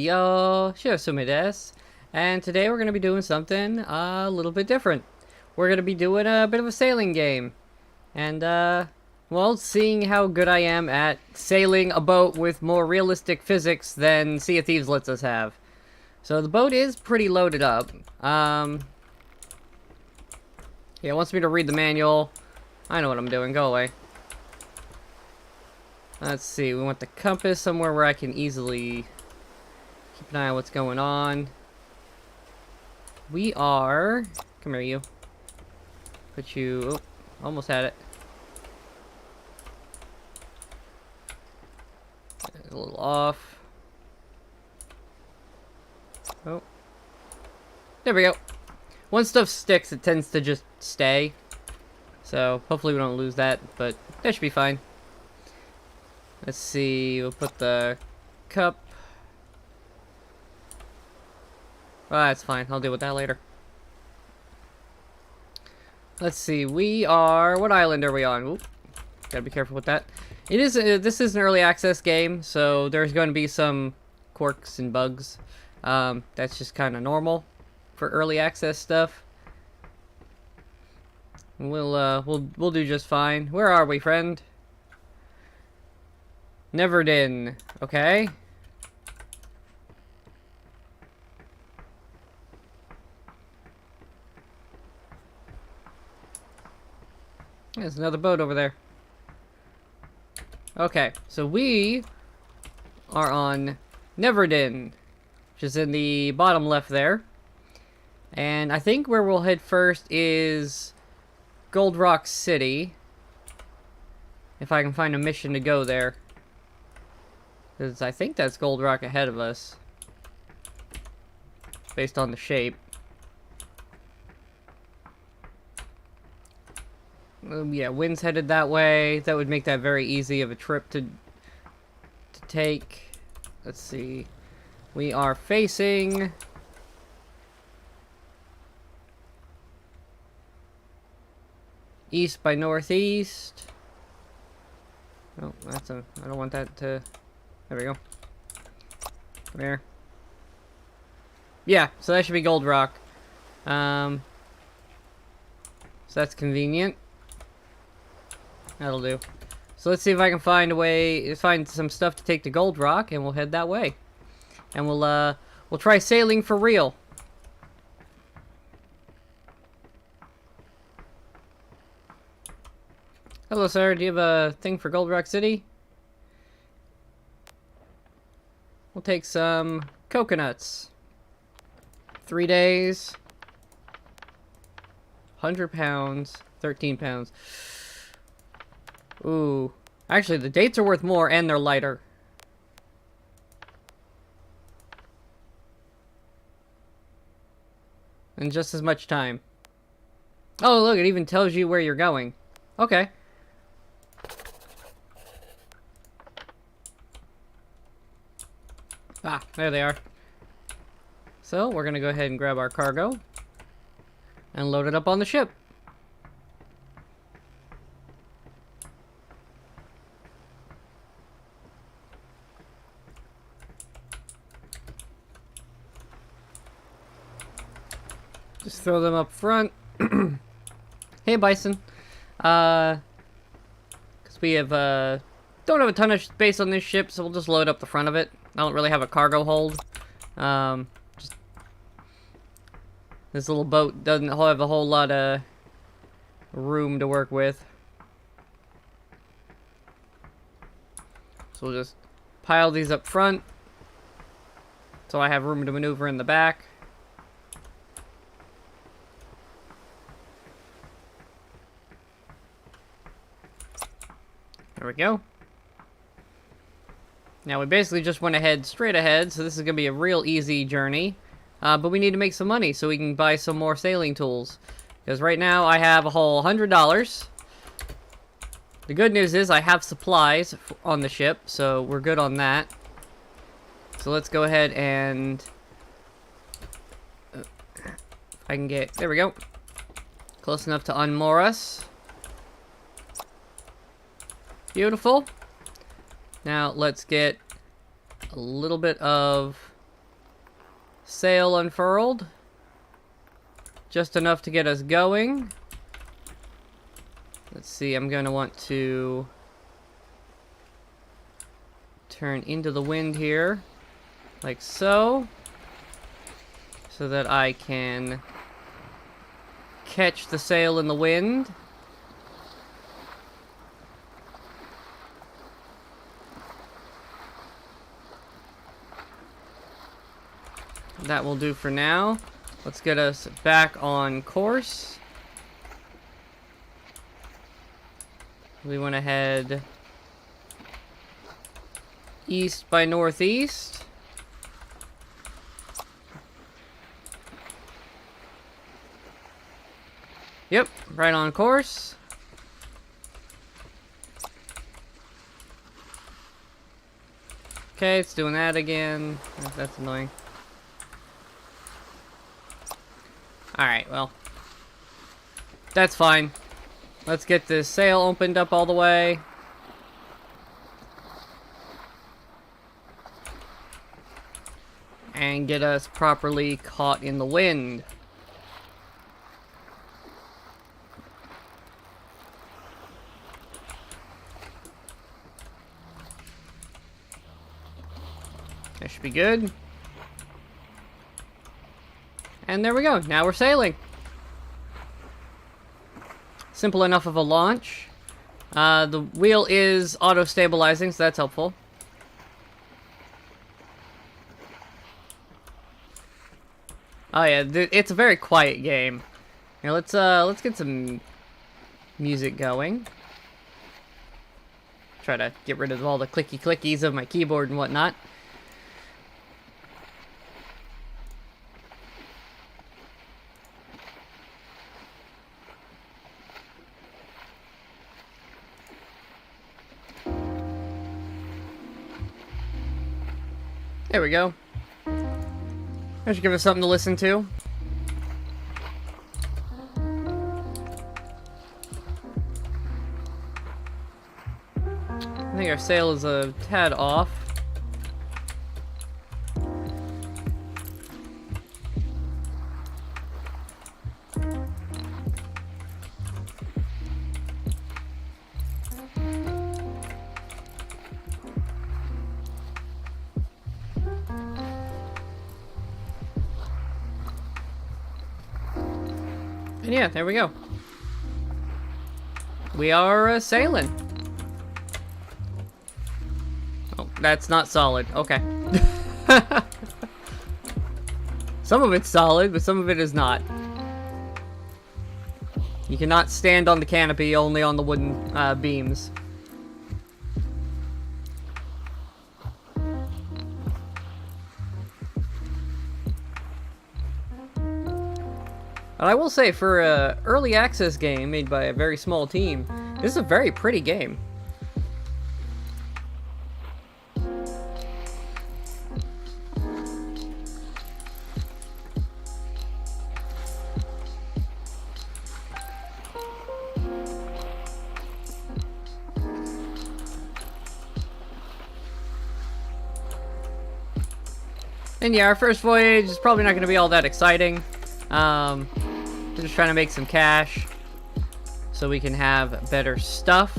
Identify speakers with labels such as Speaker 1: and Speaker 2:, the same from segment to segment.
Speaker 1: Yo, Shiro desu. And today we're going to be doing something a little bit different. We're going to be doing a bit of a sailing game. And, well, seeing how good I am at sailing a boat with more realistic physics than Sea of Thieves lets us have. So the boat is pretty loaded up. Yeah, it wants me to read the manual. I know what I'm doing, go away. Let's see, we want the compass somewhere where I can easily keep an eye on what's going on. We are... Come here, you. Put you... Oh, almost had it. A little off. Oh. There we go. Once stuff sticks, it tends to just stay. So, hopefully we don't lose that, but that should be fine. Let's see, we'll put the cup. Ah, that's fine. I'll deal with that later. Let's see. We are... What island are we on? Oop. Gotta be careful with that. It is. This is an early access game, so there's going to be some quirks and bugs. That's just kind of normal for early access stuff. We'll do just fine. Where are we, friend? Neverdin. Okay. There's another boat over there. Okay, so we are on Neverdin, which is in the bottom left there. And I think where we'll head first is Gold Rock City. If I can find a mission to go there. Because I think that's Gold Rock ahead of us. Based on the shape. Yeah, wind's headed that way. That would make that very easy of a trip to take. Let's see. We are facing... east by northeast. Oh, that's a... I don't want that to... There we go. Come here. Yeah, so that should be Gold Rock. So that's convenient. That'll do. So let's see if I can find a way, find some stuff to take to Gold Rock, and we'll head that way. And we'll try sailing for real. Hello, sir. Do you have a thing for Gold Rock City? We'll take some coconuts. 3 days. 100 pounds. 13 pounds. Ooh. Actually, the dates are worth more, and they're lighter. And just as much time. Oh, look, it even tells you where you're going. Okay. Ah, there they are. So, we're gonna go ahead and grab our cargo. And load it up on the ship. Just throw them up front. Hey, Bison. Because we have, don't have a ton of space on this ship, so we'll just load up the front of it. I don't really have a cargo hold. Just this little boat doesn't have a whole lot of room to work with. So we'll just pile these up front, so I have room to maneuver in the back. There we go. Now we basically just went straight ahead, so this is going to be a real easy journey. But we need to make some money so we can buy some more sailing tools. Because right now I have a whole $100. The good news is I have supplies on the ship, so we're good on that. So let's go ahead and... I can get... There we go. Close enough to unmoor us. Beautiful. Now let's get a little bit of sail unfurled. Just enough to get us going. Let's see, I'm going to want to turn into the wind here, like so, so that I can catch the sail in the wind. That will do for now. Let's get us back on course. We want to head east by northeast. Yep, right on course. Okay, it's doing that again. That's annoying. Alright, well, that's fine. Let's get this sail opened up all the way. And get us properly caught in the wind. That should be good. And there we go. Now we're sailing. Simple enough of a launch. The wheel is auto-stabilizing, so that's helpful. Oh yeah, it's a very quiet game. Here, let's get some music going. Try to get rid of all the clicky clickies of my keyboard and whatnot. There we go. That should give us something to listen to. I think our sail is a tad off. And yeah, there we go. We are sailing. Oh, that's not solid. Okay. Some of it's solid, but some of it is not. You cannot stand on the canopy, only on the wooden beams. And I will say, for an early access game made by a very small team, this is a very pretty game. And yeah, our first voyage is probably not going to be all that exciting. We're just trying to make some cash. so we can have better stuff.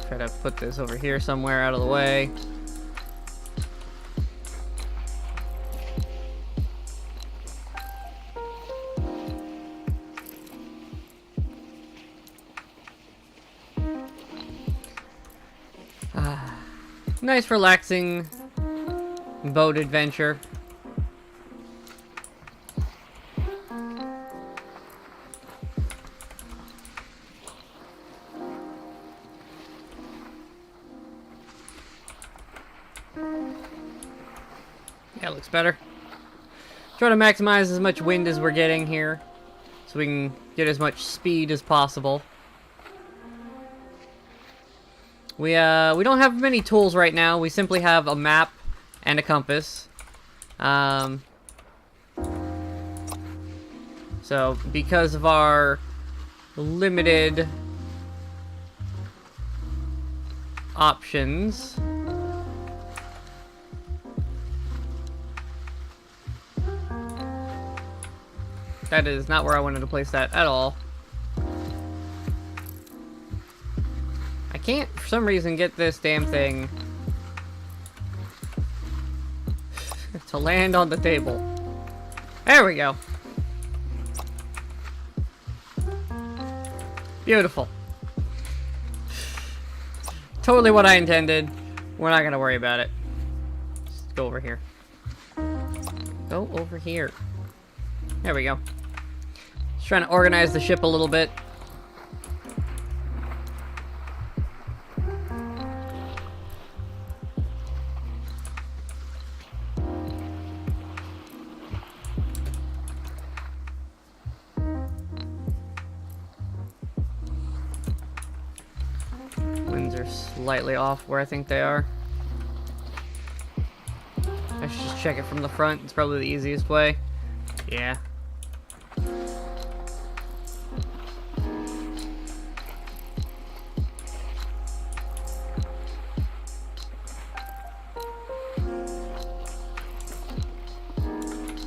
Speaker 1: Try to put this over here somewhere out of the way. Nice relaxing boat adventure. Yeah, looks better. Try to maximize as much wind as we're getting here, so we can get as much speed as possible. We don't have many tools right now. We simply have a map and a compass. So because of our limited options, that is not where I wanted to place that at all. I can't, for some reason, get this damn thing to land on the table. There we go. Beautiful. Totally what I intended. We're not gonna worry about it. Just go over here. Go over here. There we go. Just trying to organize the ship a little bit. Winds are slightly off where I think they are. I should just check it from the front. It's probably the easiest way. Yeah.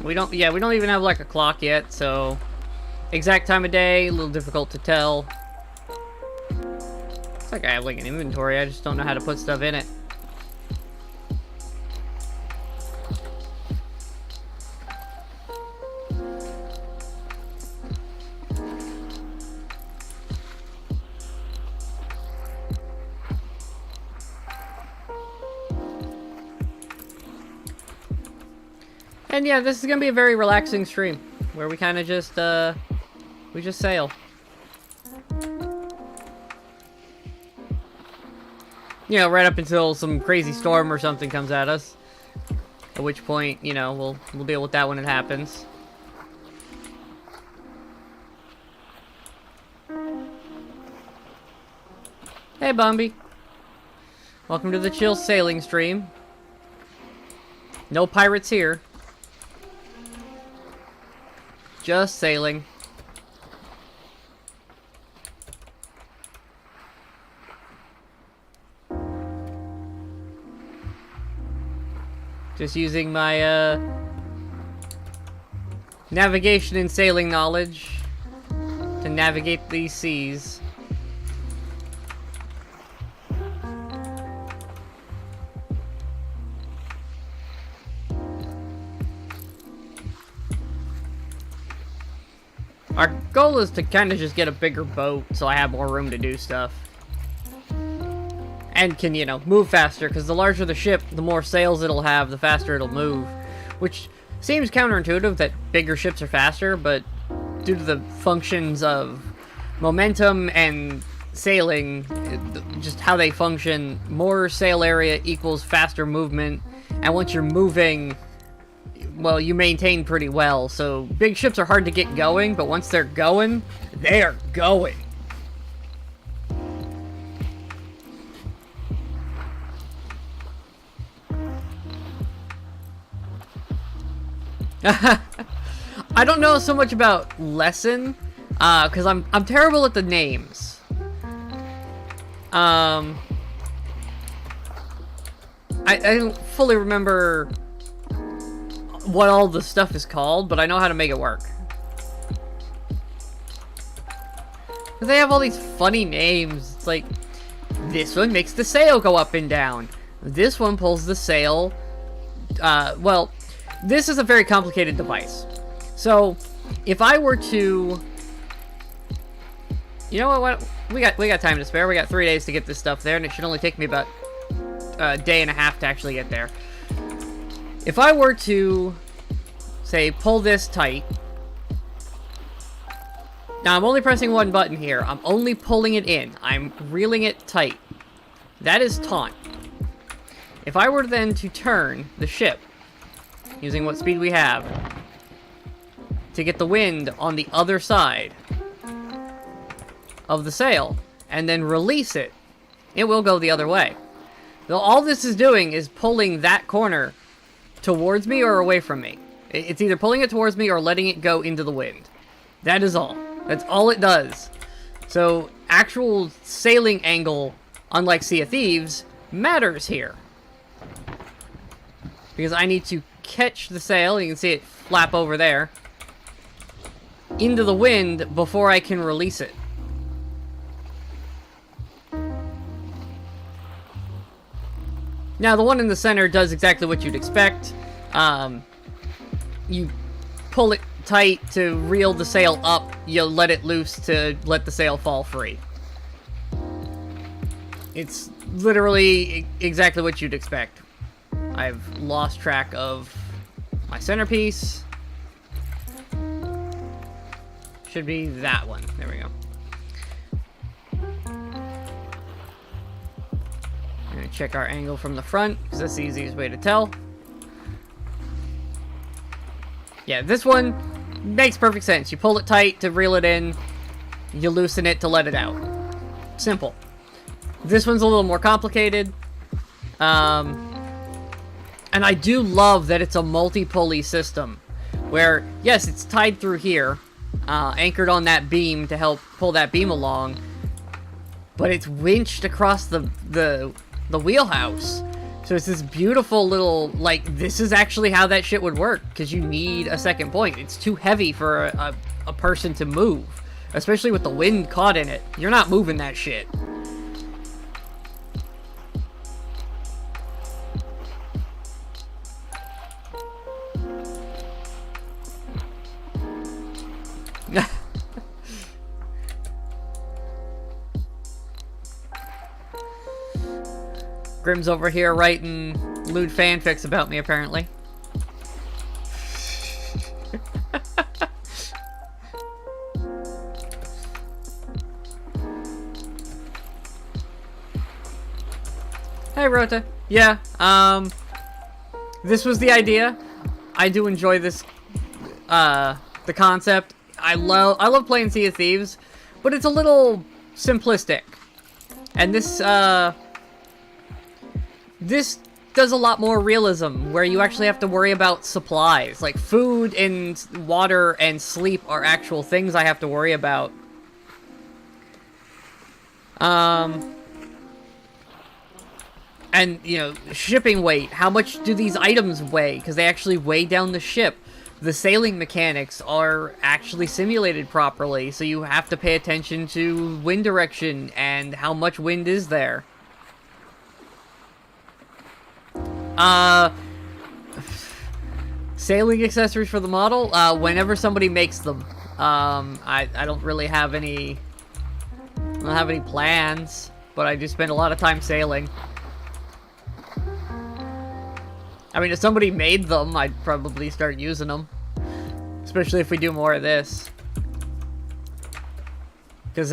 Speaker 1: We don't even have like a clock yet, so exact time of day, a little difficult to tell. It's like I have like an inventory, I just don't know how to put stuff in it. And yeah, this is gonna be a very relaxing stream, where we kind of just, we just sail. You know, right up until some crazy storm or something comes at us. At which point, you know, we'll deal with that when it happens. Hey, Bombi. Welcome to the chill sailing stream. No pirates here. Just sailing. Just using my navigation and sailing knowledge to navigate these seas. Our goal is to kind of just get a bigger boat so I have more room to do stuff. And can, you know, move faster, because the larger the ship, the more sails it'll have, the faster it'll move. Which seems counterintuitive that bigger ships are faster, but due to the functions of momentum and sailing, just how they function, more sail area equals faster movement, and once you're moving, well, you maintain pretty well. So big ships are hard to get going, but once they're going, they're going. I don't know so much about lesson, because I'm terrible at the names. I don't fully remember what all the stuff is called, but I know how to make it work. They have all these funny names. It's like, this one makes the sail go up and down. This one pulls the sail. Well, this is a very complicated device. So, if I were to... You know what? We got time to spare. We got 3 days to get this stuff there, and it should only take me about a day and a half to actually get there. If I were to, say, pull this tight... Now, I'm only pressing one button here. I'm only pulling it in. I'm reeling it tight. That is taut. If I were then to turn the ship, using what speed we have, to get the wind on the other side of the sail, and then release it, it will go the other way. So all this is doing is pulling that corner towards me or away from me. It's either pulling it towards me or letting it go into the wind. That is all. That's all it does. So, actual sailing angle, unlike Sea of Thieves, matters here. Because I need to catch the sail, you can see it flap over there, into the wind before I can release it. Now, the one in the center does exactly what you'd expect. You pull it tight to reel the sail up, you let it loose to let the sail fall free. It's literally exactly what you'd expect. I've lost track of my centerpiece. Should be that one. There we go. I'm gonna check our angle from the front, because that's the easiest way to tell. Yeah, this one makes perfect sense. You pull it tight to reel it in, you loosen it to let it out. Simple. This one's a little more complicated. And I do love that it's a multi-pulley system, where, yes, it's tied through here, anchored on that beam to help pull that beam along, but it's winched across the wheelhouse. So it's this beautiful little, like, this is actually how that shit would work, because you need a second point. It's too heavy for a person to move, especially with the wind caught in it. You're not moving that shit. Grim's over here writing lewd fanfics about me, apparently. Hey, Rota. Yeah, this was the idea. I do enjoy this, the concept. I love playing Sea of Thieves, but it's a little simplistic. And this does a lot more realism, where you actually have to worry about supplies. Like, food and water and sleep are actual things I have to worry about. And, you know, shipping weight. How much do these items weigh? Because they actually weigh down the ship. The sailing mechanics are actually simulated properly, so you have to pay attention to wind direction and how much wind is there. Sailing accessories for the model, whenever somebody makes them. I don't really have any... I don't have any plans, but I do spend a lot of time sailing. I mean, if somebody made them, I'd probably start using them. Especially if we do more of this. Because,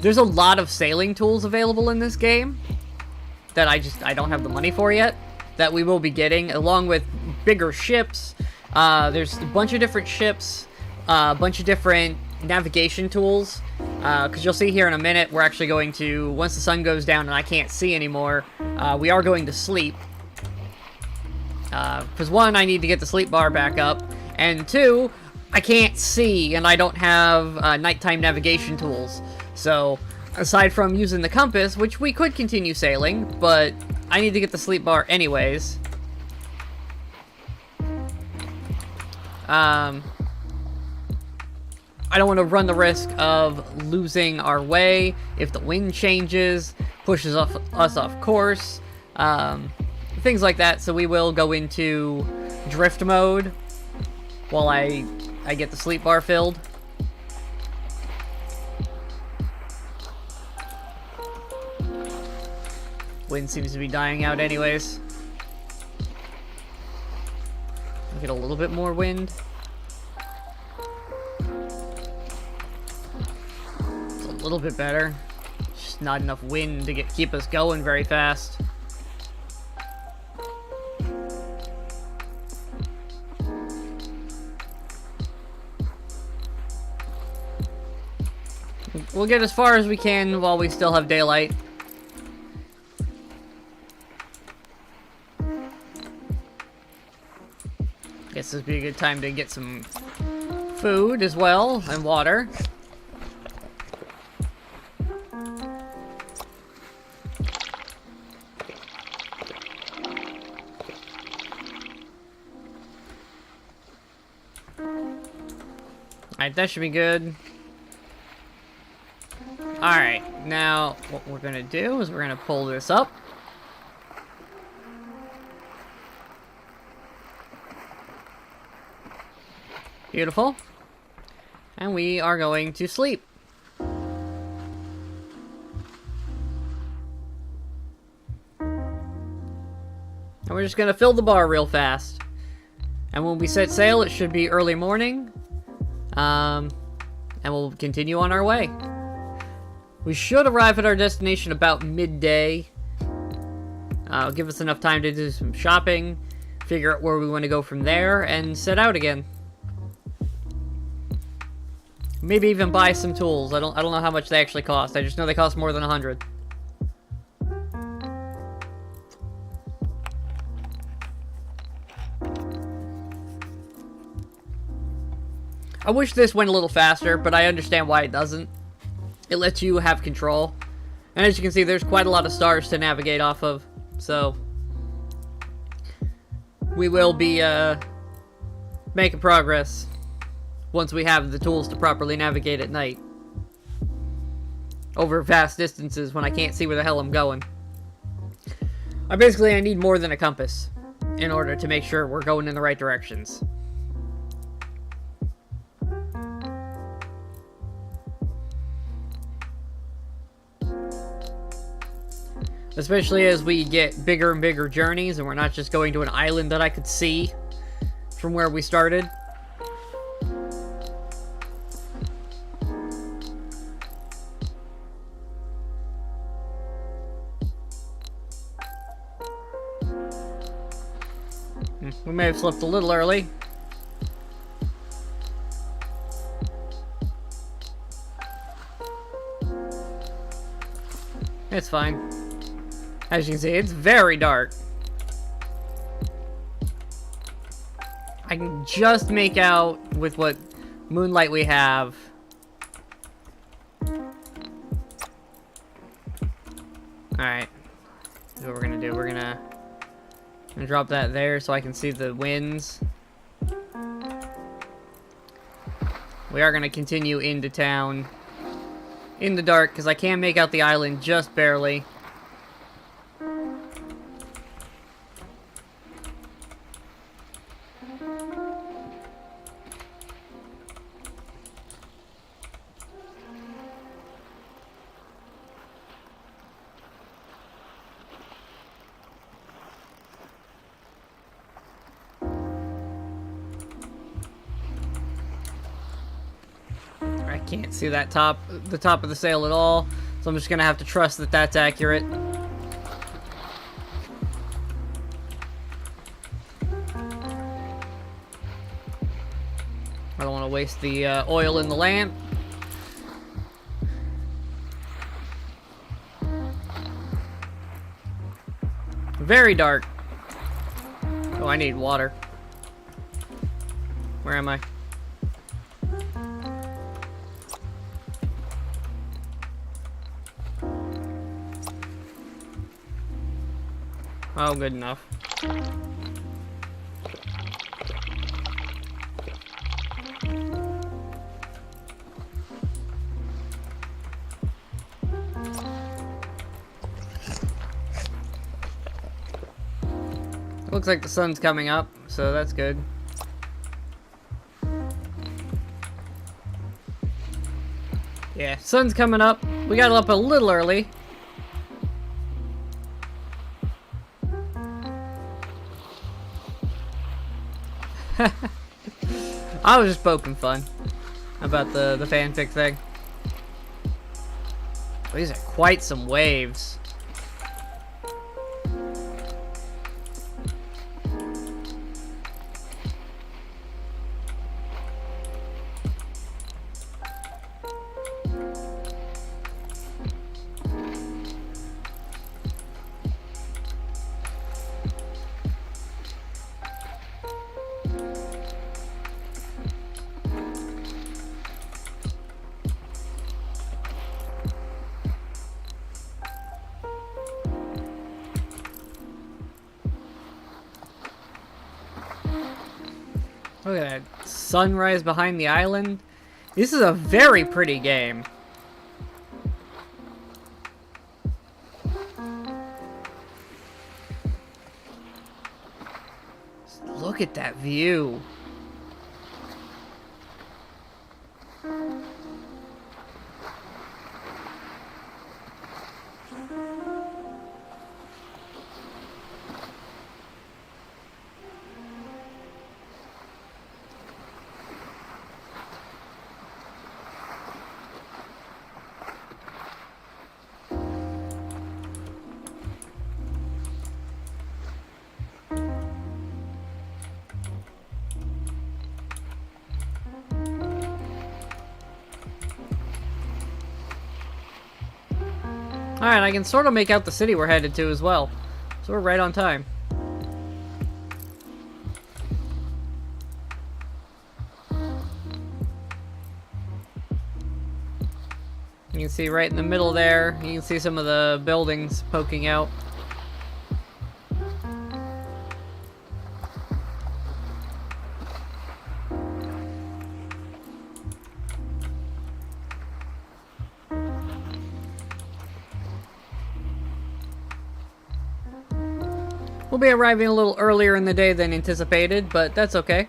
Speaker 1: there's a lot of sailing tools available in this game that I don't have the money for yet, that we will be getting, along with bigger ships. There's a bunch of different ships, a bunch of different navigation tools, because you'll see here in a minute, we're actually going to, once the sun goes down and I can't see anymore, we are going to sleep. Because one, I need to get the sleep bar back up, and two, I can't see, and I don't have nighttime navigation tools. So, aside from using the compass, which we could continue sailing, but I need to get the sleep bar anyways. I I don't want to run the risk of losing our way if the wind changes, pushes us off course, things like that. So we will go into drift mode while I get the sleep bar filled. Wind seems to be dying out anyways. Get a little bit more wind. It's a little bit better. Just not enough wind to keep us going very fast. We'll get as far as we can while we still have daylight. Guess this would be a good time to get some food as well, and water. Alright, that should be good. Alright, now what we're gonna do is we're gonna pull this up. Beautiful. And we are going to sleep. And we're just gonna fill the bar real fast. And when we set sail, it should be early morning. And we'll continue on our way. We should arrive at our destination about midday. Give us enough time to do some shopping, figure out where we want to go from there, and set out again. Maybe even buy some tools. I don't know how much they actually cost. I just know they cost more than 100. I wish this went a little faster, but I understand why it doesn't. It lets you have control. And as you can see, there's quite a lot of stars to navigate off of. So we will be making progress once we have the tools to properly navigate at night. Over vast distances when I can't see where the hell I'm going. I need more than a compass in order to make sure we're going in the right directions. Especially as we get bigger and bigger journeys and we're not just going to an island that I could see from where we started. We may have slept a little early. It's fine. As you can see, it's very dark. I can just make out with what moonlight we have. Alright. That's what we're gonna do. We're gonna drop that there so I can see the winds. We are gonna continue into town in the dark because I can make out the island just barely. I can't see that the top of the sail at all, so I'm just gonna have to trust that that's accurate. I don't want to waste the oil in the lamp. Very dark. Oh, I need water. Where am I? Oh, good enough. Looks like the sun's coming up, so that's good. Yeah, sun's coming up. We got up a little early. I was just poking fun about the fanfic thing. These are quite some waves. Look at that sunrise behind the island. This is a very pretty game. Just look at that view. Alright, I can sort of make out the city we're headed to as well. So we're right on time. You can see right in the middle there, you can see some of the buildings poking out. We'll be arriving a little earlier in the day than anticipated, but that's okay.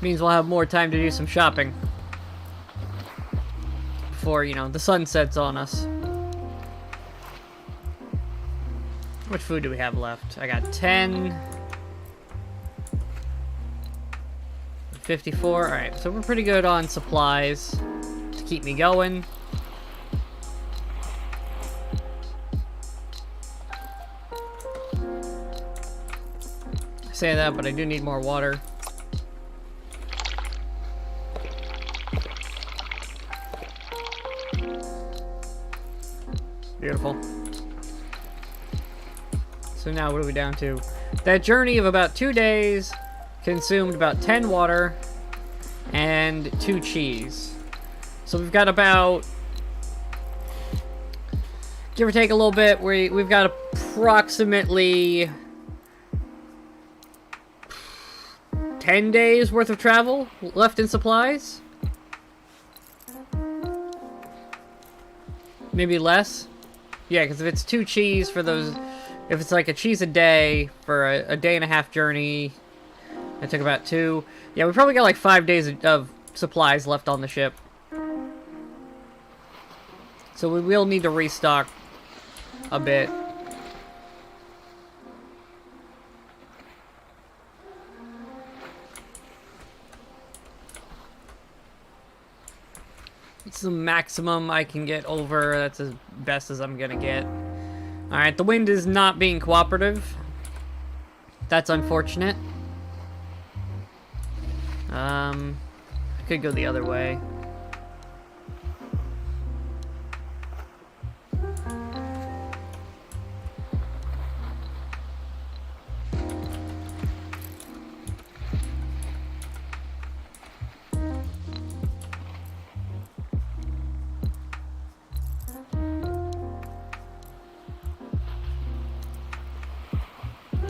Speaker 1: Means we'll have more time to do some shopping before, you know, the sun sets on us. How much food do we have left? I got 10. 54. Alright, so we're pretty good on supplies to keep me going. I say that, but I do need more water. Beautiful. So now what are we down to? That journey of about 2 days consumed about 10 water and 2 cheese. So we've got about, give or take a little bit, we've got approximately 10 days worth of travel left in supplies. Maybe less. Yeah, because if it's 2 cheese for those, if it's like a cheese a day for a day and a half journey, it took about 2. Yeah, we probably got like 5 days of supplies left on the ship. So we will need to restock a bit. It's the maximum I can get over. That's as best as I'm gonna get. Alright, the wind is not being cooperative. That's unfortunate. I could go the other way.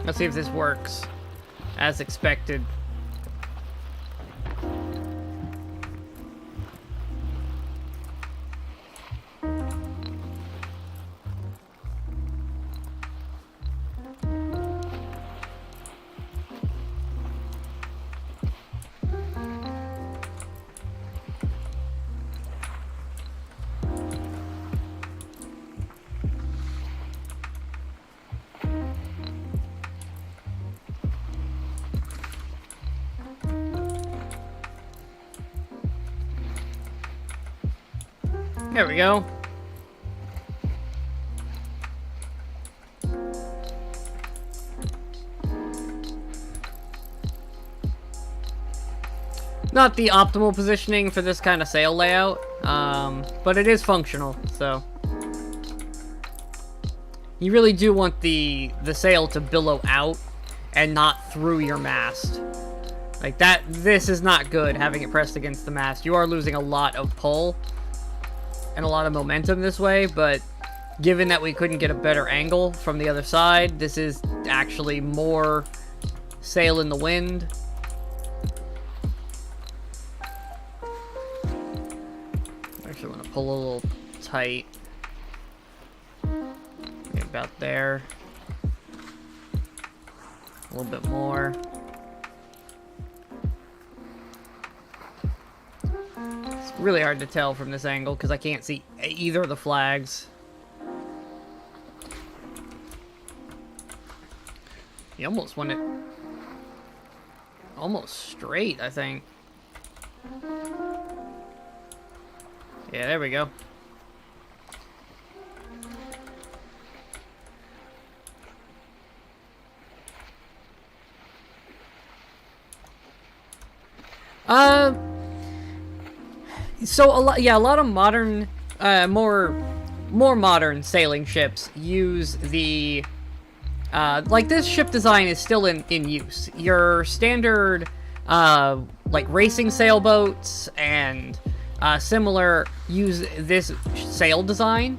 Speaker 1: Let's see if this works as expected. There we go. Not the optimal positioning for this kind of sail layout, but it is functional, so. You really do want the sail to billow out and not through your mast. Like that, this is not good, having it pressed against the mast. You are losing a lot of pull and a lot of momentum this way, but given that we couldn't get a better angle from the other side, this is actually more sail in the wind. Actually want to pull a little tight. Okay, about there. A little bit more. It's really hard to tell from this angle because I can't see either of the flags. You almost want it almost straight, I think. Yeah, there we go. So a lot of modern, more modern sailing ships use the, like this ship design is still in use. Your standard, like racing sailboats and similar use this sail design,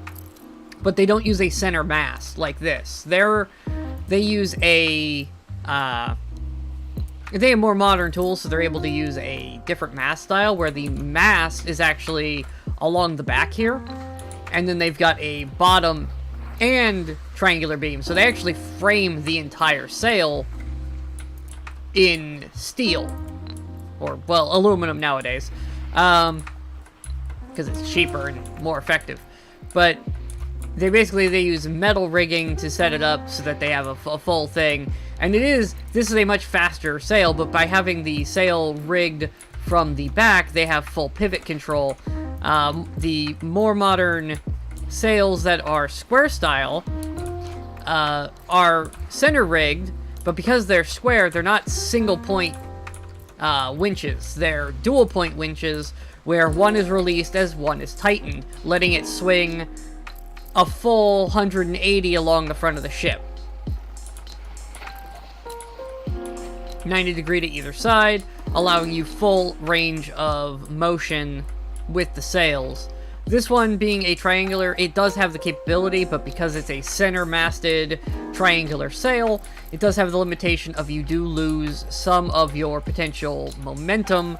Speaker 1: but they don't use a center mast like this. They use a, they have more modern tools, so they're able to use a different mast style, where the mast is actually along the back here, and then they've got a bottom and triangular beam, so they actually frame the entire sail in steel, or, well, aluminum nowadays, because it's cheaper and more effective, but they use metal rigging to set it up so that they have a full thing. And this is a much faster sail, but by having the sail rigged from the back, they have full pivot control. The more modern sails that are square style are center rigged, but because they're square, they're not single point winches. They're dual point winches, where one is released as one is tightened, letting it swing a full 180 along the front of the ship. 90 degree to either side, allowing you full range of motion with the sails. This one being a triangular, it does have the capability, but because it's a center-masted triangular sail, it does have the limitation of you do lose some of your potential momentum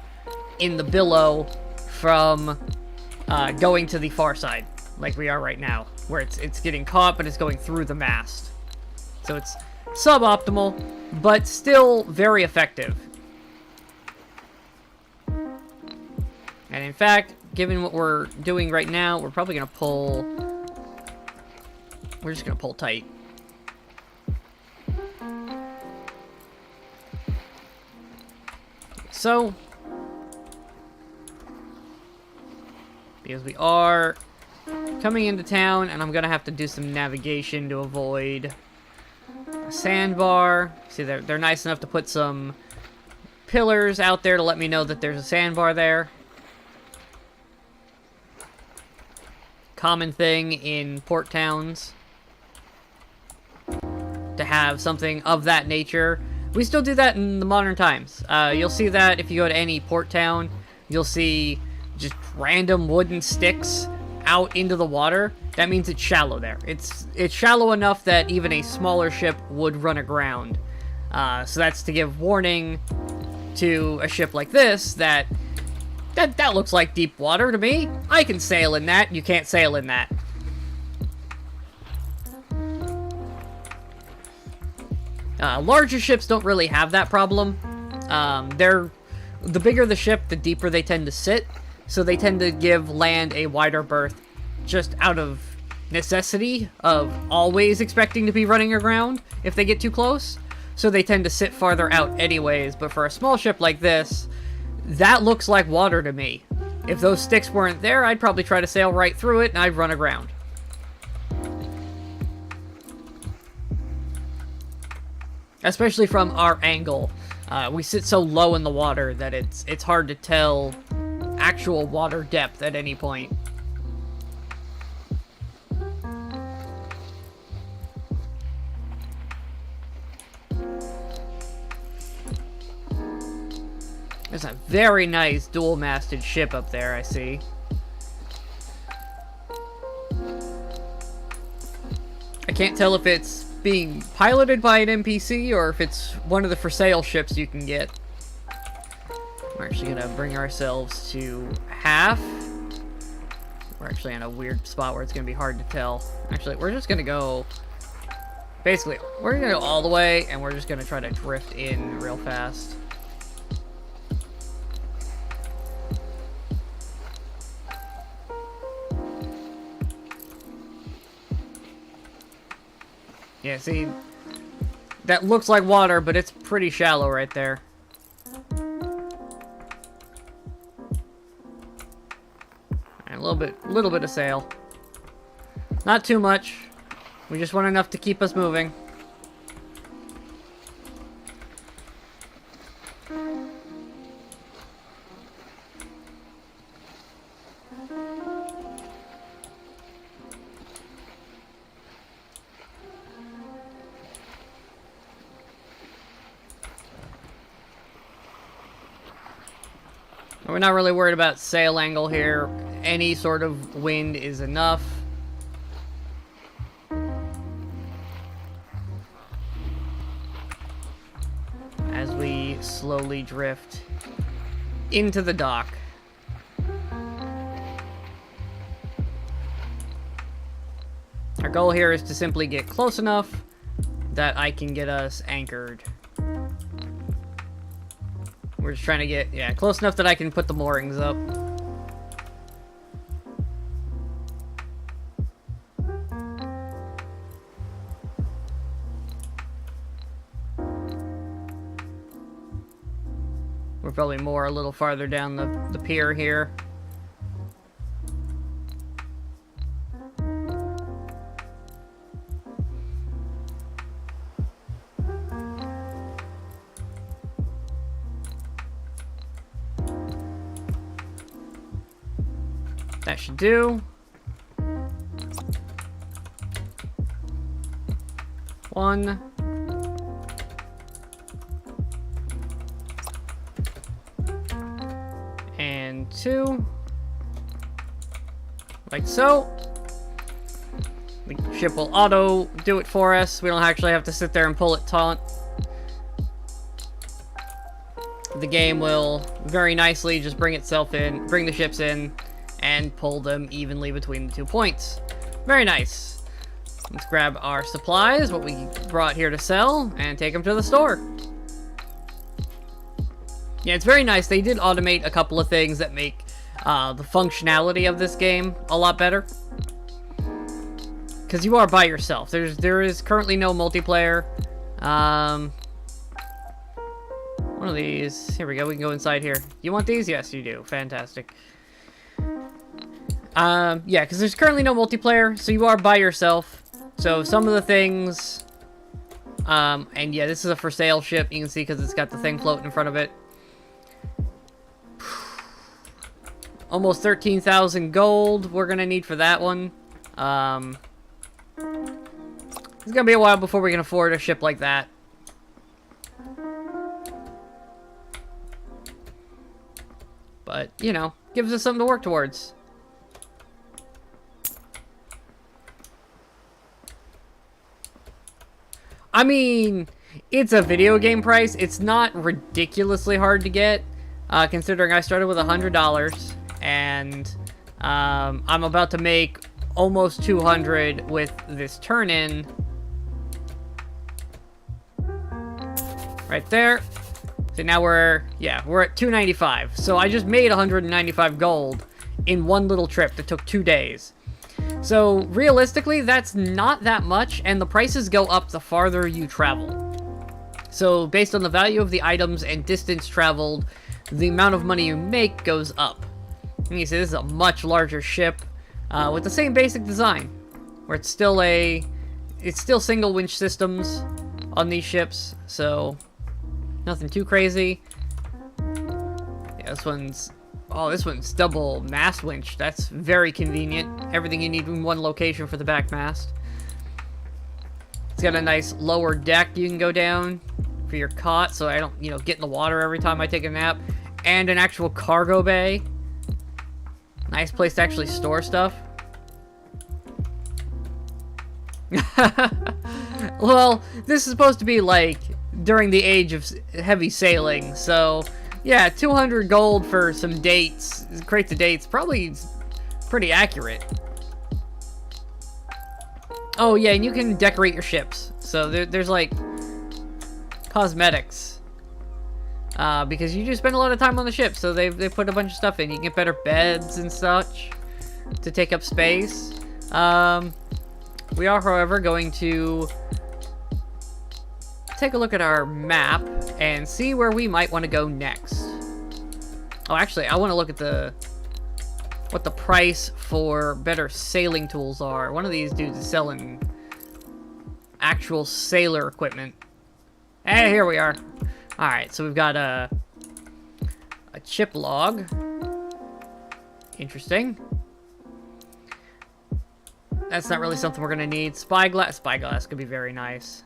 Speaker 1: in the billow from going to the far side, like we are right now, where it's getting caught, but it's going through the mast. So it's suboptimal, but still very effective. And in fact, given what we're doing right now, we're probably going to pull... We're just going to pull tight. So, because we are coming into town, and I'm going to have to do some navigation to avoid a sandbar. See, they're nice enough to put some pillars out there to let me know that there's a sandbar there. Common thing in port towns to have something of that nature. We still do that in the modern times. You'll see that if you go to any port town. You'll see just random wooden sticks out into the water. That means it's shallow there. It's shallow enough that even a smaller ship would run aground. So that's to give warning to a ship like this that looks like deep water to me. I can sail in that. You can't sail in that. Larger ships don't really have that problem. The bigger the ship, the deeper they tend to sit. So they tend to give land a wider berth just out of necessity of always expecting to be running aground if they get too close. So they tend to sit farther out anyways. But for a small ship like this, that looks like water to me. If those sticks weren't there, I'd probably try to sail right through it, and I'd run aground. Especially from our angle. We sit so low in the water that it's hard to tell actual water depth at any point. There's a very nice dual-masted ship up there, I see. I can't tell if it's being piloted by an NPC or if it's one of the for sale ships you can get. We're actually gonna bring ourselves to half. We're actually in a weird spot where it's gonna be hard to tell. Actually, we're just gonna go... Basically, we're gonna go all the way, and we're just gonna try to drift in real fast. Yeah, see, that looks like water, but it's pretty shallow right there. And a little bit of sail. Not too much. We just want enough to keep us moving. We're not really worried about sail angle here. Any sort of wind is enough. As we slowly drift into the dock. Our goal here is to simply get close enough that I can get us anchored. We're just trying to get, yeah, close enough that I can put the moorings up. We're probably more a little farther down the pier here. That should do. One. And two. Like so. The ship will auto do it for us. We don't actually have to sit there and pull it taut. The game will very nicely just bring itself in, bring the ships in, and pull them evenly between the 2 points. Very nice. Let's grab our supplies, what we brought here to sell, and take them to the store. Yeah, it's very nice. They did automate a couple of things that make the functionality of this game a lot better. Because you are by yourself. There is currently no multiplayer. One of these. Here we go. We can go inside here. You want these? Yes, you do. Fantastic. Yeah, because there's currently no multiplayer, so you are by yourself. So some of the things, and yeah, this is a for sale ship, you can see, because it's got the thing floating in front of it. Almost 13,000 gold we're going to need for that one. It's going to be a while before we can afford a ship like that. But, you know, gives us something to work towards. I mean, it's a video game price. It's not ridiculously hard to get, considering I started with $100, and I'm about to make almost 200 with this turn-in. Right there. So now we're at 295. So I just made 195 gold in one little trip that took 2 days. So, realistically, that's not that much, and the prices go up the farther you travel. So, based on the value of the items and distance traveled, the amount of money you make goes up. And you see, this is a much larger ship with the same basic design, where it's still single winch systems on these ships, so nothing too crazy. Yeah, this one's double mast winch. That's very convenient. Everything you need in one location for the back mast. It's got a nice lower deck you can go down for your cot, so I don't, get in the water every time I take a nap. And an actual cargo bay. Nice place to actually store stuff. Well, this is supposed to be like during the age of heavy sailing, so yeah, 200 gold for some dates, crates of dates, probably pretty accurate. Oh yeah, and you can decorate your ships, so there's like cosmetics, because you do spend a lot of time on the ship, so they put a bunch of stuff in. You can get better beds and such to take up space. We are, however, going to take a look at our map and see where we might want to go next. Oh, actually, I want to look at what the price for better sailing tools are. One of these dudes is selling actual sailor equipment. Hey, here we are. Alright, so we've got a chip log. Interesting. That's not really something we're gonna need. Spyglass. Spyglass could be very nice.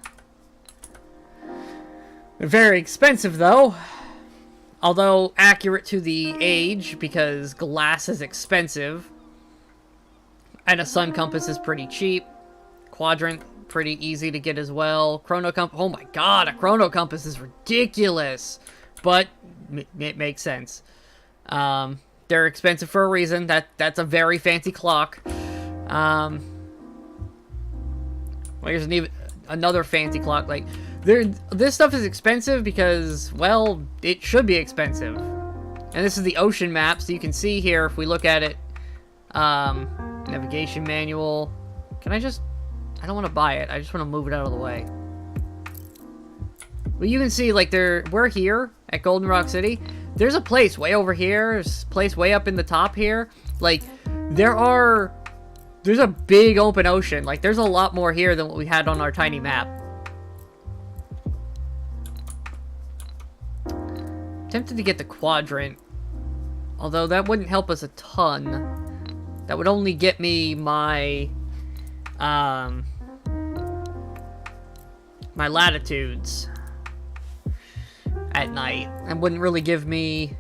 Speaker 1: Very expensive, though. Although accurate to the age, because glass is expensive. And a sun compass is pretty cheap. Quadrant, pretty easy to get as well. Chrono compass. Oh my god, a chrono compass is ridiculous. But it makes sense. They're expensive for a reason. That's a very fancy clock. Well, here's another fancy clock. Like, this stuff is expensive because, well, it should be expensive. And this is the ocean map, so you can see here, if we look at it, navigation manual. I don't want to buy it. I just want to move it out of the way. But you can see, like, we're here at Golden Rock City. There's a place way over here. There's a place way up in the top here. Like, there's a big open ocean. Like, there's a lot more here than what we had on our tiny map. Tempted to get the quadrant. Although that wouldn't help us a ton. That would only get me my my latitudes at night. And wouldn't really give me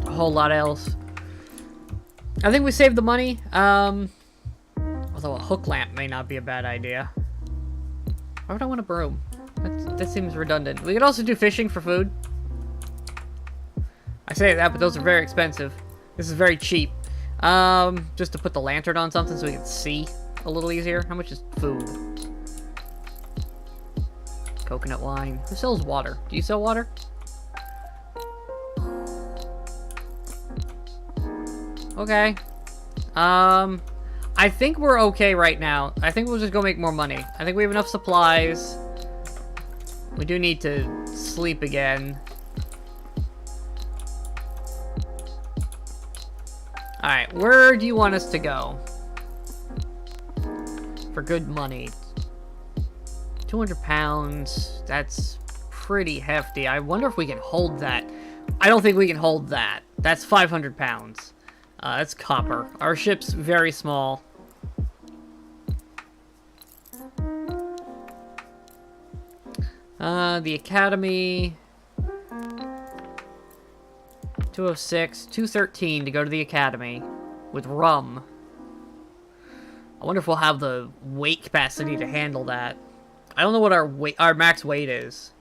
Speaker 1: a whole lot else. I think we saved the money, although a hook lamp may not be a bad idea. Why would I want a broom? That seems redundant. We could also do fishing for food. I say that, but those are very expensive. This is very cheap. Just to put the lantern on something so we can see a little easier. How much is food? Coconut wine. Who sells water? Do you sell water? Okay. I think we're okay right now. I think we'll just go make more money. I think we have enough supplies. We do need to sleep again. Alright, where do you want us to go? For good money. 200 pounds. That's pretty hefty. I wonder if we can hold that. I don't think we can hold that. That's 500 pounds. That's copper. Our ship's very small. The Academy. 206, 213 to go to the Academy with rum. I wonder if we'll have the weight capacity to handle that. I don't know what our max weight is.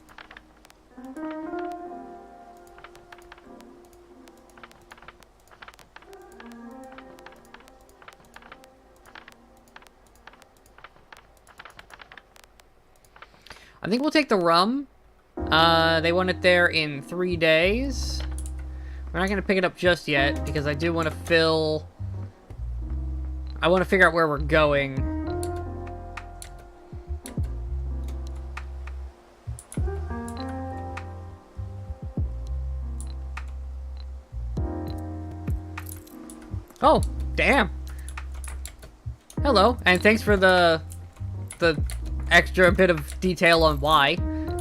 Speaker 1: I think we'll take the rum. They want it there in 3 days. We're not going to pick it up just yet, because I do want to fill... I want to figure out where we're going. Oh, damn. Hello, and thanks for the extra bit of detail on why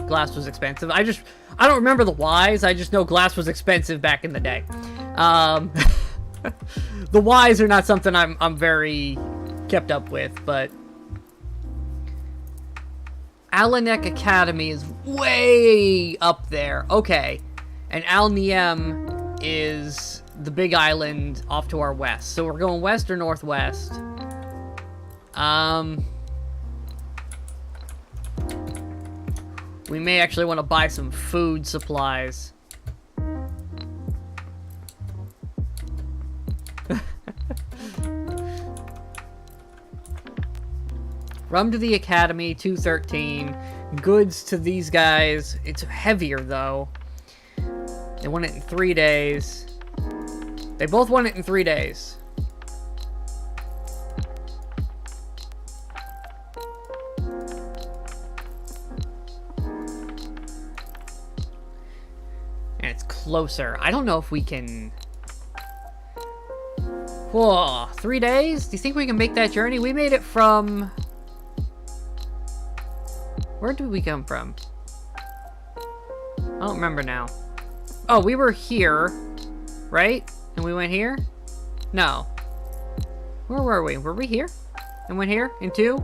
Speaker 1: glass was expensive. I don't remember the whys. I just know glass was expensive back in the day. The whys are not something I'm very kept up with, but Alanek Academy is way up there. Okay, and Alniem is the big island off to our west. So we're going west or northwest. We may actually want to buy some food supplies. Rum to the Academy, 213. Goods to these guys. It's heavier, though. They want it in 3 days. They both want it in 3 days. Closer. I don't know if we can... Whoa, 3 days? Do you think we can make that journey? We made it from... Where did we come from? I don't remember now. Oh, we were here, right? And we went here? No. Where were we? Were we here? And went here? In 2?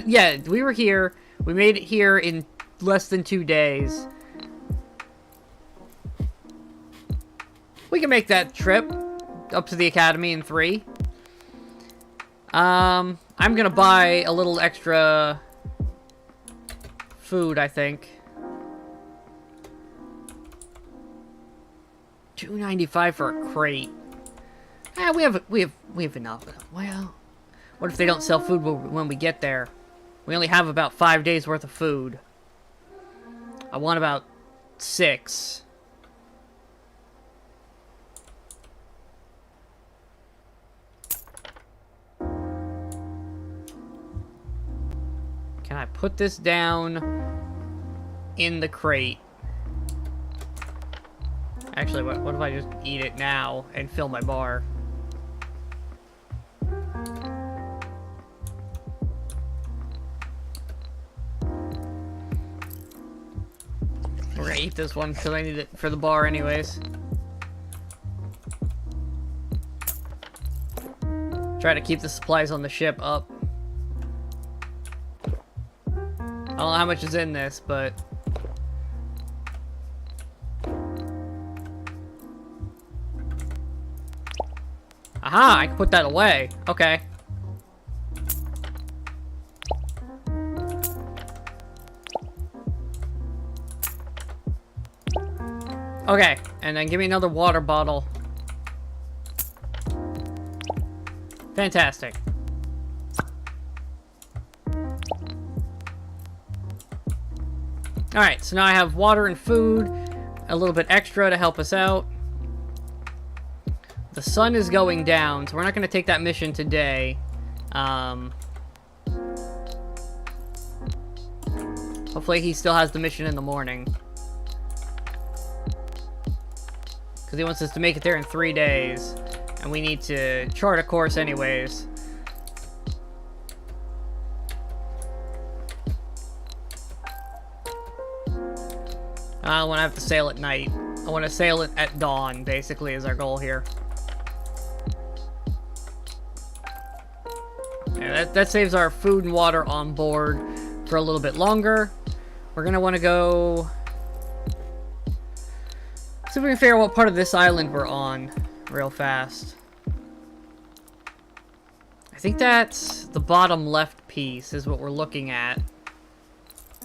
Speaker 1: Yeah, we were here. We made it here in less than 2 days. We can make that trip up to the Academy in 3. I'm gonna buy a little extra food, I think. $2.95 for a crate. We have enough. Well, what if they don't sell food when we get there? We only have about 5 days worth of food. I want about 6. Can I put this down in the crate? Actually, what if I just eat it now and fill my bar? We're gonna eat this one because I need it for the bar anyways. Try to keep the supplies on the ship up. I don't know how much is in this, but... Aha! I can put that away. Okay. Okay, and then give me another water bottle. Fantastic. Alright, so now I have water and food, a little bit extra to help us out. The sun is going down, so we're not going to take that mission today. Hopefully he still has the mission in the morning. Because he wants us to make it there in 3 days. And we need to chart a course anyways. I don't want to have to sail at night. I want to sail it at dawn, basically, is our goal here. Yeah, that saves our food and water on board for a little bit longer. We're going to want to go... see if we can figure out what part of this island we're on real fast. I think that's the bottom left piece is what we're looking at.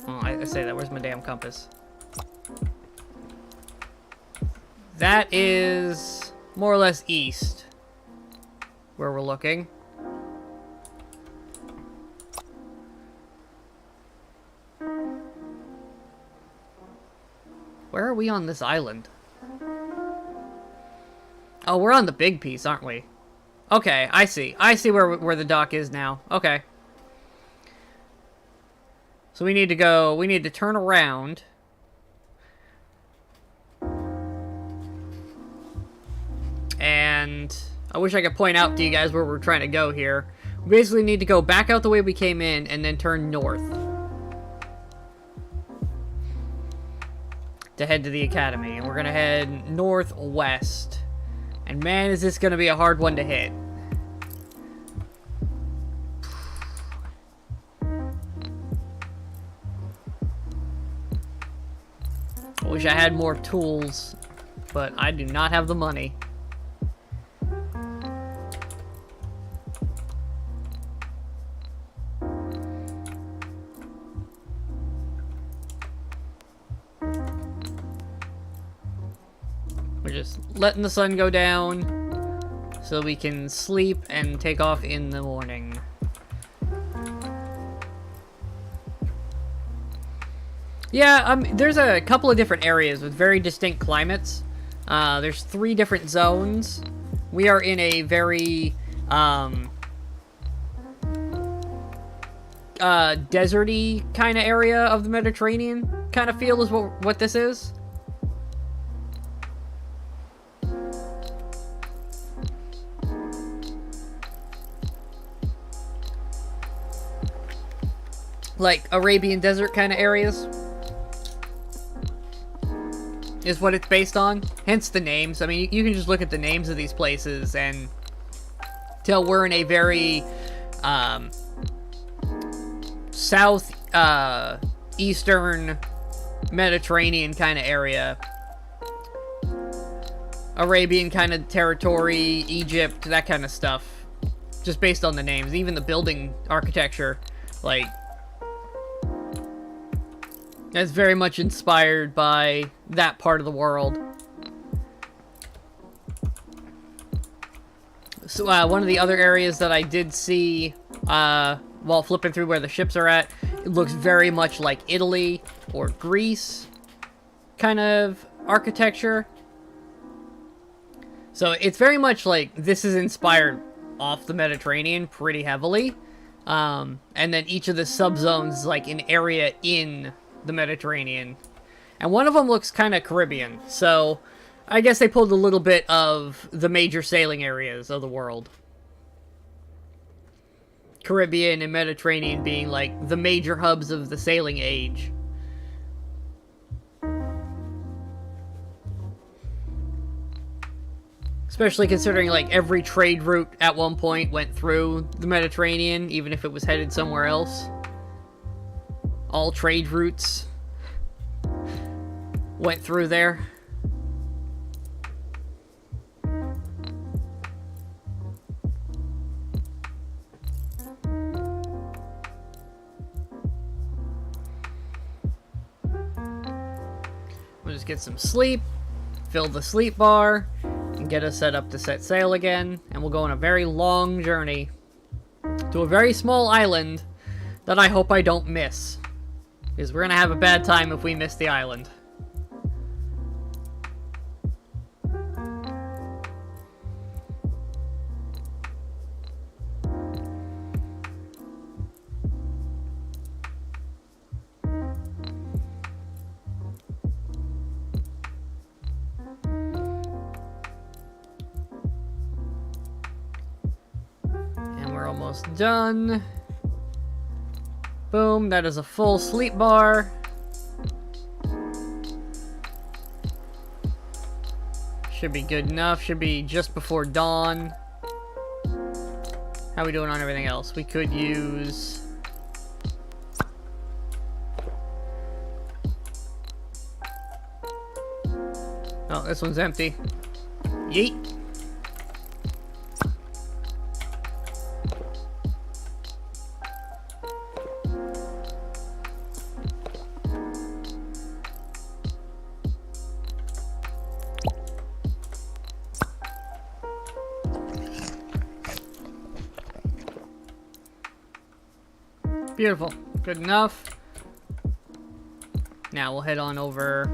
Speaker 1: Oh, I say that. Where's my damn compass? That is more or less east where we're looking. Where are we on this island? Oh, we're on the big piece, aren't we? Okay, I see. I see where the dock is now. Okay. So we need to go... we need to turn around. And... I wish I could point out to you guys where we're trying to go here. We basically need to go back out the way we came in and then turn north to head to the academy. And we're going to head northwest. And man, is this going to be a hard one to hit. I wish I had more tools, but I do not have the money. We're just letting the sun go down so we can sleep and take off in the morning. Yeah, there's a couple of different areas with very distinct climates. There's 3 different zones. We are in a very deserty kind of area of the Mediterranean kind of feel is what this is. Like Arabian desert kind of areas is what it's based on. Hence the names. I mean, you can just look at the names of these places and tell we're in a very south eastern Mediterranean kind of area. Arabian kind of territory, Egypt, that kind of stuff. Just based on the names. Even the building architecture, like, that's very much inspired by that part of the world. So one of the other areas that I did see while flipping through where the ships are at, it looks very much like Italy or Greece kind of architecture. So it's very much like this is inspired off the Mediterranean pretty heavily. And then each of the subzones is like an area in the Mediterranean. And one of them looks kind of Caribbean. So I guess they pulled a little bit of the major sailing areas of the world. Caribbean and Mediterranean being like the major hubs of the sailing age. Especially considering like every trade route at one point went through the Mediterranean, even if it was headed somewhere else. All trade routes went through there. We'll just get some sleep, fill the sleep bar, and get us set up to set sail again. And we'll go on a very long journey to a very small island that I hope I don't miss. Because we're going to have a bad time if we miss the island. And we're almost done. Boom, that is a full sleep bar. Should be good enough. Should be just before dawn. How are we doing on everything else? We could use... Oh, this one's empty. Yeet. Beautiful. Good enough. Now we'll head on over.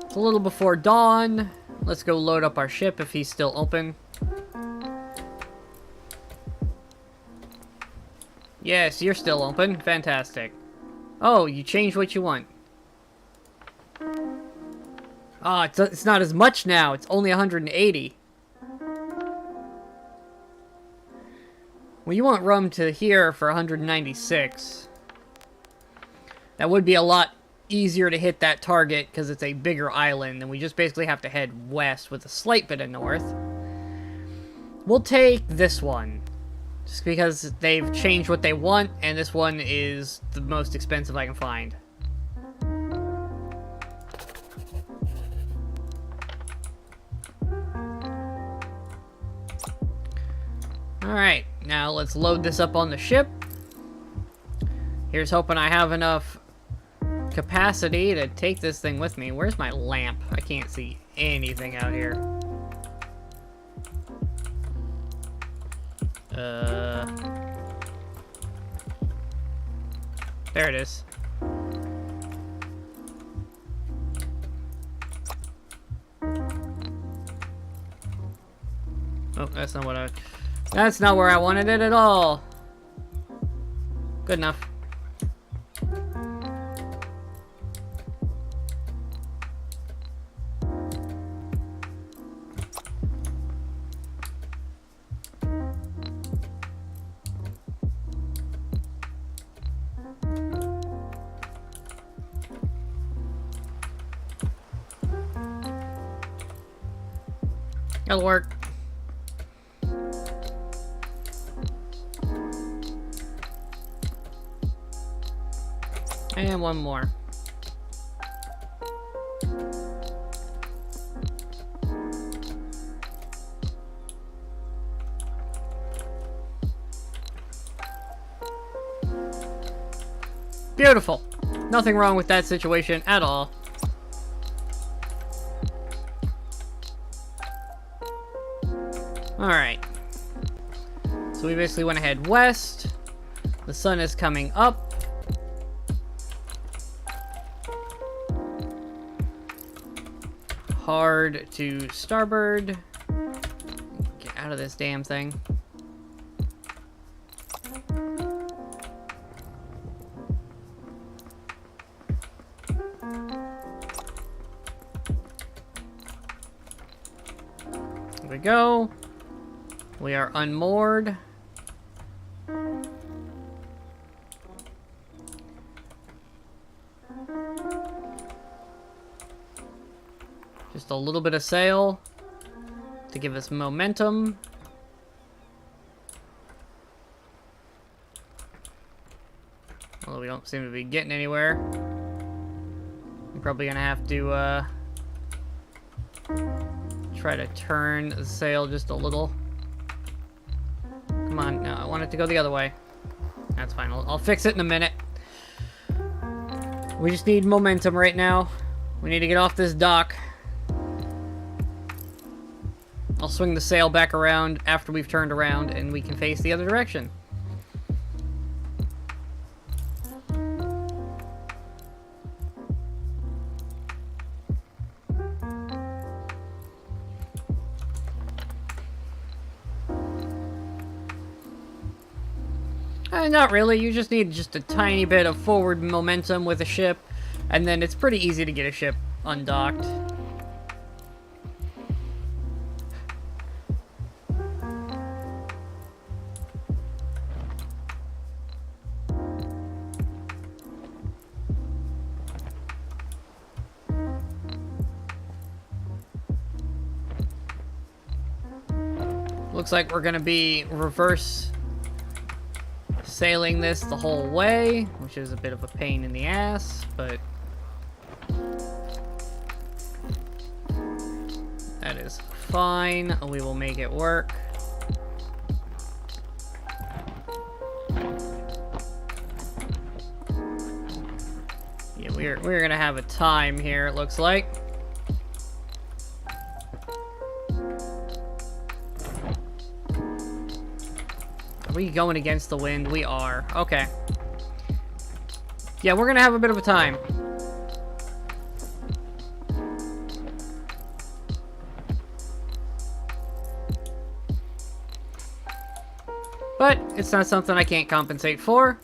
Speaker 1: It's a little before dawn. Let's go load up our ship if he's still open. Yes, you're still open. Fantastic. Oh, you changed what you want. Oh, it's not as much now. It's only 180. Well, you want rum to here for 196. That would be a lot easier to hit that target because it's a bigger island, and we just basically have to head west with a slight bit of north. We'll take this one, just because they've changed what they want, and this one is the most expensive I can find. Alright, now let's load this up on the ship. Here's hoping I have enough capacity to take this thing with me. Where's my lamp? I can't see anything out here. There it is. Oh, that's not what that's not where I wanted it at all. Good enough. That'll work. And one more. Beautiful. Nothing wrong with that situation at all. Alright. So we basically went ahead west. The sun is coming up. Hard to starboard. Get out of this damn thing. There we go. We are unmoored. Just a little bit of sail to give us momentum. Although we don't seem to be getting anywhere. I'm probably gonna have to try to turn the sail just a little. Come on, no, I want it to go the other way. That's fine, I'll fix it in a minute. We just need momentum right now. We need to get off this dock. I'll swing the sail back around after we've turned around and we can face the other direction. Not really, you just need just a tiny bit of forward momentum with a ship, and then it's pretty easy to get a ship undocked. Looks like we're gonna be reverse sailing this the whole way, which is a bit of a pain in the ass, but that is fine. We will make it work. Yeah, we're gonna have a time here, it looks like. Are we going against the wind? We are. Okay. Yeah, we're gonna have a bit of a time. But it's not something I can't compensate for.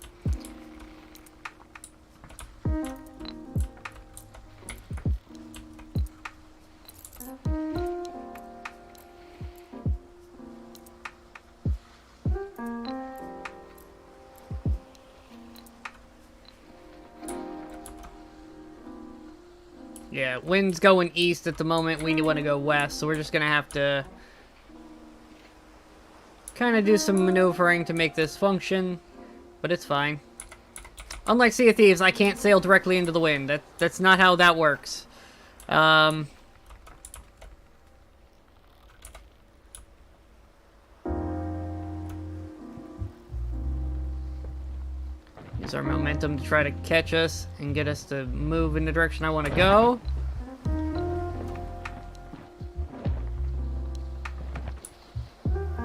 Speaker 1: Yeah, wind's going east at the moment. We want to go west, so we're just going to have to kind of do some maneuvering to make this function, but it's fine. Unlike Sea of Thieves, I can't sail directly into the wind. That's not how that works. Use our momentum to try to catch us and get us to move in the direction I want to go.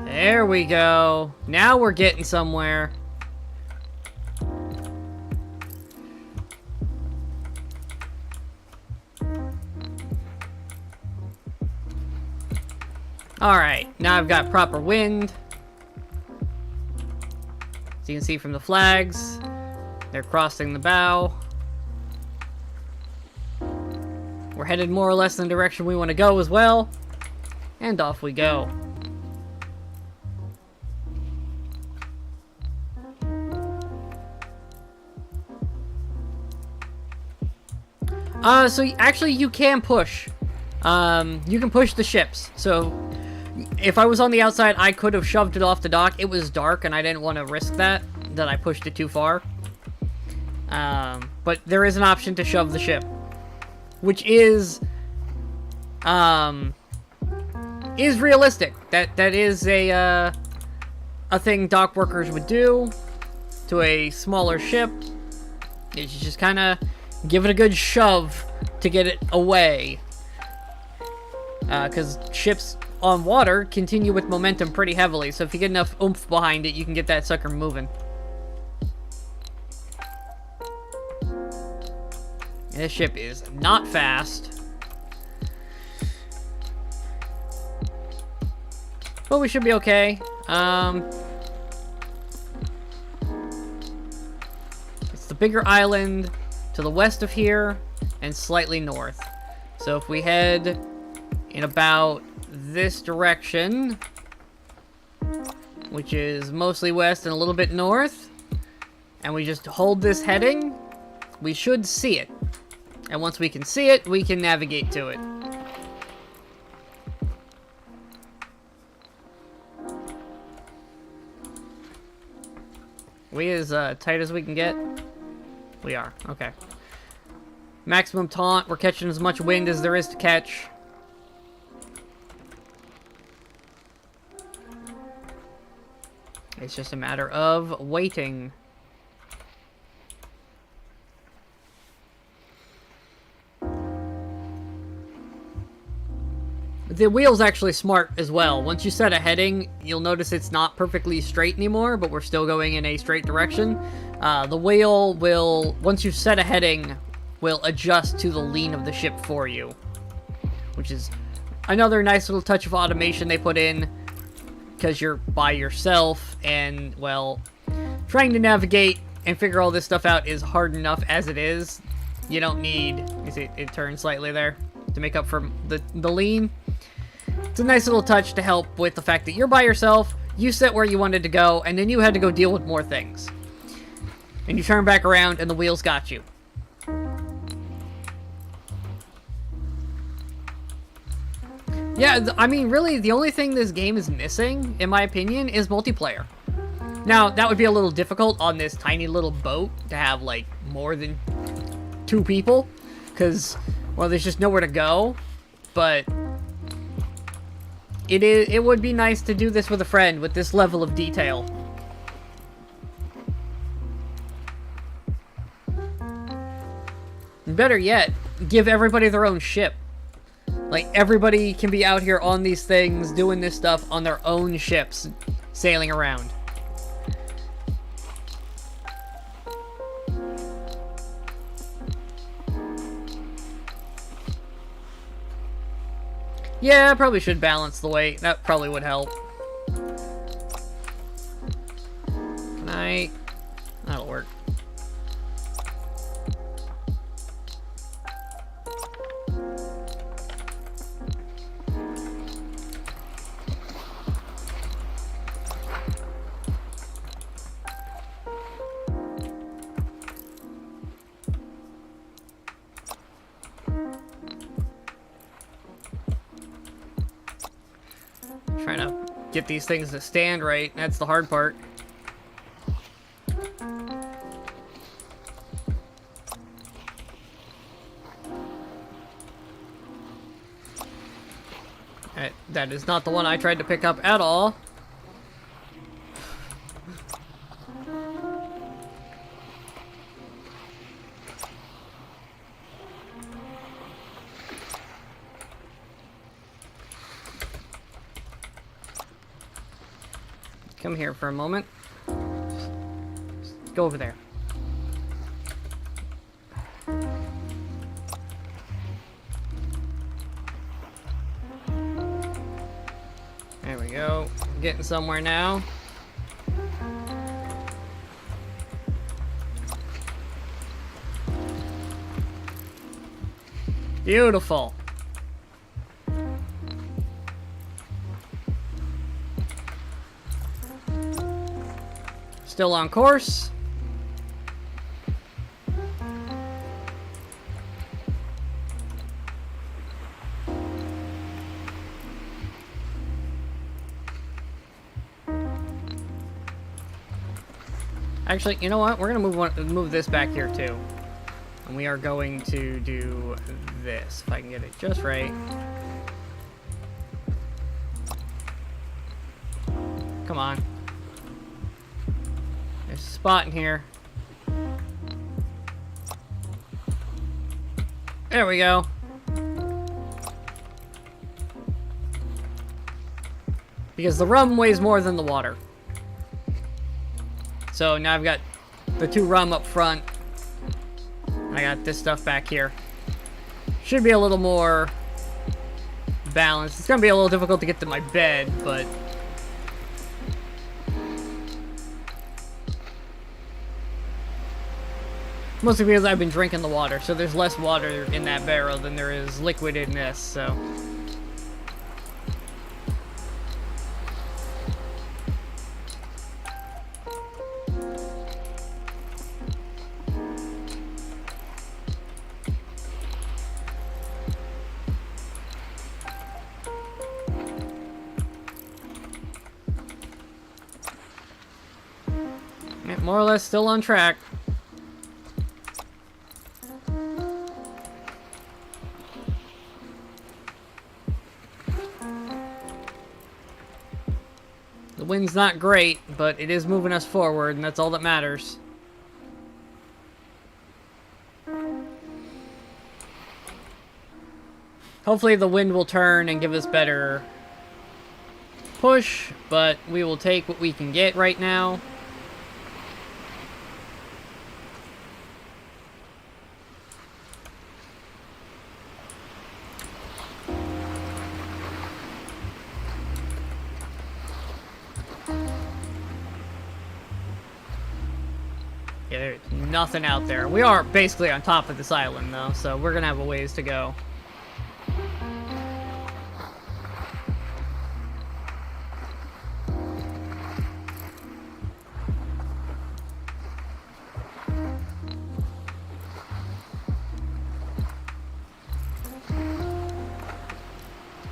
Speaker 1: There we go. Now we're getting somewhere. Alright, now I've got proper wind. As you can see from the flags, they're crossing the bow. We're headed more or less in the direction we want to go as well. And off we go. So actually you can push. You can push the ships. So if I was on the outside, I could have shoved it off the dock. It was dark and I didn't want to risk that I pushed it too far. But there is an option to shove the ship, which is realistic. That is a thing dock workers would do to a smaller ship. You just kind of give it a good shove to get it away. Because ships on water continue with momentum pretty heavily, so if you get enough oomph behind it, you can get that sucker moving. And this ship is not fast. But we should be okay. It's the bigger island to the west of here and slightly north. So if we head in about this direction, which is mostly west and a little bit north, and we just hold this heading, we should see it. And once we can see it, we can navigate to it. We as tight as we can get? We are, okay. Maximum taunt, we're catching as much wind as there is to catch. It's just a matter of waiting. The wheel's actually smart as well. Once you set a heading, you'll notice it's not perfectly straight anymore, but we're still going in a straight direction. The wheel will, once you set a heading, will adjust to the lean of the ship for you, which is another nice little touch of automation they put in, because you're by yourself, and, well, trying to navigate and figure all this stuff out is hard enough as it is. You don't need, you see, it turns slightly there to make up for the lean. It's a nice little touch to help with the fact that you're by yourself, you set where you wanted to go, and then you had to go deal with more things. And you turn back around, and the wheels got you. Yeah, I mean, really, the only thing this game is missing, in my opinion, is multiplayer. Now, that would be a little difficult on this tiny little boat to have, like, more than 2 people, because, well, there's just nowhere to go, but it would be nice to do this with a friend with this level of detail. And better yet, give everybody their own ship. Like, everybody can be out here on these things, doing this stuff on their own ships, sailing around. Yeah, I probably should balance the weight. That probably would help. Can I? That'll work. get these things to stand right. That's the hard part. That is not the one I tried to pick up at all. Come here for a moment. Just go over there. There we go. Getting somewhere now. Beautiful. Still on course. Actually, you know what? We're gonna move this back here too. And we are going to do this, if I can get it just right. Come on. There's a spot in here. There we go. Because the rum weighs more than the water. So now I've got the 2 rum up front. I got this stuff back here. Should be a little more balanced. It's gonna be a little difficult to get to my bed, but mostly because I've been drinking the water, so there's less water in that barrel than there is liquid in this, so. Yeah, more or less still on track. The wind's not great, but it is moving us forward, and that's all that matters. Hopefully the wind will turn and give us better push, but we will take what we can get right now. Yeah, there's nothing out there. We are basically on top of this island, though, so we're gonna have a ways to go.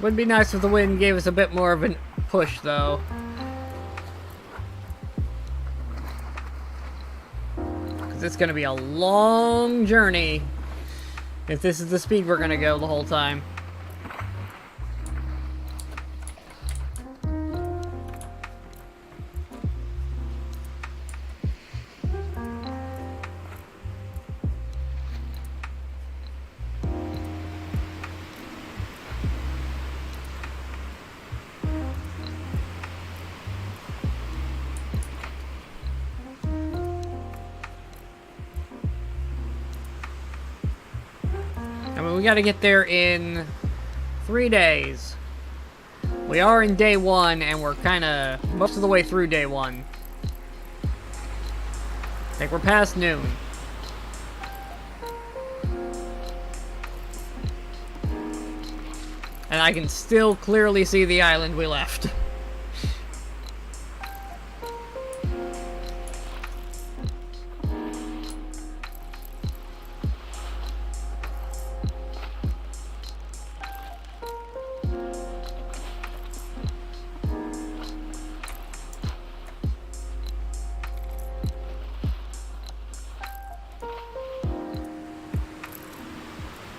Speaker 1: Would be nice if the wind gave us a bit more of a push, though. It's gonna be a long journey if this is the speed we're gonna go the whole time. We gotta get there in 3 days. We are in day 1, and we're kinda most of the way through day 1. I think we're past noon. And I can still clearly see the island we left.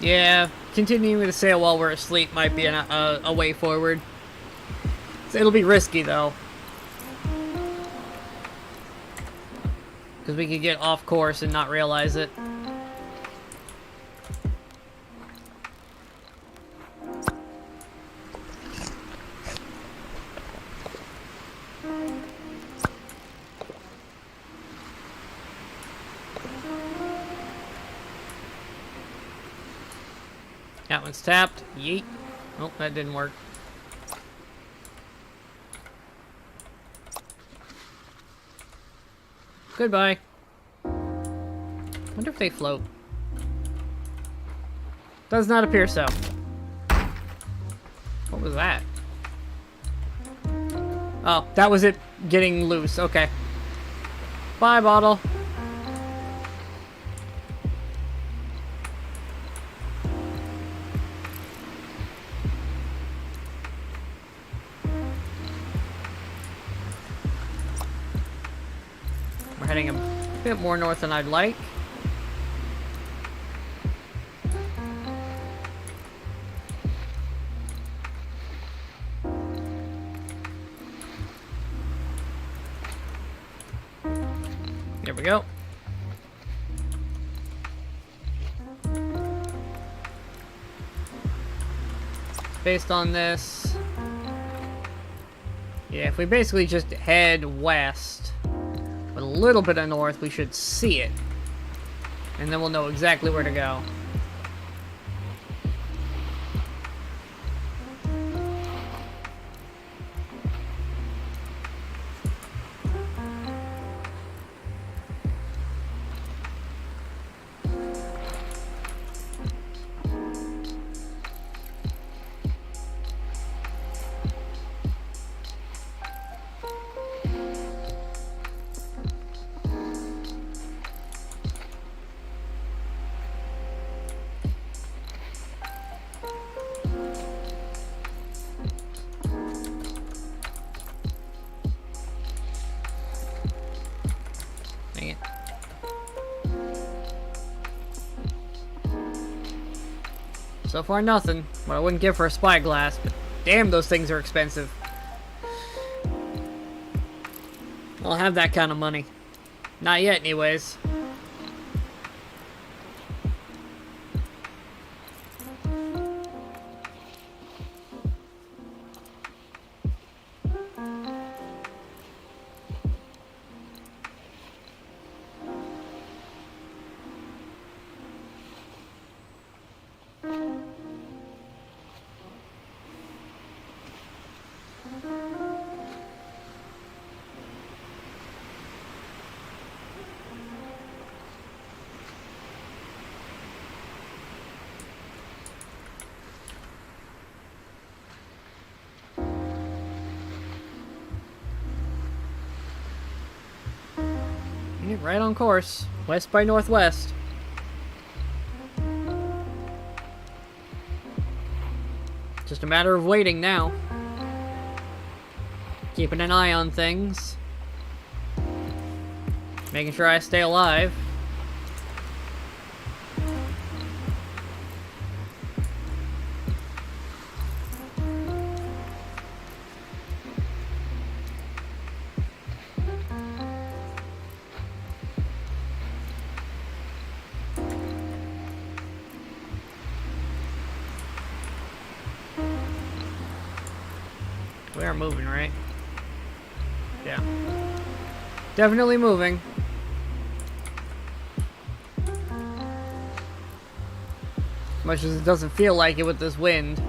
Speaker 1: Yeah, continuing to sail while we're asleep might be a way forward. So it'll be risky, though. Because we could get off course and not realize it. That one's tapped. Yeet. Oh, that didn't work. Goodbye. Wonder if they float. Does not appear so. What was that? Oh, that was it getting loose. Okay. Bye, bottle. We're heading a bit more north than I'd like. There we go. Based on this, yeah, if we basically just head west with a little bit of north, we should see it. And then we'll know exactly where to go. Dang it. So far, nothing. What I wouldn't give for a spyglass, but damn, those things are expensive. I don't have that kind of money. Not yet, anyways. Right on course. West by northwest. Just a matter of waiting now. Keeping an eye on things. Making sure I stay alive. We are moving, right? Yeah. Definitely moving. Much as it doesn't feel like it with this wind.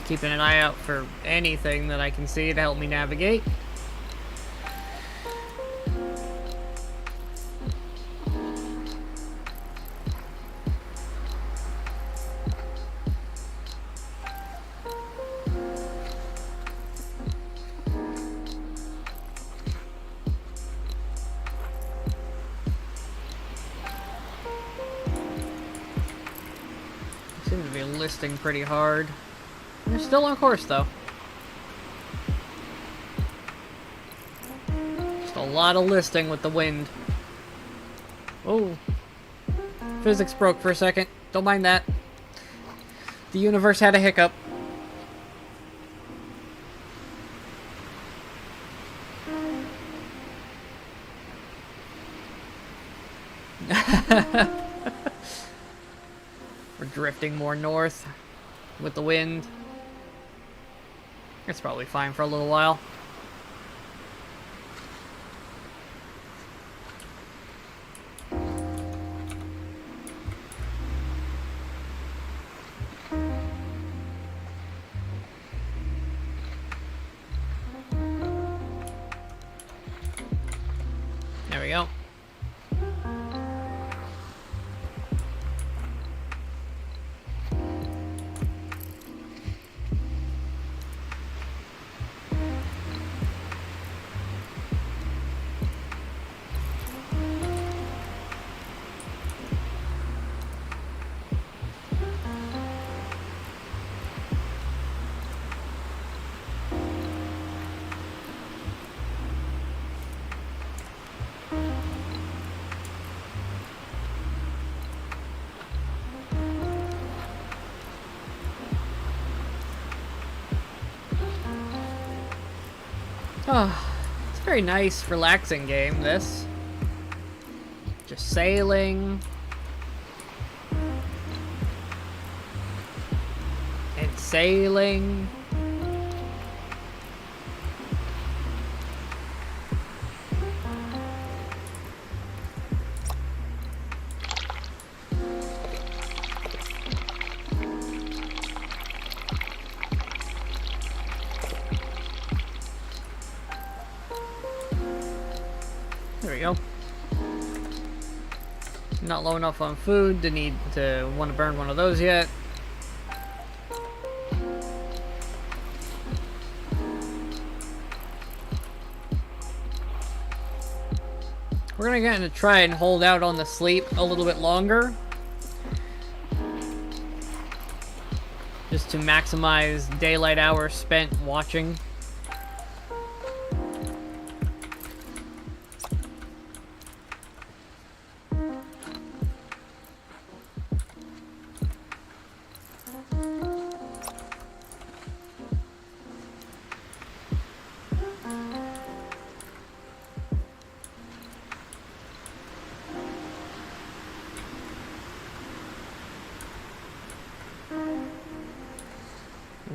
Speaker 1: Keeping an eye out for anything that I can see to help me navigate. Seems to be listing pretty hard. They're still on course, though. Just a lot of listing with the wind. Oh. Physics broke for a second. Don't mind that. The universe had a hiccup. We're drifting more north with the wind. It's probably fine for a little while. There we go. Oh, it's a very nice, relaxing game, this. Just sailing. And sailing. There we go. Not low enough on food to want to burn one of those yet. We're gonna try and hold out on the sleep a little bit longer. Just to maximize daylight hours spent watching.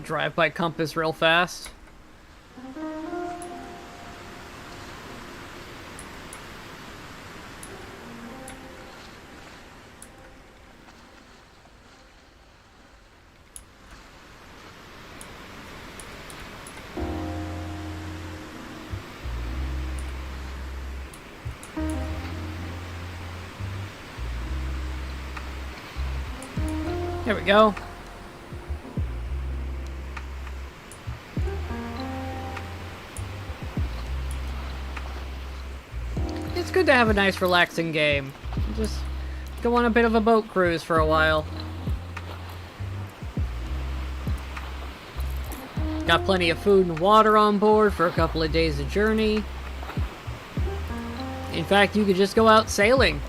Speaker 1: Drive by compass real fast. There we go. It's good to have a nice relaxing game. Just go on a bit of a boat cruise for a while. Got plenty of food and water on board for a couple of days of journey. In fact, you could just go out sailing.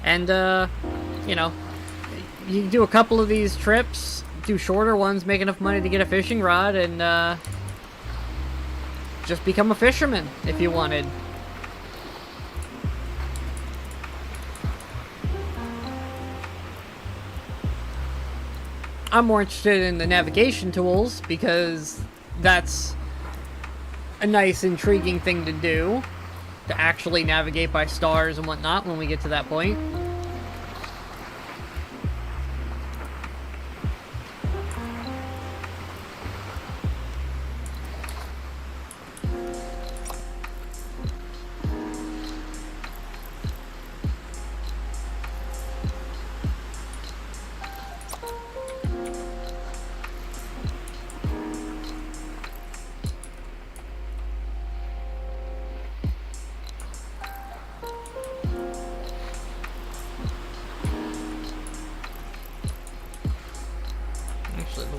Speaker 1: And, you know, you can do a couple of these trips, do shorter ones, make enough money to get a fishing rod, and, just become a fisherman if you wanted. I'm more interested in the navigation tools because that's a nice, intriguing thing to do, to actually navigate by stars and whatnot when we get to that point.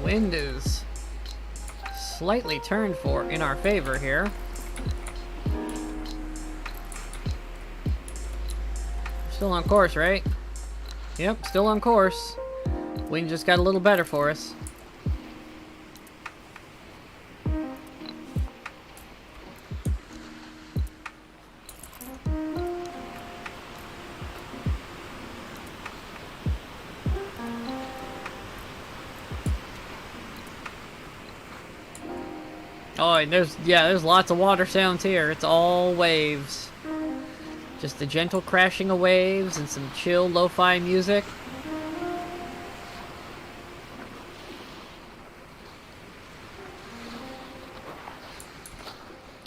Speaker 1: Wind is slightly turned in our favor here. Still on course, right? Yep, still on course. Wind just got a little better for us. Oh, and there's lots of water sounds here. It's all waves. Just the gentle crashing of waves and some chill lo-fi music.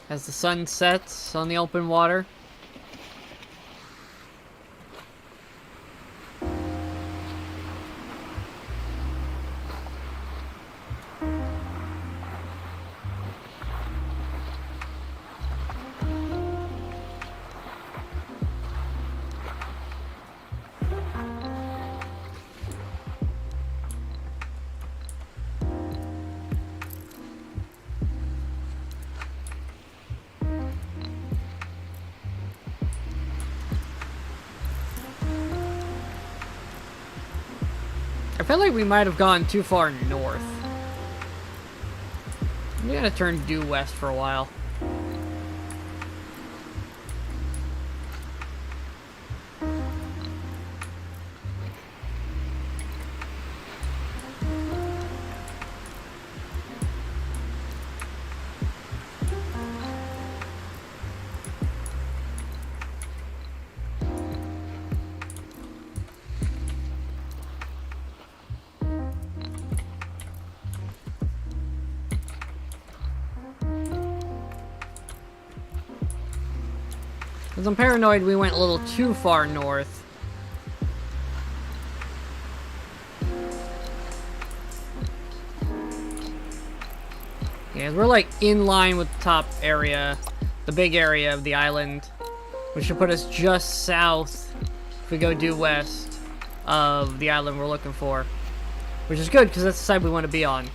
Speaker 1: As the sun sets on the open water. I feel like we might have gone too far north. We gotta turn due west for a while. Because I'm paranoid we went a little too far north. Yeah, we're like in line with the top area, the big area of the island, which should put us just south if we go due west of the island we're looking for. Which is good, because that's the side we want to be on.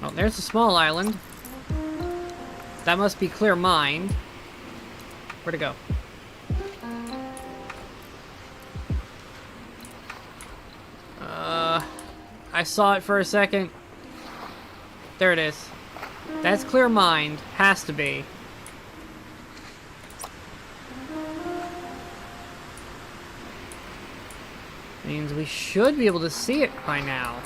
Speaker 1: Oh, there's a small island. That must be Clear Mind. Where'd it go? I saw it for a second. There it is. That's Clear Mind. Has to be. Means we should be able to see it by now.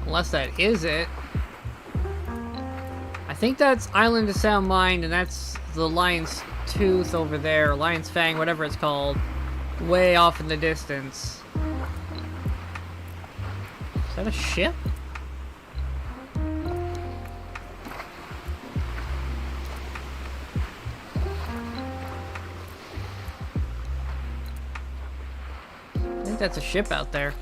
Speaker 1: Unless that is it. I think that's Island of Sound Mind, and that's the Lion's Tooth over there, Lion's Fang, whatever it's called, way off in the distance. Is that a ship? I think that's a ship out there.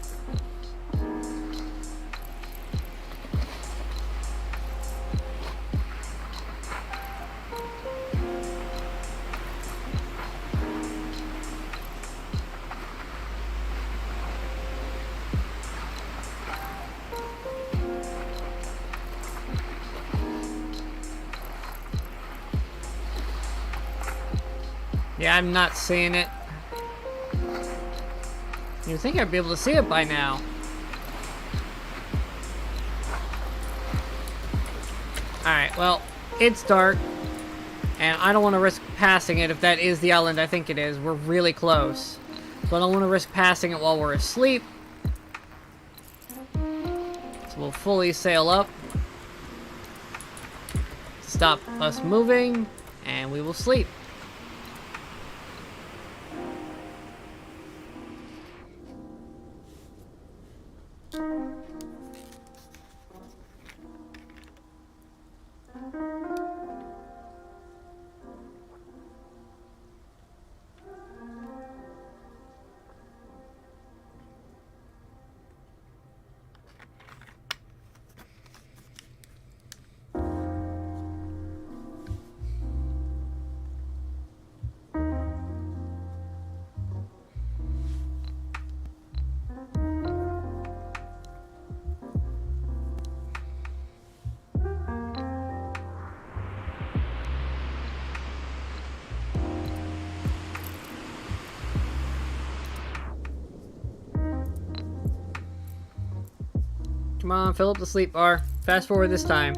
Speaker 1: Yeah, I'm not seeing it. You'd think I'd be able to see it by now. Alright, well, it's dark. And I don't want to risk passing it if that is the island I think it is. We're really close. So I don't want to risk passing it while we're asleep. So we'll fully sail up. Stop us moving. And we will sleep. Come on, fill up the sleep bar. Fast forward this time.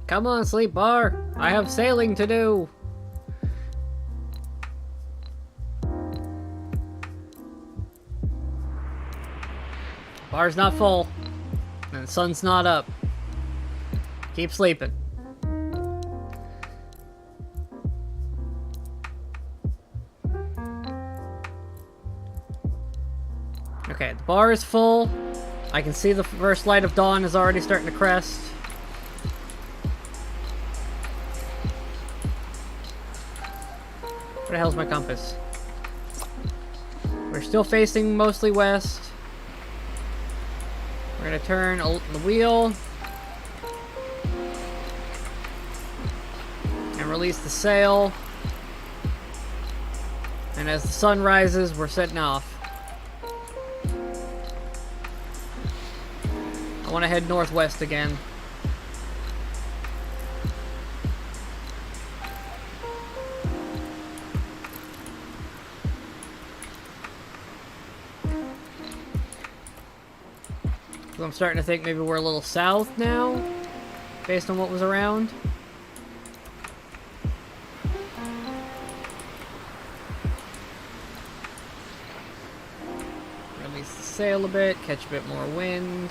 Speaker 1: Come on, sleep bar. I have sailing to do. Bar's not full. And the sun's not up. Keep sleeping. Okay, the bar is full. I can see the first light of dawn is already starting to crest. Where the hell's my compass? We're still facing mostly west. We're gonna turn the wheel and release the sail. And as the sun rises, we're setting off. I want to head northwest again. So I'm starting to think maybe we're a little south now, based on what was around. Release the sail a bit, catch a bit more wind.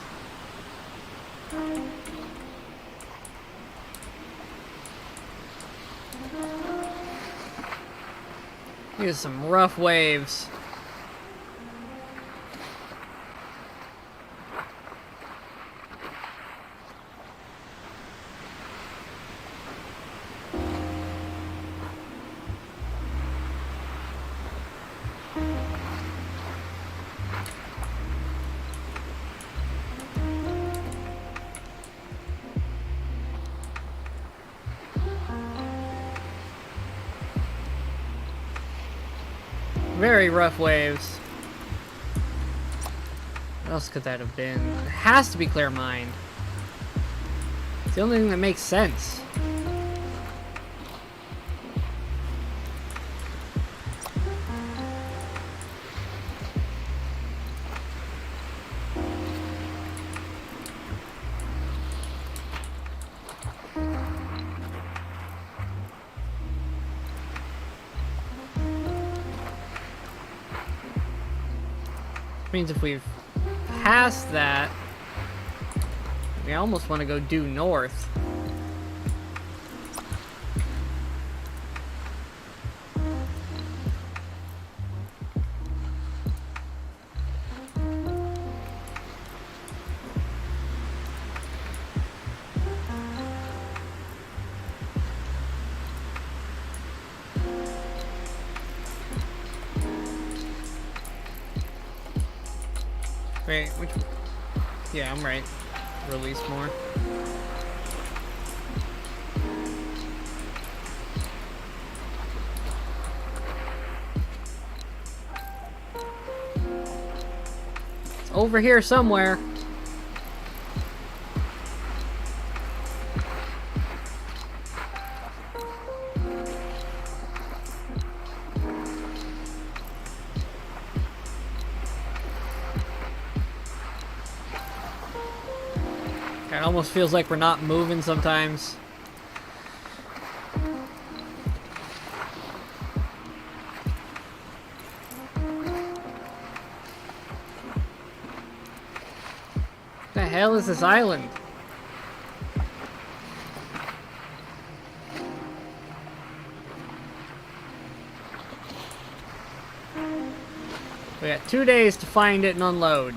Speaker 1: Here's some rough waves. Very rough waves. What else could that have been? It has to be Clear Mind. It's the only thing that makes sense. Means if we've passed that, we almost want to go due north. Wait, which... Yeah, I'm right. release more. It's over here somewhere. It almost feels like we're not moving sometimes. What the hell is this island? We got 2 days to find it and unload.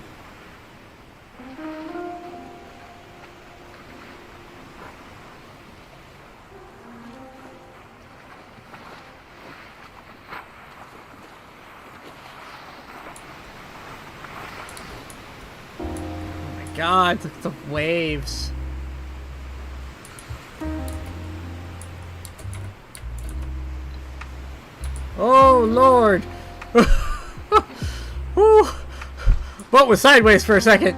Speaker 1: God, look at the waves. Oh, Lord. Boat was sideways for a second.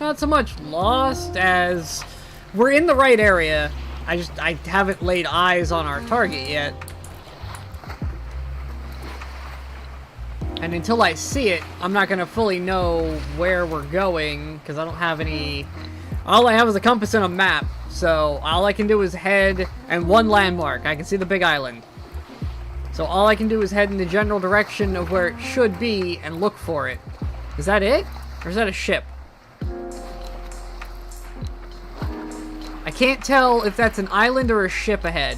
Speaker 1: Not so much lost as we're in the right area. I haven't laid eyes on our target yet. And until I see it, I'm not gonna fully know where we're going because I don't have any. All I have is a compass and a map. So all I can do is head and one landmark. I can see the big island. So all I can do is head in the general direction of where it should be and look for it. Is that it? Or is that a ship? I can't tell if that's an island or a ship ahead.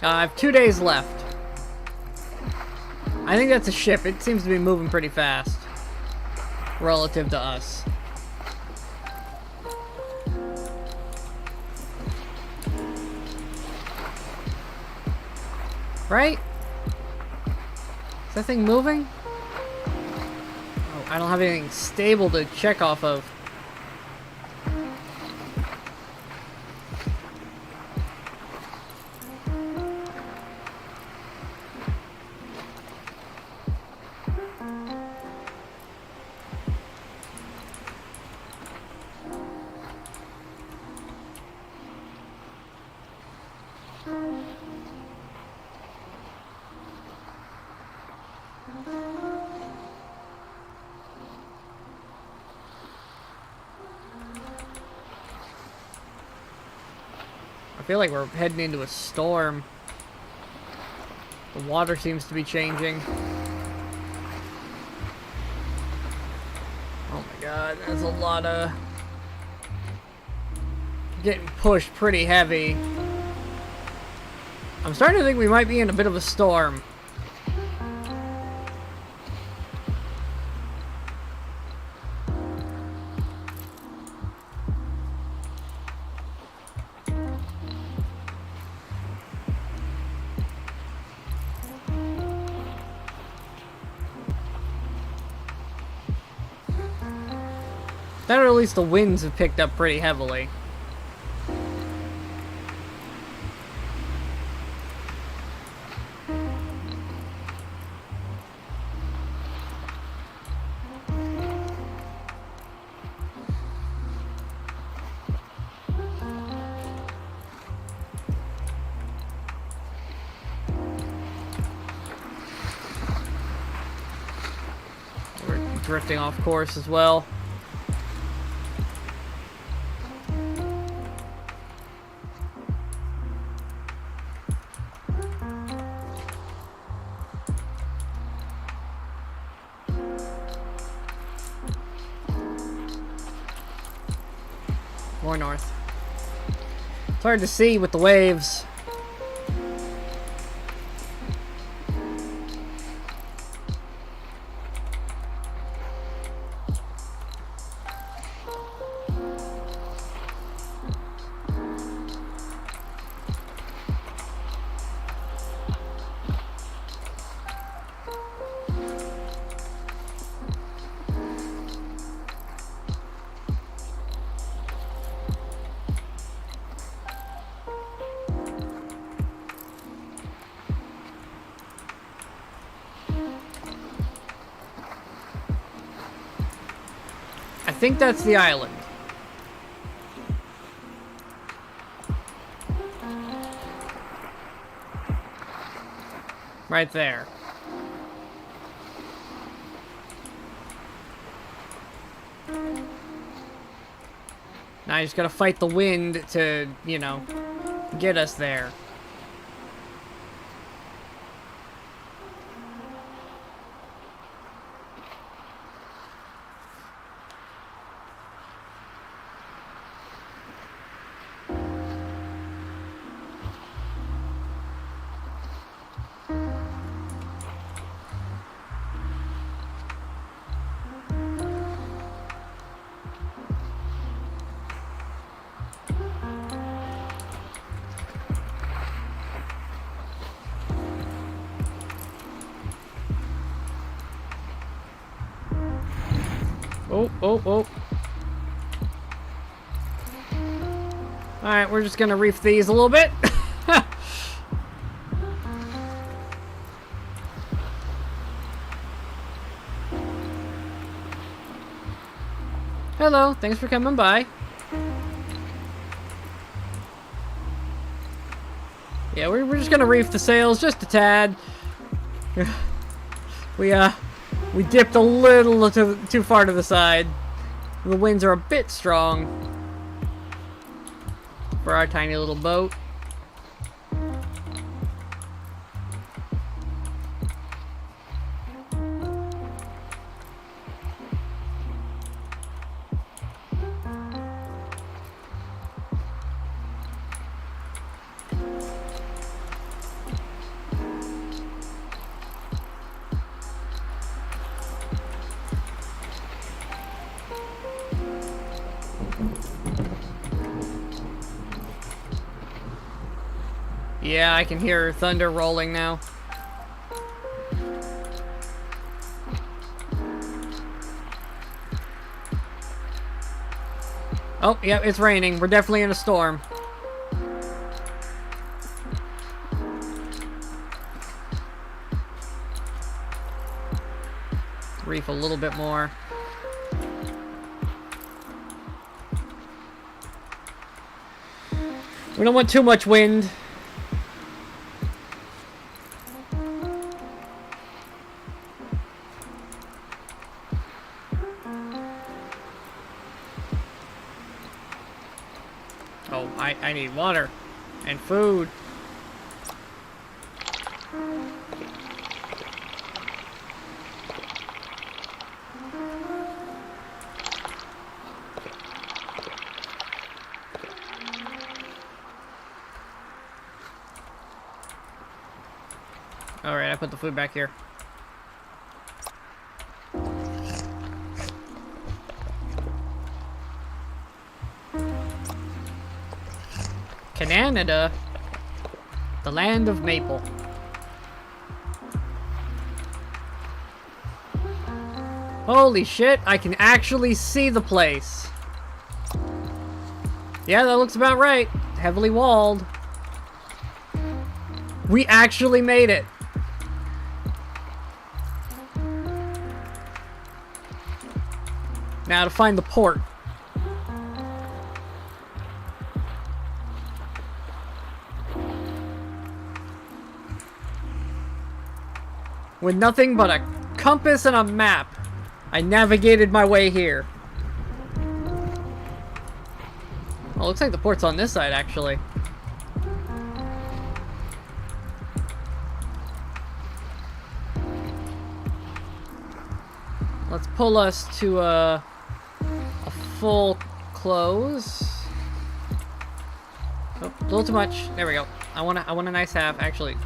Speaker 1: I have 2 days left. I think that's a ship. It seems to be moving pretty fast relative to us. Right? Is that thing moving? Oh, I don't have anything stable to check off of. I feel like we're heading into a storm. The water seems to be changing. Oh my god, there's a lot of... getting pushed pretty heavy. I'm starting to think we might be in a bit of a storm. That or at least the winds have picked up pretty heavily. We're drifting off course as well. More north. It's hard to see with the waves. I think that's the island. Right there. Now I just gotta fight the wind to, you know, get us there. Oh, oh, oh. Alright, we're just gonna reef these a little bit. Hello, thanks for coming by. Yeah, we're just gonna reef the sails just a tad. We dipped a little too far to the side. The winds are a bit strong for our tiny little boat. Yeah, I can hear thunder rolling now. Oh, yeah, it's raining. We're definitely in a storm. Reef a little bit more. We don't want too much wind. Oh, I need water and food. All right, I put the food back here. Canada, the land of maple. Holy shit, I can actually see the place. Yeah, that looks about right. Heavily walled. We actually made it. Now to find the port. With nothing but a compass and a map, I navigated my way here. Oh, looks like the port's on this side, actually. Let's pull us to a full close. Oh, a little too much. There we go. I want a nice half, actually.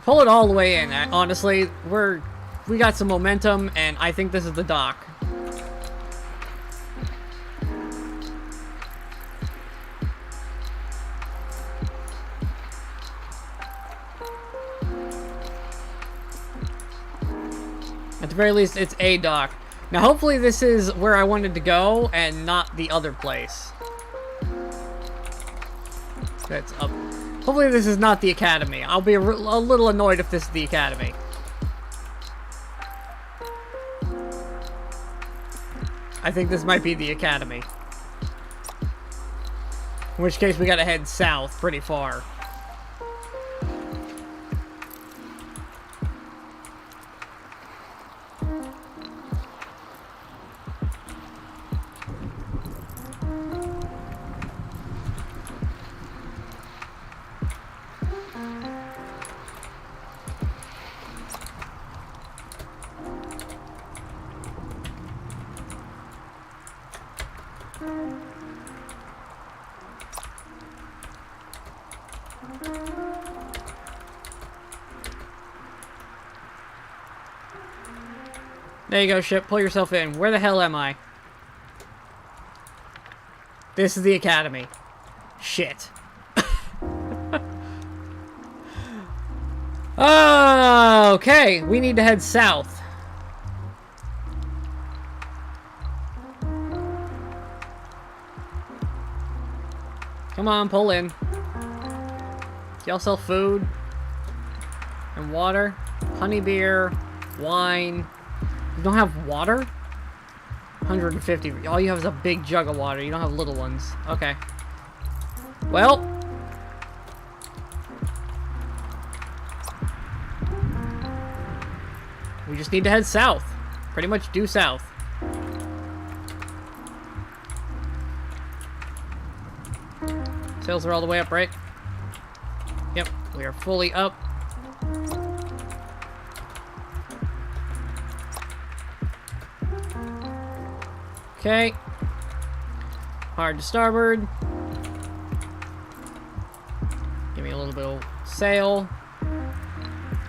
Speaker 1: Pull it all the way in. Honestly, we got some momentum, and I think this is the dock. At the very least, it's a dock. Now, hopefully this is where I wanted to go, and not the other place. That's up. Hopefully this is not the Academy. I'll be a little annoyed if this is the Academy. I think this might be the Academy. In which case we gotta head south pretty far. There you go, ship. Pull yourself in. Where the hell am I? This is the Academy. Shit. Okay, we need to head south. Come on, pull in. Y'all sell food and water, honey beer, wine. You don't have water? 150. All you have is a big jug of water. You don't have little ones. Okay. Well. We just need to head south. Pretty much due south. Sails are all the way up, right? Yep, we are fully up. Okay. Hard to starboard. Give me a little bit of sail.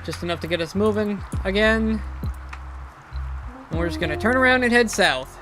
Speaker 1: Just enough to get us moving again. And we're just gonna turn around and head south.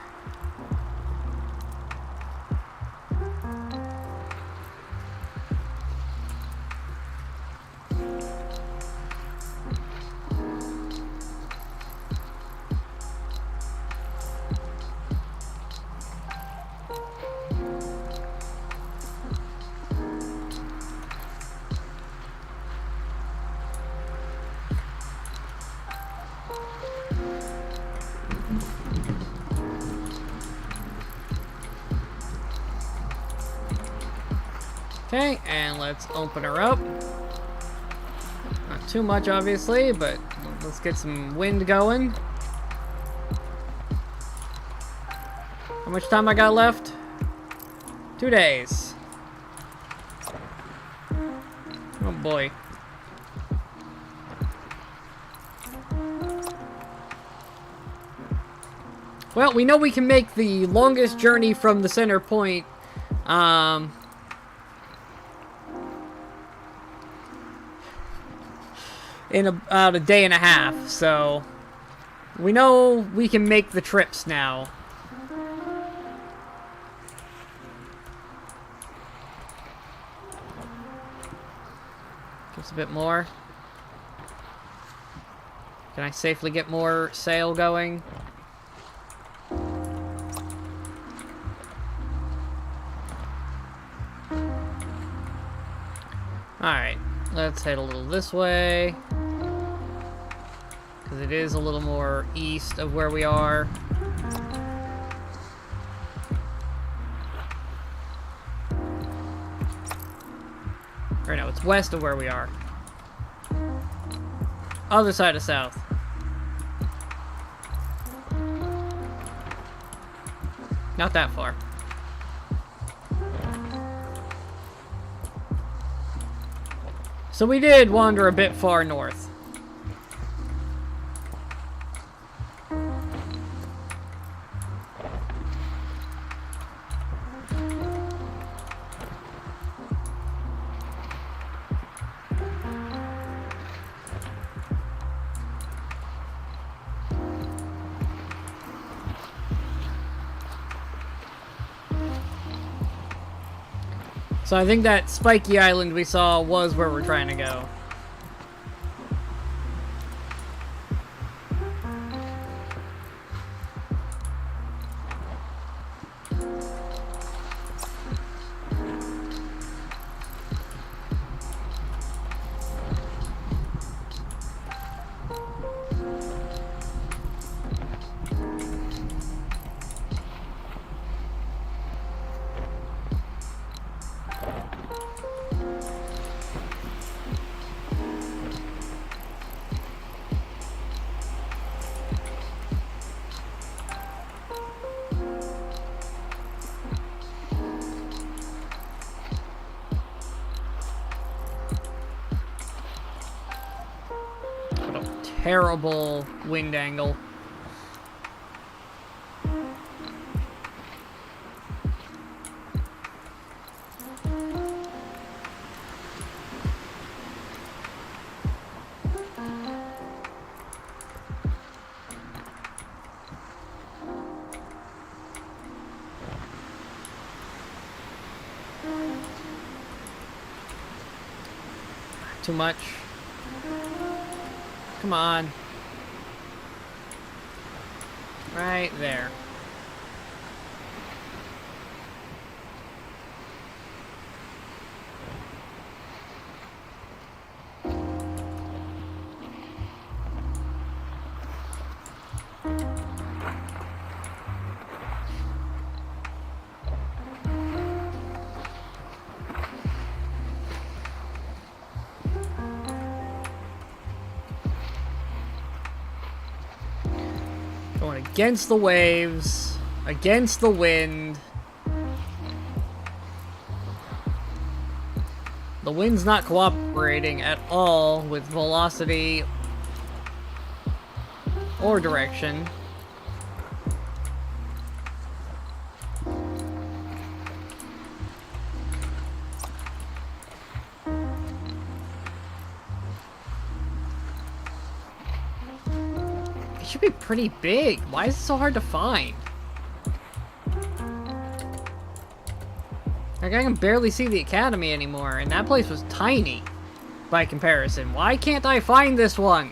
Speaker 1: Okay, and let's open her up. Not too much, obviously, but let's get some wind going. How much time I got left? 2 days. Oh boy. Well, we know we can make the longest journey from the center point, in about a day and a half, so we know we can make the trips now. Just a bit more. Can I safely get more sail going? Alright, let's head a little this way. Because it is a little more east of where we are. Or no, it's west of where we are. Other side of south. Not that far. So we did wander a bit far north. So I think that spiky island we saw was where we're trying to go. Terrible wind angle. Too much. Come on. Right there. Going against the waves, against the wind. The wind's not cooperating at all with velocity or direction. It should be pretty big. Why is it so hard to find? Like, I can barely see the academy anymore, and that place was tiny by comparison. Why can't I find this one?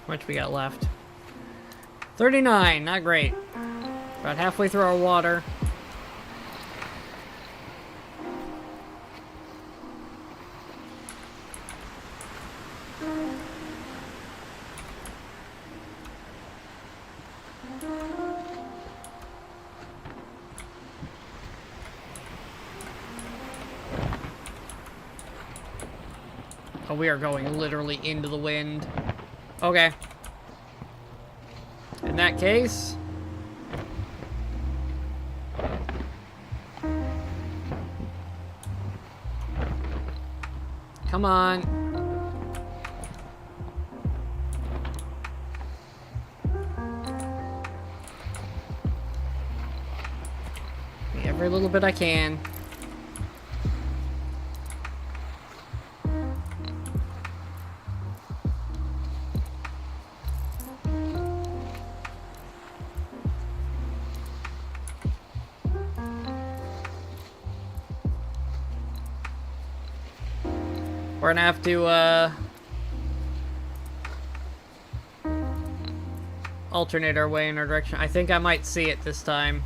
Speaker 1: How much we got left? 39, not great. About halfway through our water. Oh, we are going literally into the wind. Okay. In that case... Come on. Every little bit I can. We're gonna have to, alternate our way in our direction. I think I might see it this time.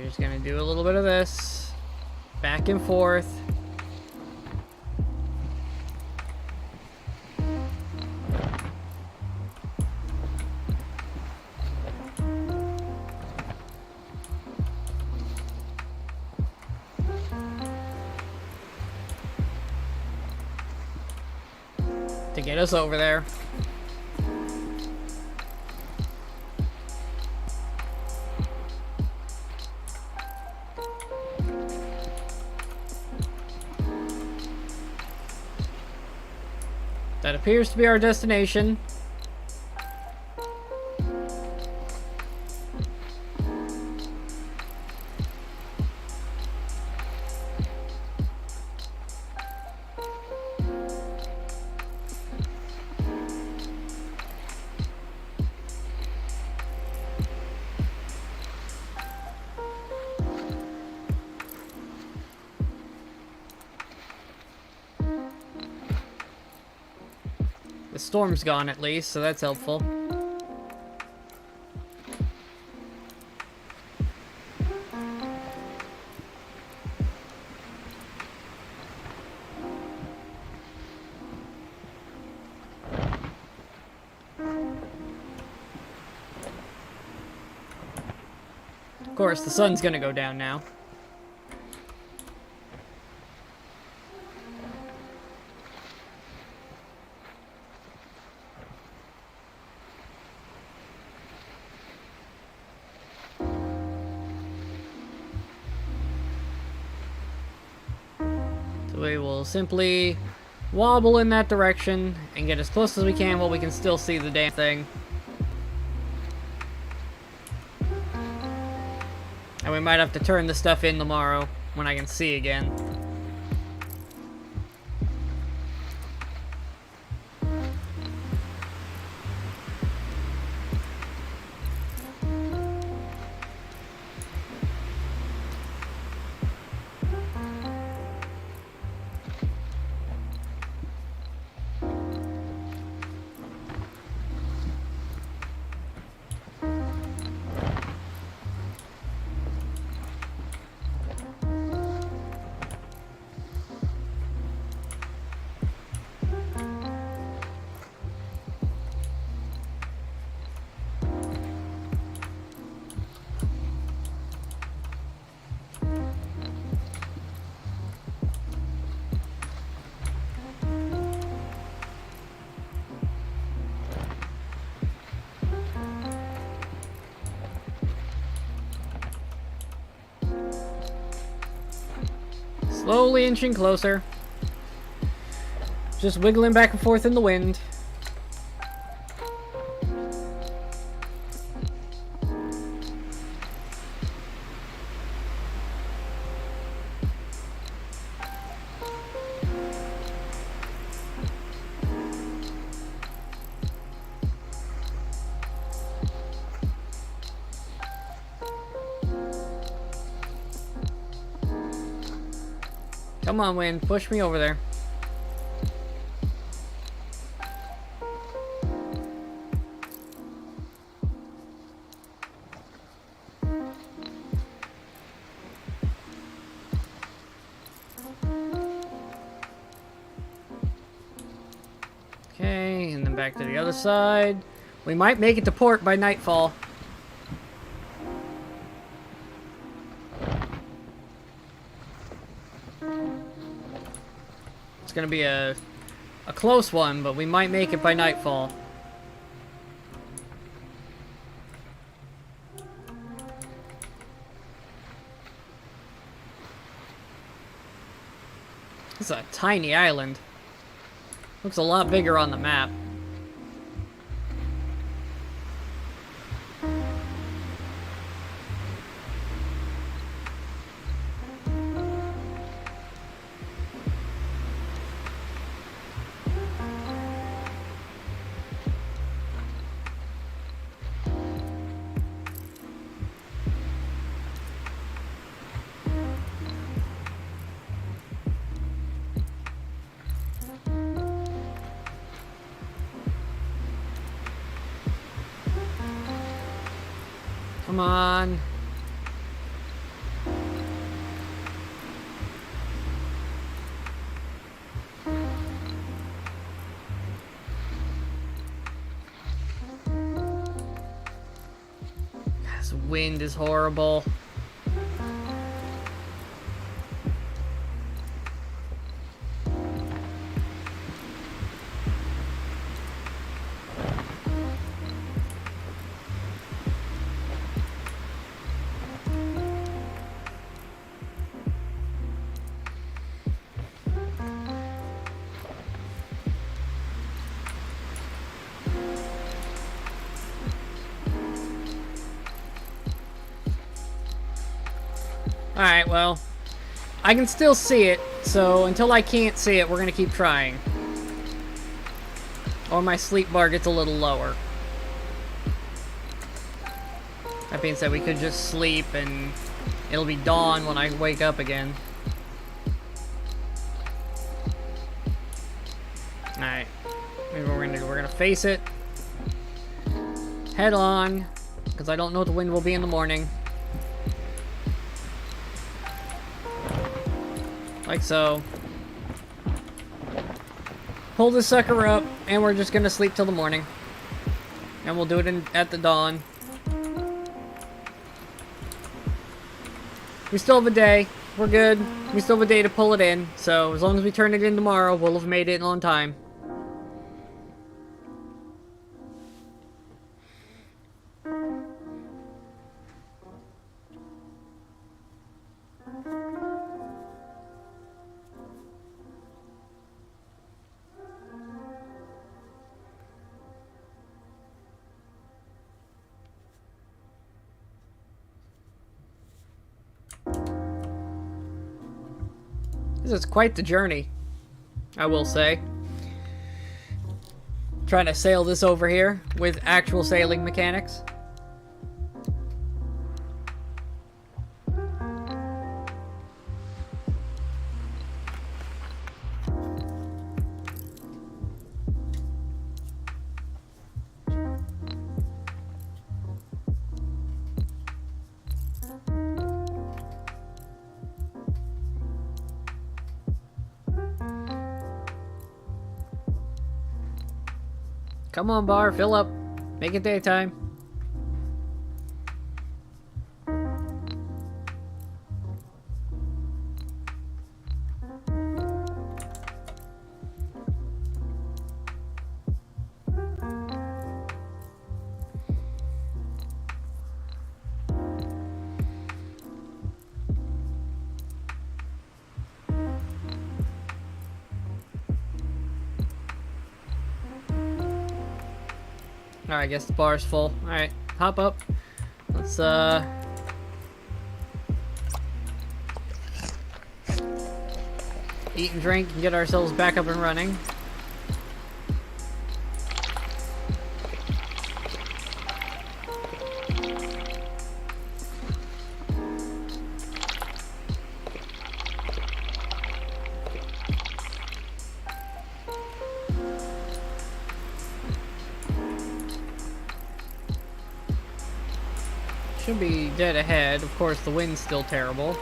Speaker 1: we're just gonna do a little bit of this. Back and forth. To get us over there. That appears to be our destination. The storm's gone at least, so that's helpful. Of course, the sun's gonna go down now. We will simply wobble in that direction and get as close as we can while we can still see the damn thing. And we might have to turn the stuff in tomorrow when I can see again. Slowly inching closer. Just wiggling back and forth in the wind. Come on, wind, push me over there. Okay, and then back to the other side. We might make it to port by nightfall. It's gonna be a close one, but we might make it by nightfall. This is a tiny island. Looks a lot bigger on the map. Come on. This wind is horrible. Alright, well, I can still see it, so until I can't see it, we're gonna keep trying. Or my sleep bar gets a little lower. That being said, we could just sleep and it'll be dawn when I wake up again. Alright. Maybe we're gonna face it head on, because I don't know what the wind will be in the morning. Like so. Pull this sucker up, and we're just gonna sleep till the morning. And we'll do it at the dawn. We still have a day. We're good. We still have a day to pull it in. So as long as we turn it in tomorrow, we'll have made it on time. This is quite the journey, I will say. Trying to sail this over here with actual sailing mechanics. Come on, bar, fill up. Make it daytime. Alright, I guess the bar's full. Alright, hop up. Let's, eat and drink and get ourselves back up and running. Should be dead ahead. Of course, the wind's still terrible.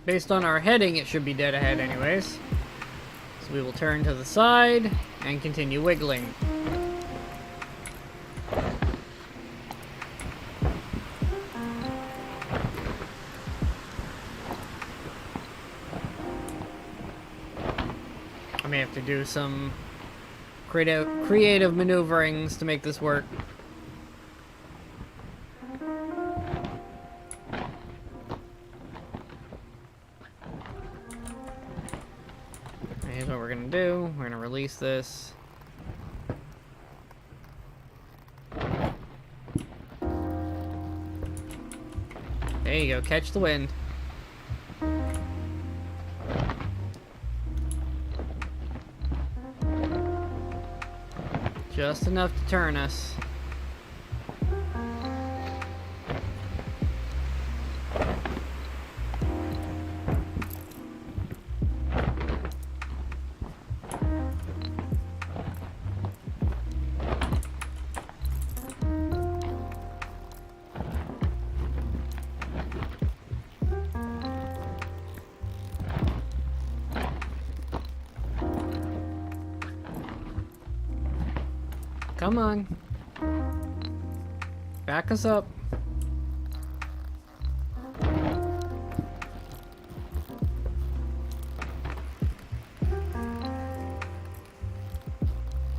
Speaker 1: Based on our heading, it should be dead ahead anyways. So we will turn to the side and continue wiggling. I may have to do some creative maneuverings to make this work. Here's what we're gonna do. We're gonna release this. There you go, catch the wind. Just enough to turn us. Come on. Back us up.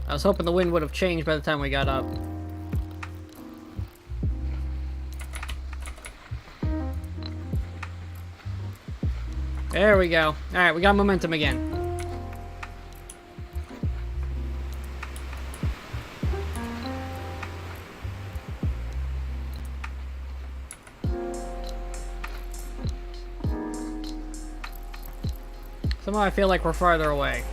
Speaker 1: I was hoping the wind would have changed by the time we got up. There we go. Alright, we got momentum again. Somehow I feel like we're farther away.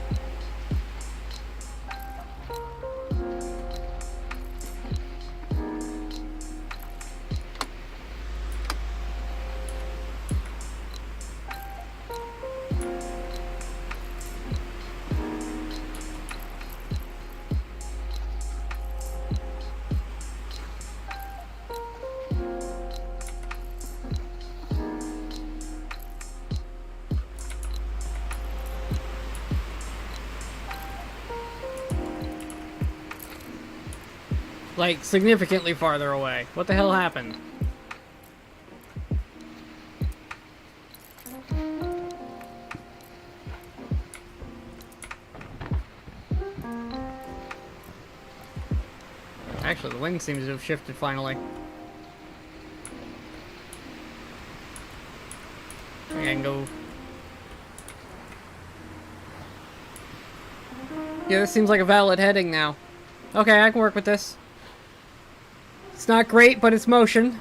Speaker 1: Like, significantly farther away. What the hell happened? Actually, the wind seems to have shifted finally. I can go... Yeah, this seems like a valid heading now. Okay, I can work with this. It's not great, but it's motion.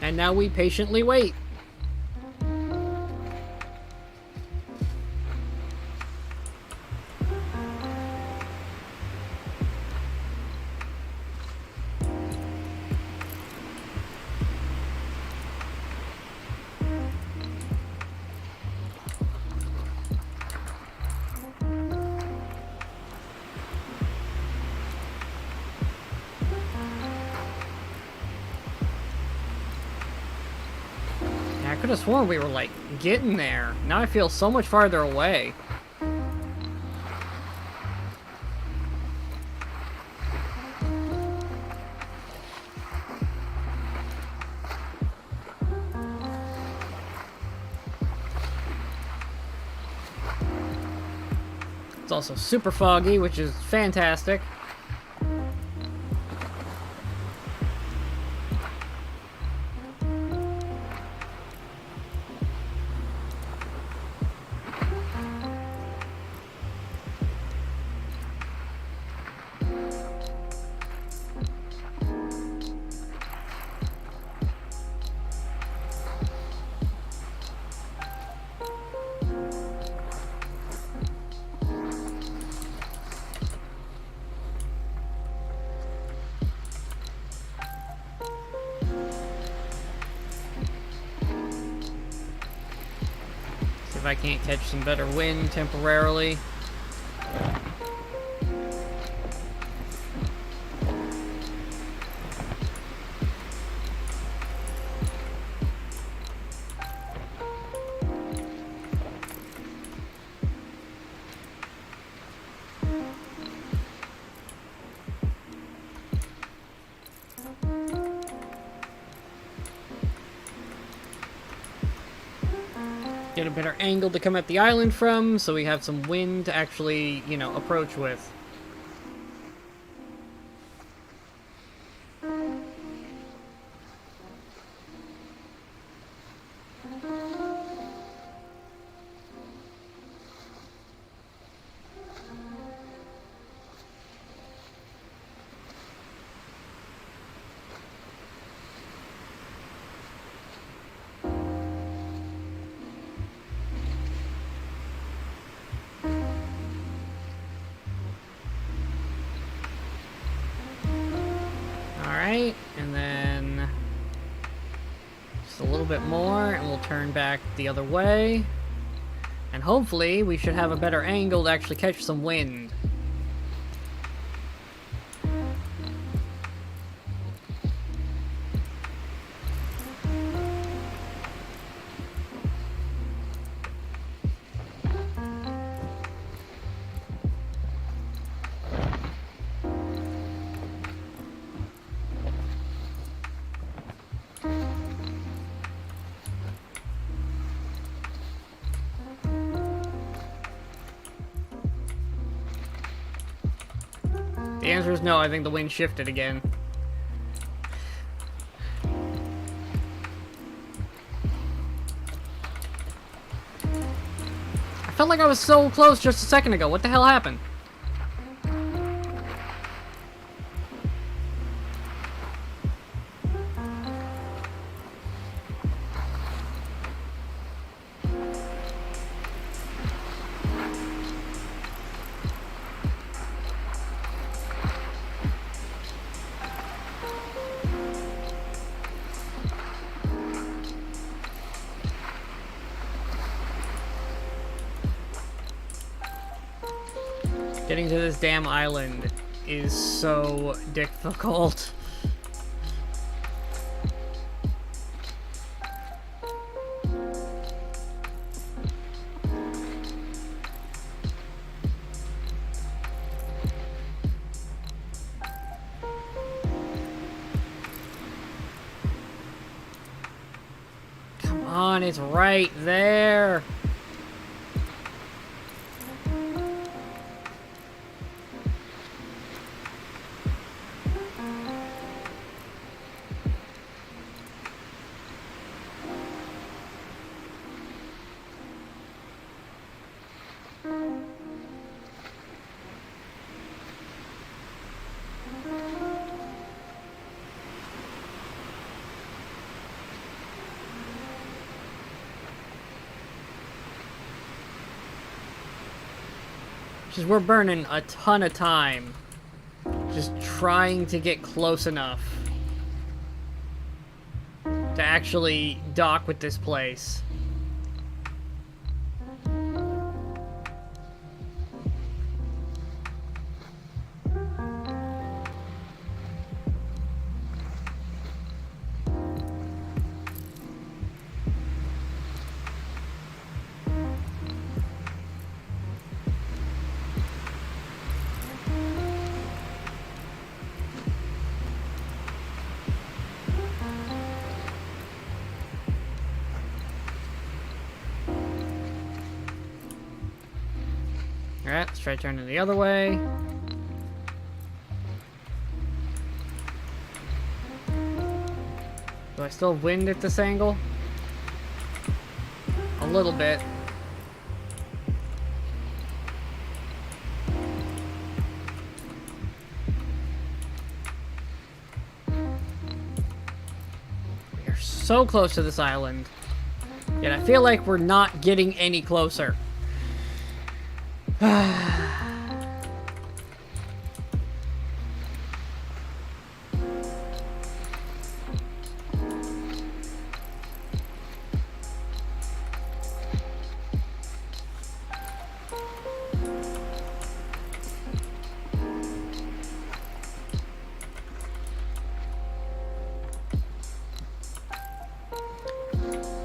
Speaker 1: And now we patiently wait. I could have sworn we were, like, getting there. Now I feel so much farther away. It's also super foggy, which is fantastic. If I can't catch some better wind temporarily. Get a better angle to come at the island from, so we have some wind to actually, you know, approach with. Alright, and then just a little bit more, and we'll turn back the other way. And hopefully, we should have a better angle to actually catch some wind. The answer is no. I think the wind shifted again. I felt like I was so close just a second ago. What the hell happened? Getting to this damn island is so difficult. Come on, it's right there. Just we're burning a ton of time just trying to get close enough to actually dock with this place. Alright, let's try turning the other way. Do I still have wind at this angle? A little bit. We are so close to this island. Yet I feel like we're not getting any closer.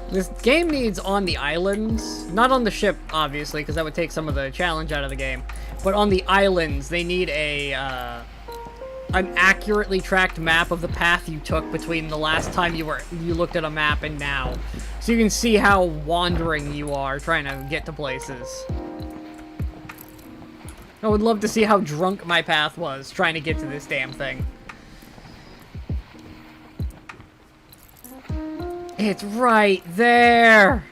Speaker 1: This game needs on the islands, not on the ship, obviously, because that would take some of the challenge out of the game, but on the islands, they need a, an accurately tracked map of the path you took between the last time you looked at a map and now. So you can see how wandering you are trying to get to places. I would love to see how drunk my path was trying to get to this damn thing. It's right there!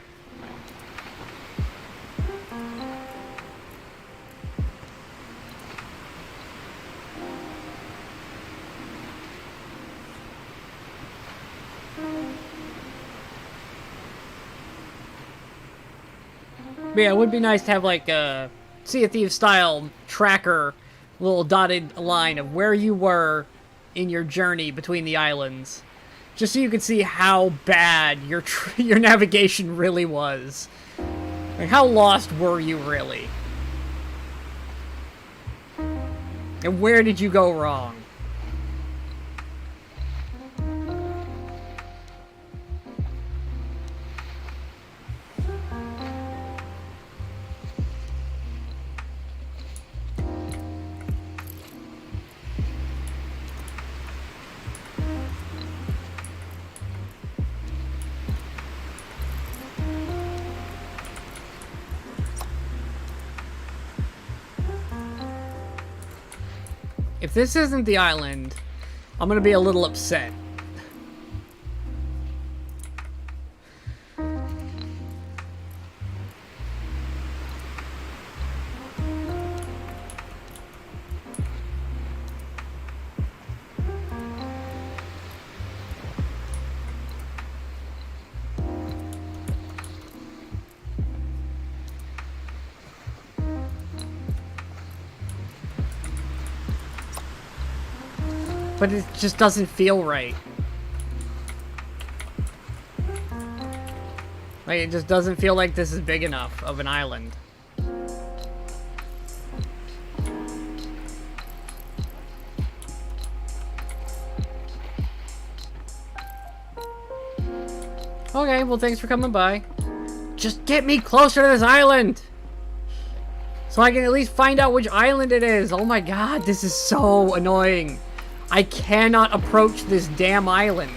Speaker 1: But yeah, it would be nice to have like a Sea of Thieves style tracker, little dotted line of where you were in your journey between the islands. Just so you can see how bad your navigation really was. Like, how lost were you really? And where did you go wrong? If this isn't the island, I'm gonna be a little upset. But it just doesn't feel right. Like, it just doesn't feel like this is big enough of an island. Okay, well, thanks for coming by. Just get me closer to this island! So I can at least find out which island it is. Oh my god, this is so annoying. I cannot approach this damn island.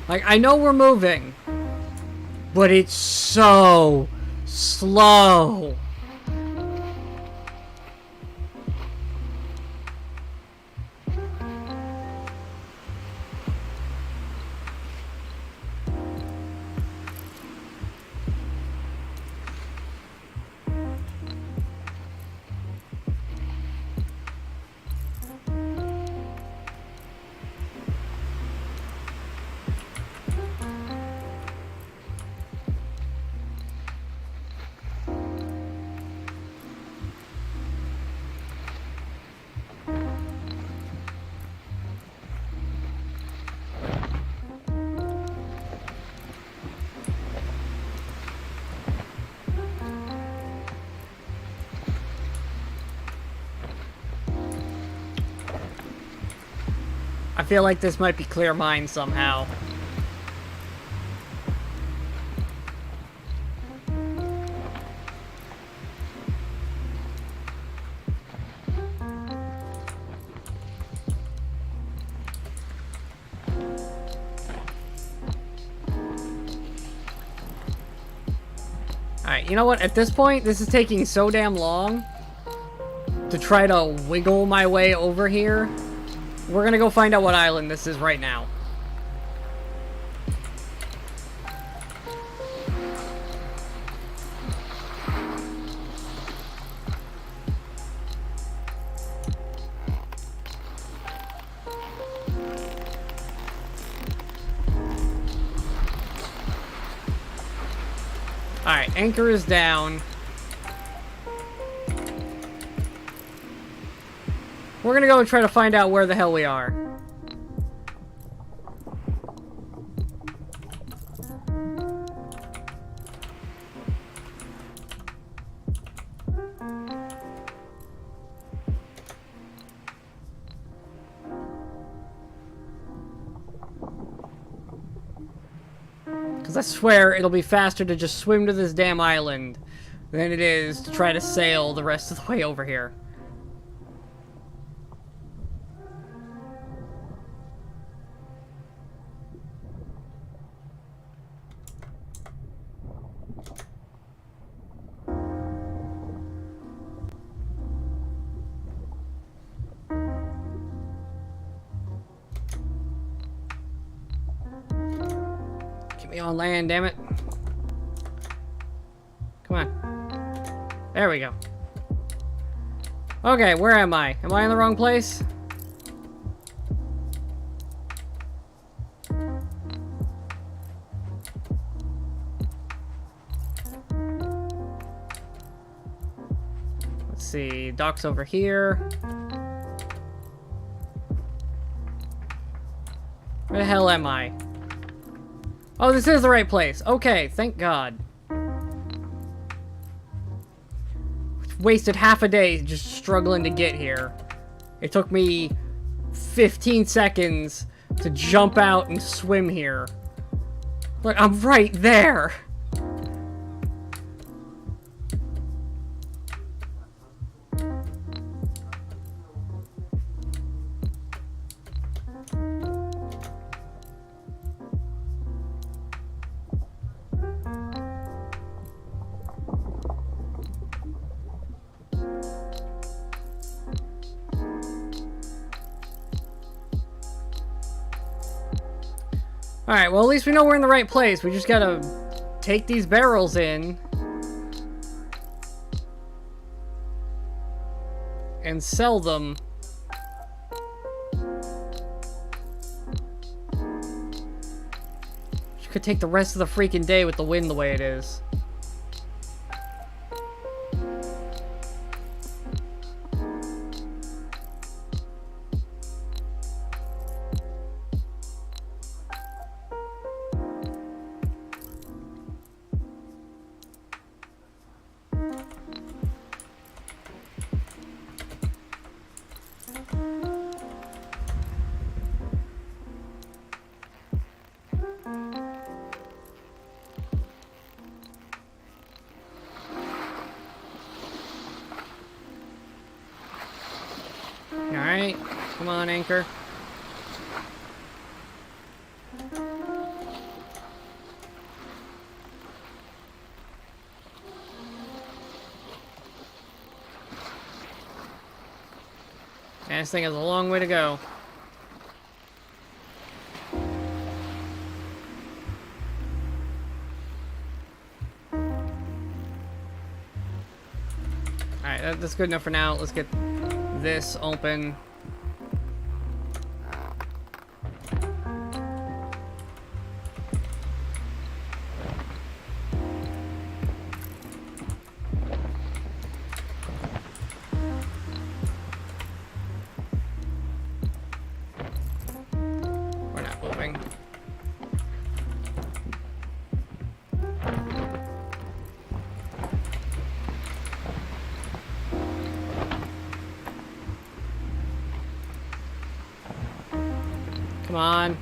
Speaker 1: Like, I know we're moving, but it's so slow. I feel like this might be clear mine somehow. Alright, you know what? At this point, this is taking so damn long to try to wiggle my way over here. We're gonna go find out what island this is right now. Alright, anchor is down. We're gonna go and try to find out where the hell we are. Because I swear it'll be faster to just swim to this damn island than it is to try to sail the rest of the way over here. On land, damn it. Come on. There we go. Okay, where am I? Am I in the wrong place? Let's see, dock's over here. Where the hell am I? Oh, this is the right place. Okay, thank God. Wasted half a day just struggling to get here. It took me 15 seconds to jump out and swim here. But I'm right there. Alright, well at least we know we're in the right place. We just gotta take these barrels in. And sell them. Which could take the rest of the freaking day with the wind the way it is. Alright, come on, anchor. And this thing has a long way to go. Alright, that's good enough for now. Let's get this open. We're not moving. Come on.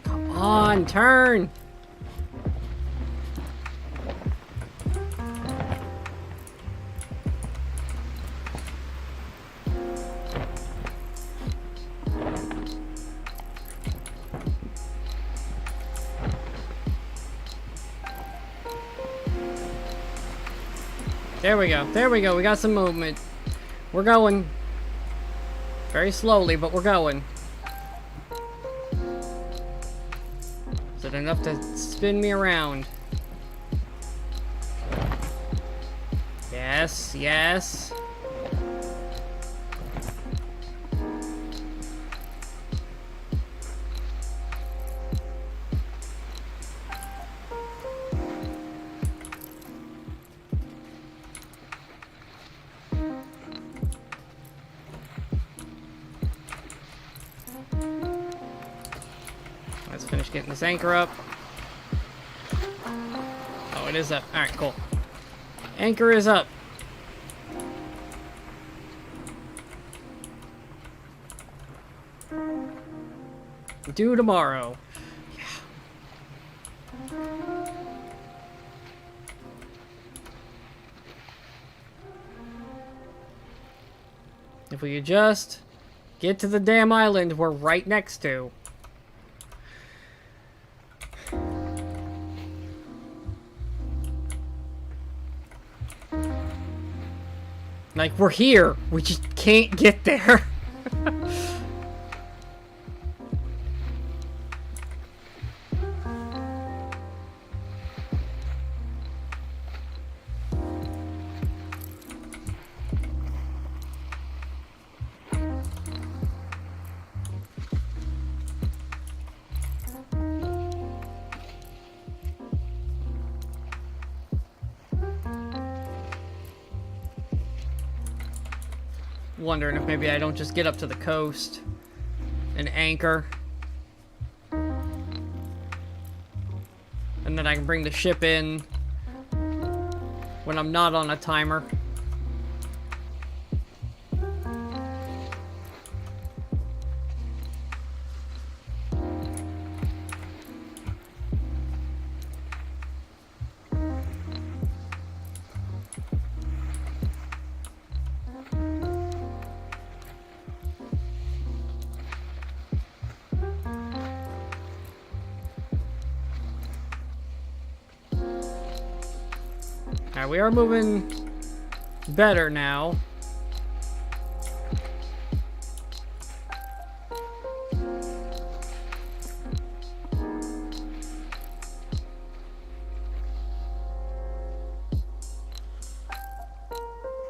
Speaker 1: Come on, turn. There we go. There we go. We got some movement. We're going. Very slowly, but we're going. Is it enough to spin me around? Yes, yes. Let's finish getting this anchor up. Oh, it is up. Alright, cool. Anchor is up. Due tomorrow. Yeah. If we could just get to the damn island we're right next to. Like, we're here. We just can't get there. Wondering if maybe I don't just get up to the coast and anchor. And then I can bring the ship in when I'm not on a timer. Alright, we are moving better now.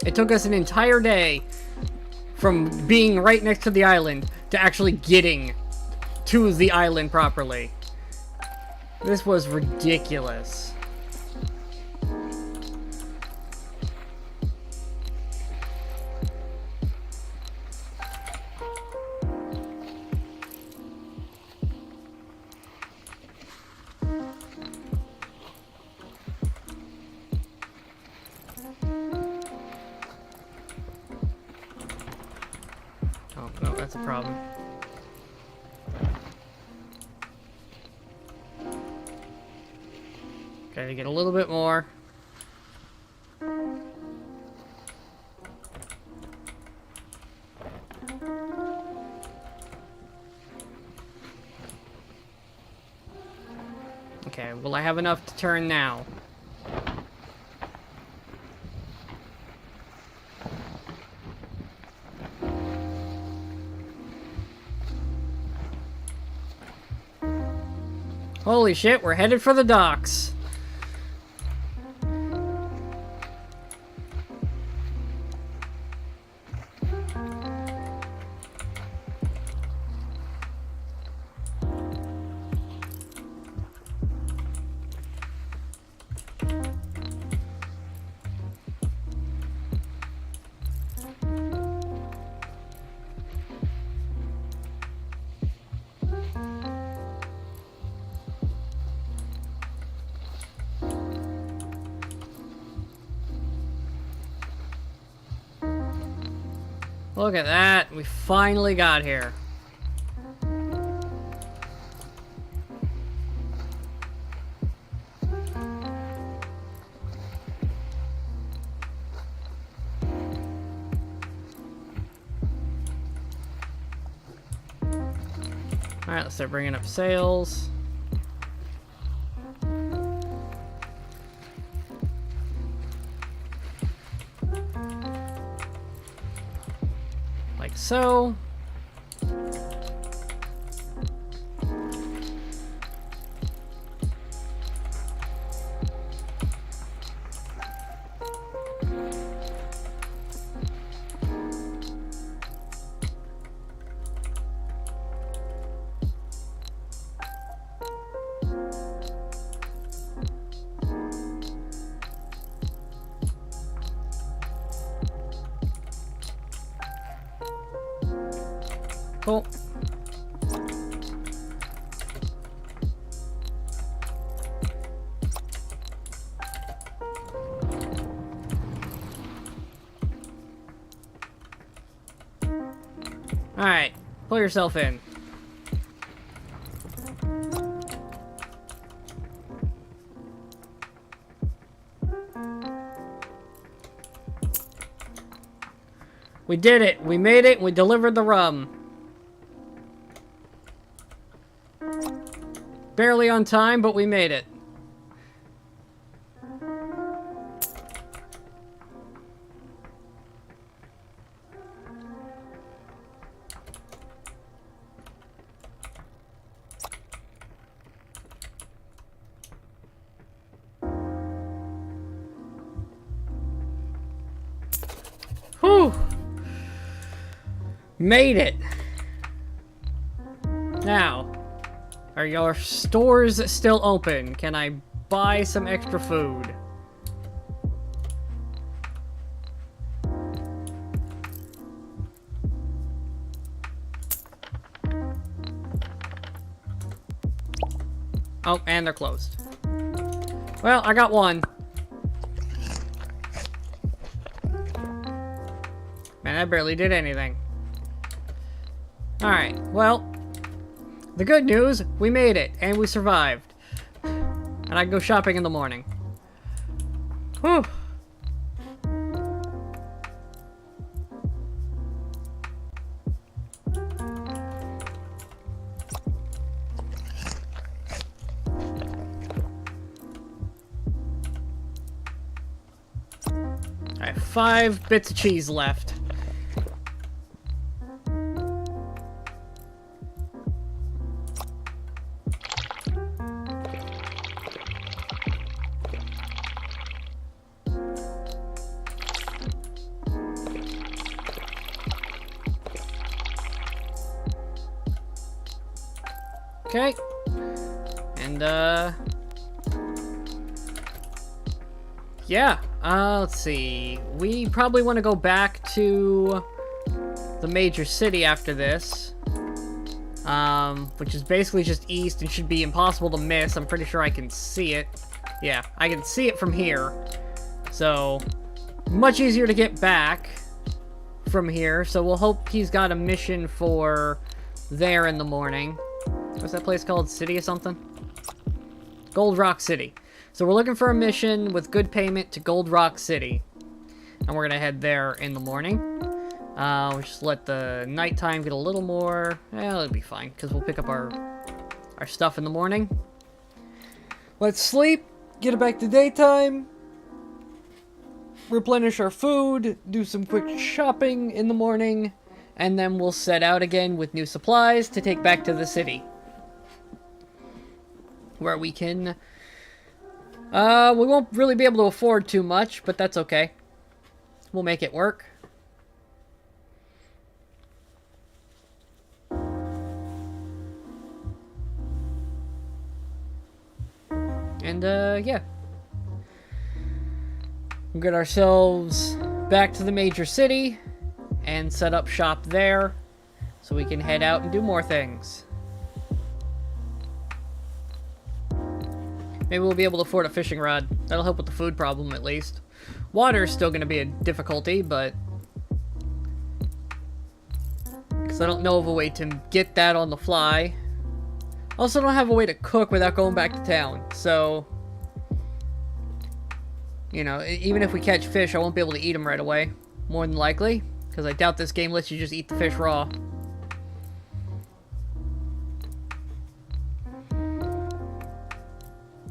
Speaker 1: It took us an entire day from being right next to the island to actually getting to the island properly. This was ridiculous. Oh, no, that's a problem. Okay, to get a little bit more. Okay, will I have enough to turn now? Holy shit, we're headed for the docks. Look at that. We finally got here. Alright, let's start bringing up sails. Like so. Cool. Alright, pull yourself in. We did it! We made it! We delivered the rum! Barely on time, but we made it. Made it! Now, are your stores still open? Can I buy some extra food? Oh, and they're closed. Well, I got one. Man, that barely did anything. Alright, well, the good news, we made it, and we survived. And I can go shopping in the morning. Whew. I have 5 bits of cheese left. Okay. And, yeah. Let's see. We probably want to go back to the major city after this. Which is basically just east and should be impossible to miss. I'm pretty sure I can see it. Yeah, I can see it from here. So, much easier to get back from here. So we'll hope he's got a mission for there in the morning. What's that place called? City or something? Gold Rock City. So we're looking for a mission with good payment to Gold Rock City. And we're going to head there in the morning. We'll just let the nighttime get a little more... it'll be fine, because we'll pick up our stuff in the morning. Let's sleep, get it back to daytime, replenish our food, do some quick shopping in the morning, and then we'll set out again with new supplies to take back to the city. Where we can... we won't really be able to afford too much, but that's okay. We'll make it work. And, yeah. We'll get ourselves back to the major city and set up shop there so we can head out and do more things. Maybe we'll be able to afford a fishing rod. That'll help with the food problem, at least. Water is still going to be a difficulty, but... because I don't know of a way to get that on the fly. Also don't have a way to cook without going back to town, so... you know, even if we catch fish, I won't be able to eat them right away. More than likely. Because I doubt this game lets you just eat the fish raw.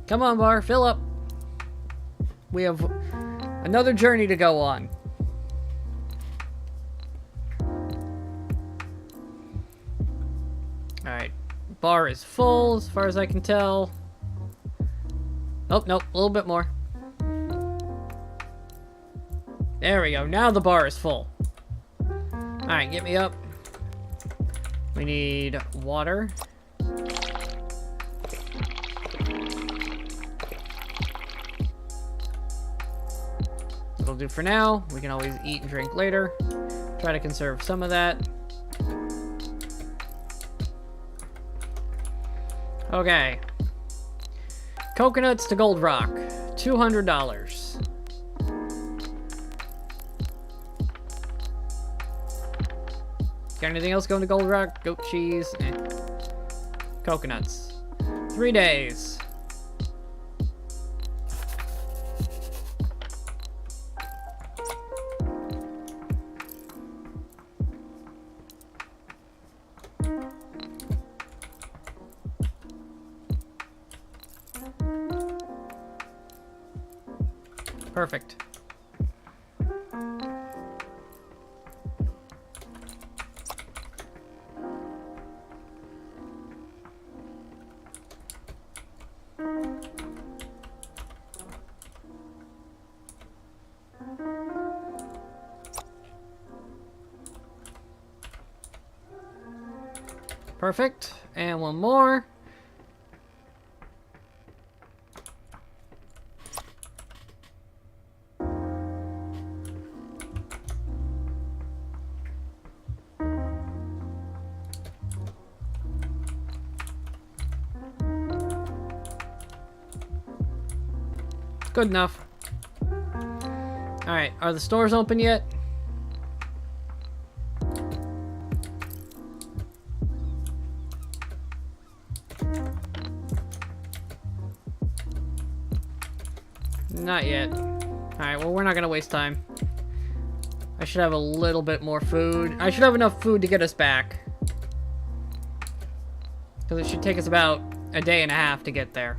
Speaker 1: Come on, bar, fill up. We have another journey to go on. Alright. Bar is full, as far as I can tell. Oh, nope, a little bit more. There we go, now the bar is full. Alright, get me up. We need water. That'll do for now. We can always eat and drink later. Try to conserve some of that. Okay. Coconuts to Gold Rock. $200. Got anything else going to Gold Rock? Goat cheese? Eh. Coconuts. 3 days. Perfect. Perfect. And one more. Good enough. Alright, are the stores open yet? Not yet. Alright, well, we're not gonna waste time. I should have a little bit more food. I should have enough food to get us back. Because it should take us about a day and a half to get there.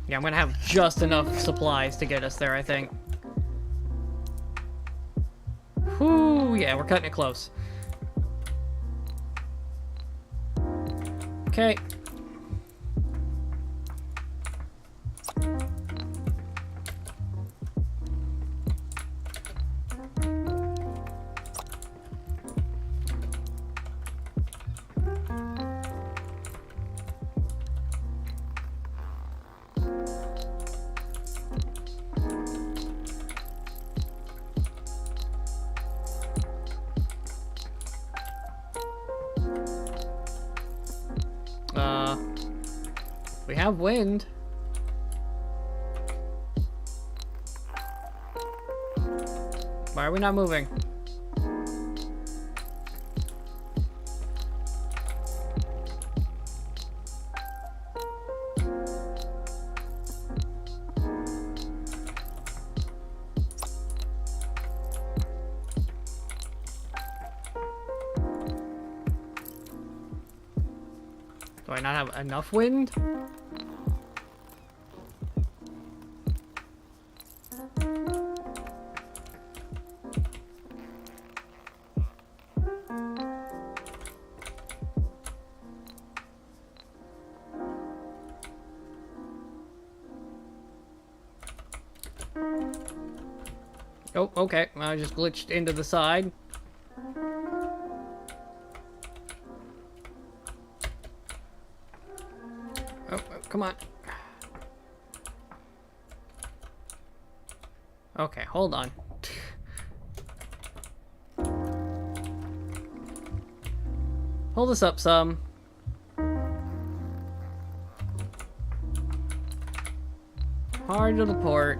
Speaker 1: Yeah, I'm gonna have just enough supplies to get us there, I think. Whew, yeah, we're cutting it close. Okay. We have wind. Why are we not moving? Do I not have enough wind? Oh, okay. I just glitched into the side. Oh, come on. Okay, hold on. Pull this up some. Hard to the port.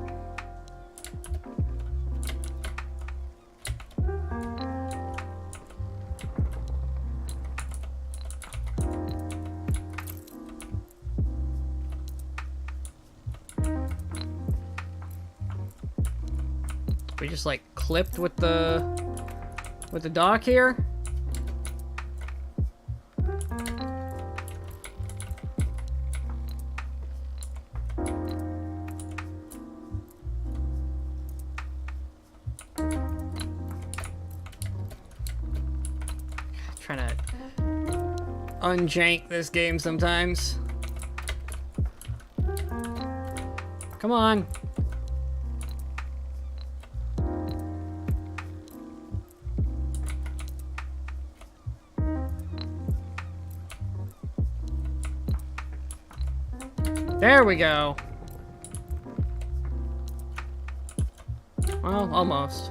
Speaker 1: We just like clipped with the dock here. Trying to unjank this game sometimes. Come on. There we go. Well, almost.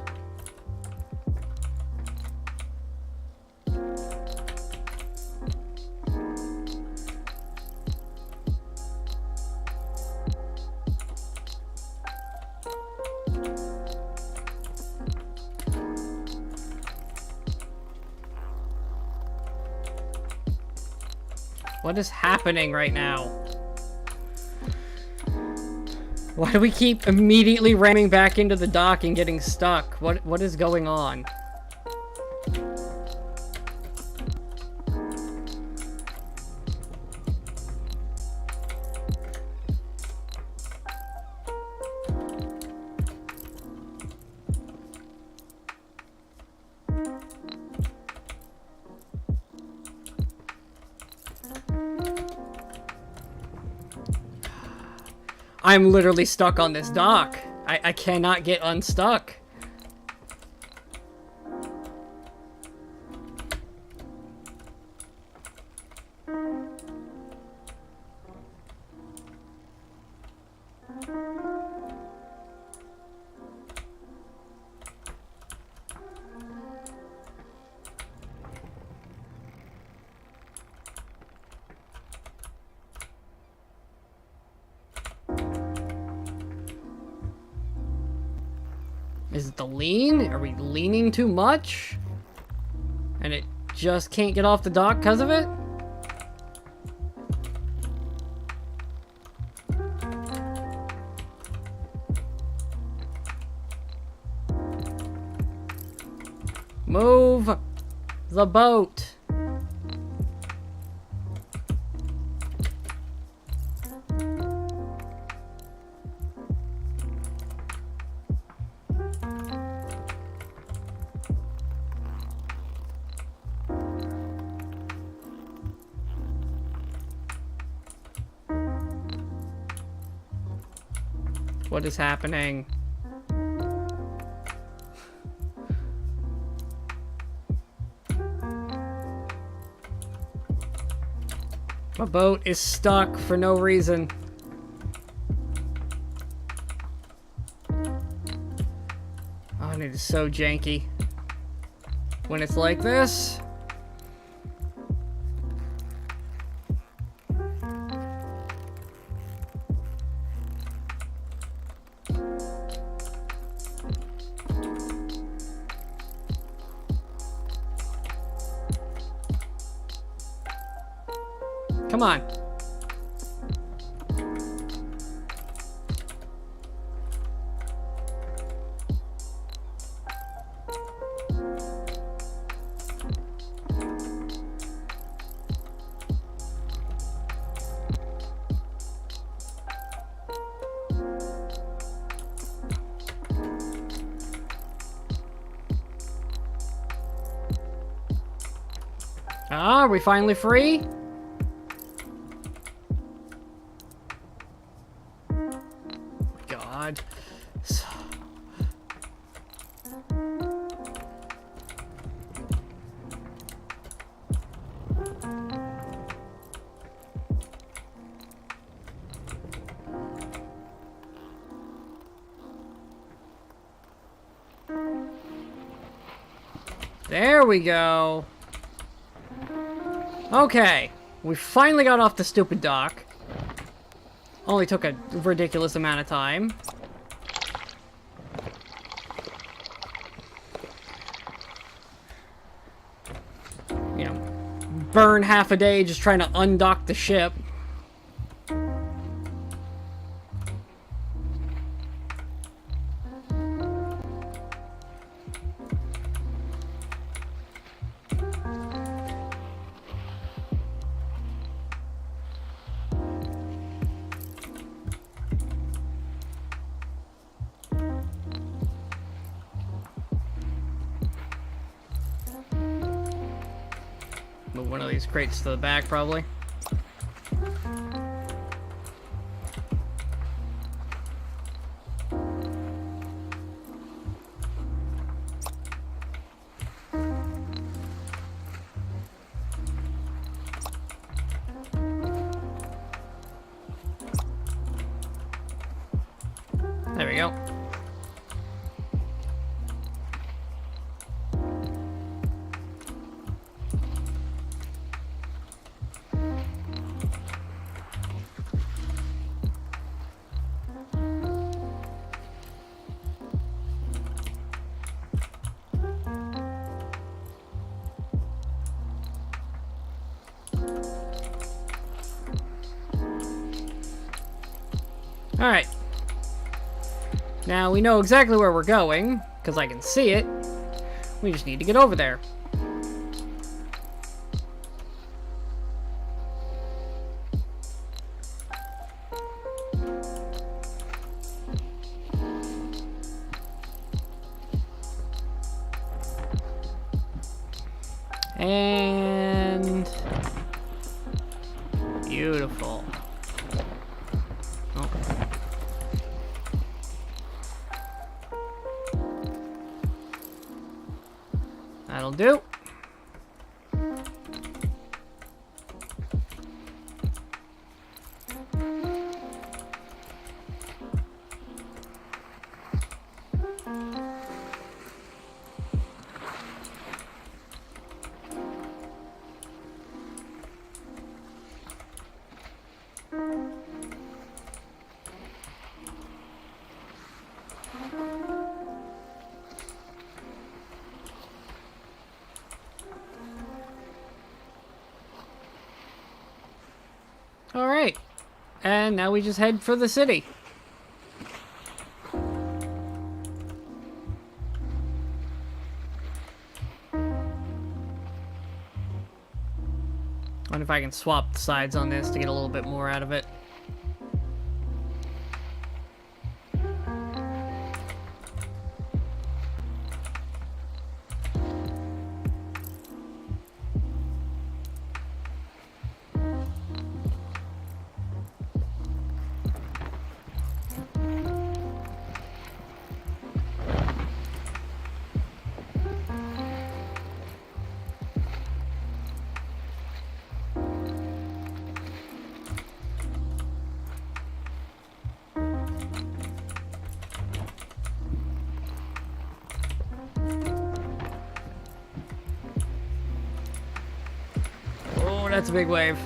Speaker 1: What is happening right now? Why do we keep immediately ramming back into the dock and getting stuck? What is going on? I'm literally stuck on this dock. I cannot get unstuck. Is it the lean? Are we leaning too much? And it just can't get off the dock because of it? Move the boat. What is happening? My boat is stuck for no reason. Oh, and it is so janky when it's like this. Come on. Ah, are we finally free? God. There we go. Okay, we finally got off the stupid dock. Only took a ridiculous amount of time. You know, burn half a day just trying to undock the ship. Move one of these crates to the back, probably. There we go. Alright. Now we know exactly where we're going, because I can see it. We just need to get over there. And... beautiful. Oh. That'll do. And now we just head for the city. Wonder if I can swap the sides on this to get a little bit more out of it. Oh, that's a big wave.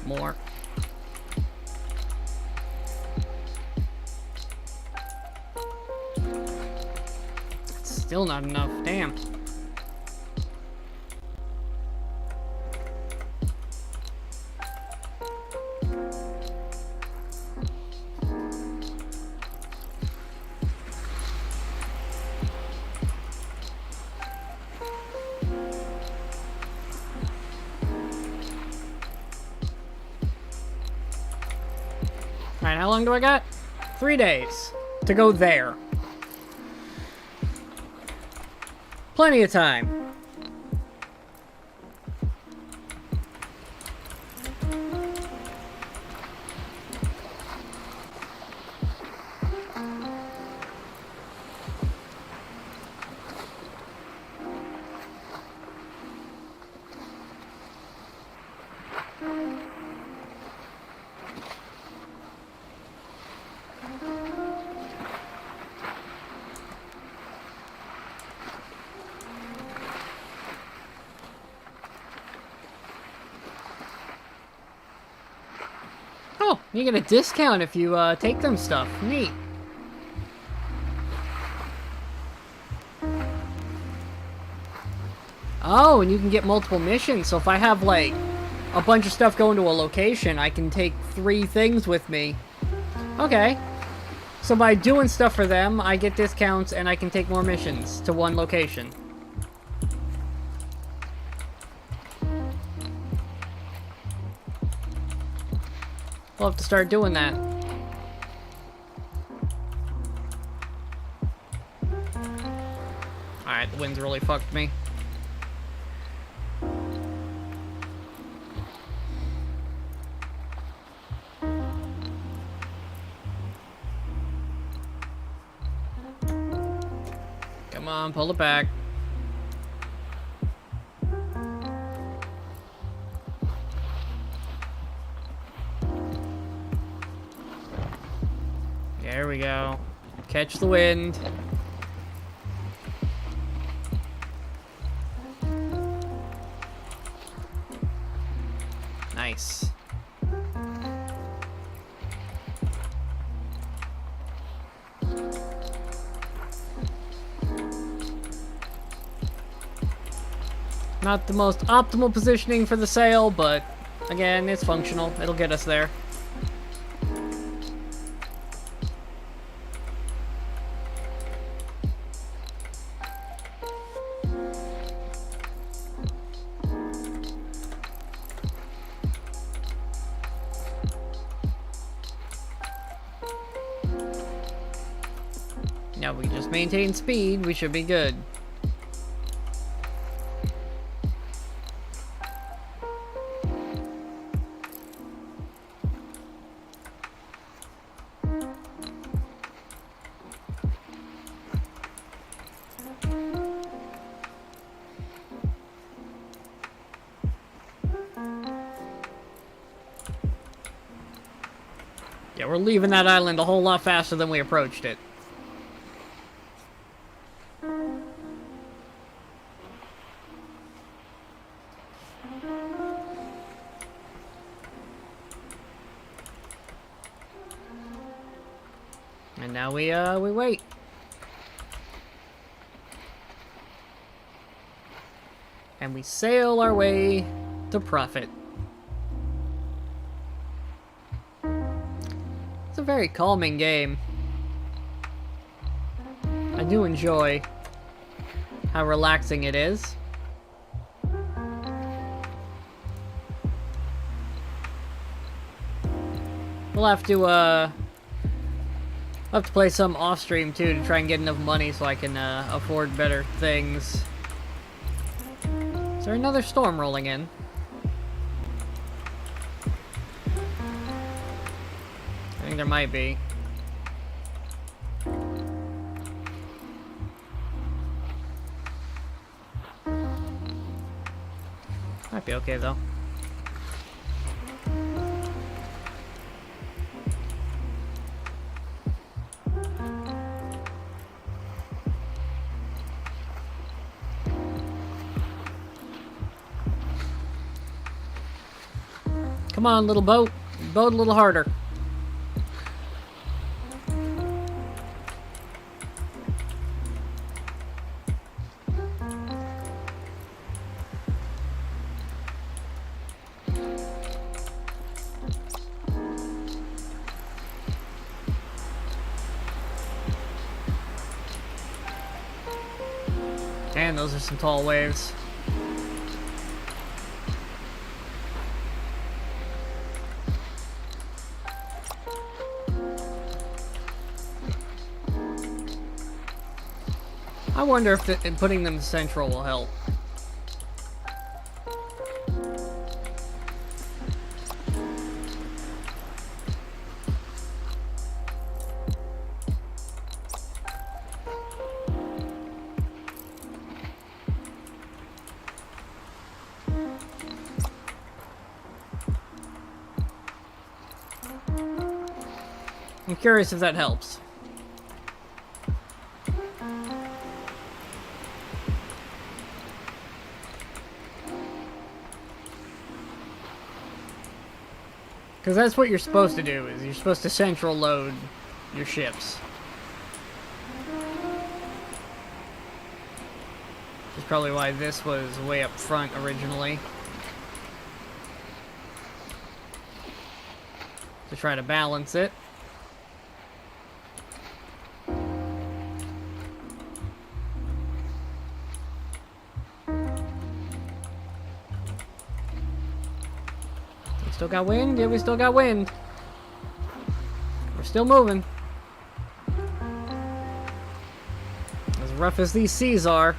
Speaker 1: More. Still not enough. Damn. Alright, how long do I got? 3 days to go there. Plenty of time. Oh, you get a discount if you take them stuff. Neat. Oh, and you can get multiple missions. So if I have like a bunch of stuff going to a location, I can take 3 things with me. Okay. So by doing stuff for them, I get discounts and I can take more missions to one location. We'll have to start doing that. Alright, the wind's really fucked me. Come on, pull it back. There we go. Catch the wind. Nice. Not the most optimal positioning for the sail, but again, it's functional. It'll get us there. Now we just maintain speed, we should be good. Yeah, we're leaving that island a whole lot faster than we approached it. And now we wait. And we sail our way to profit. It's a very calming game. I do enjoy how relaxing it is. We'll have to play some off stream too to try and get enough money so I can afford better things. Is there another storm rolling in? I think there might be. Might be okay though. Come on, little boat. Boat a little harder. And those are some tall waves. I wonder if putting them central will help. I'm curious if that helps. Because that's what you're supposed to do, is you're supposed to central load your ships. Which is probably why this was way up front originally. To try to balance it. Still got wind? Yeah, we still got wind. We're still moving. As rough as these seas are.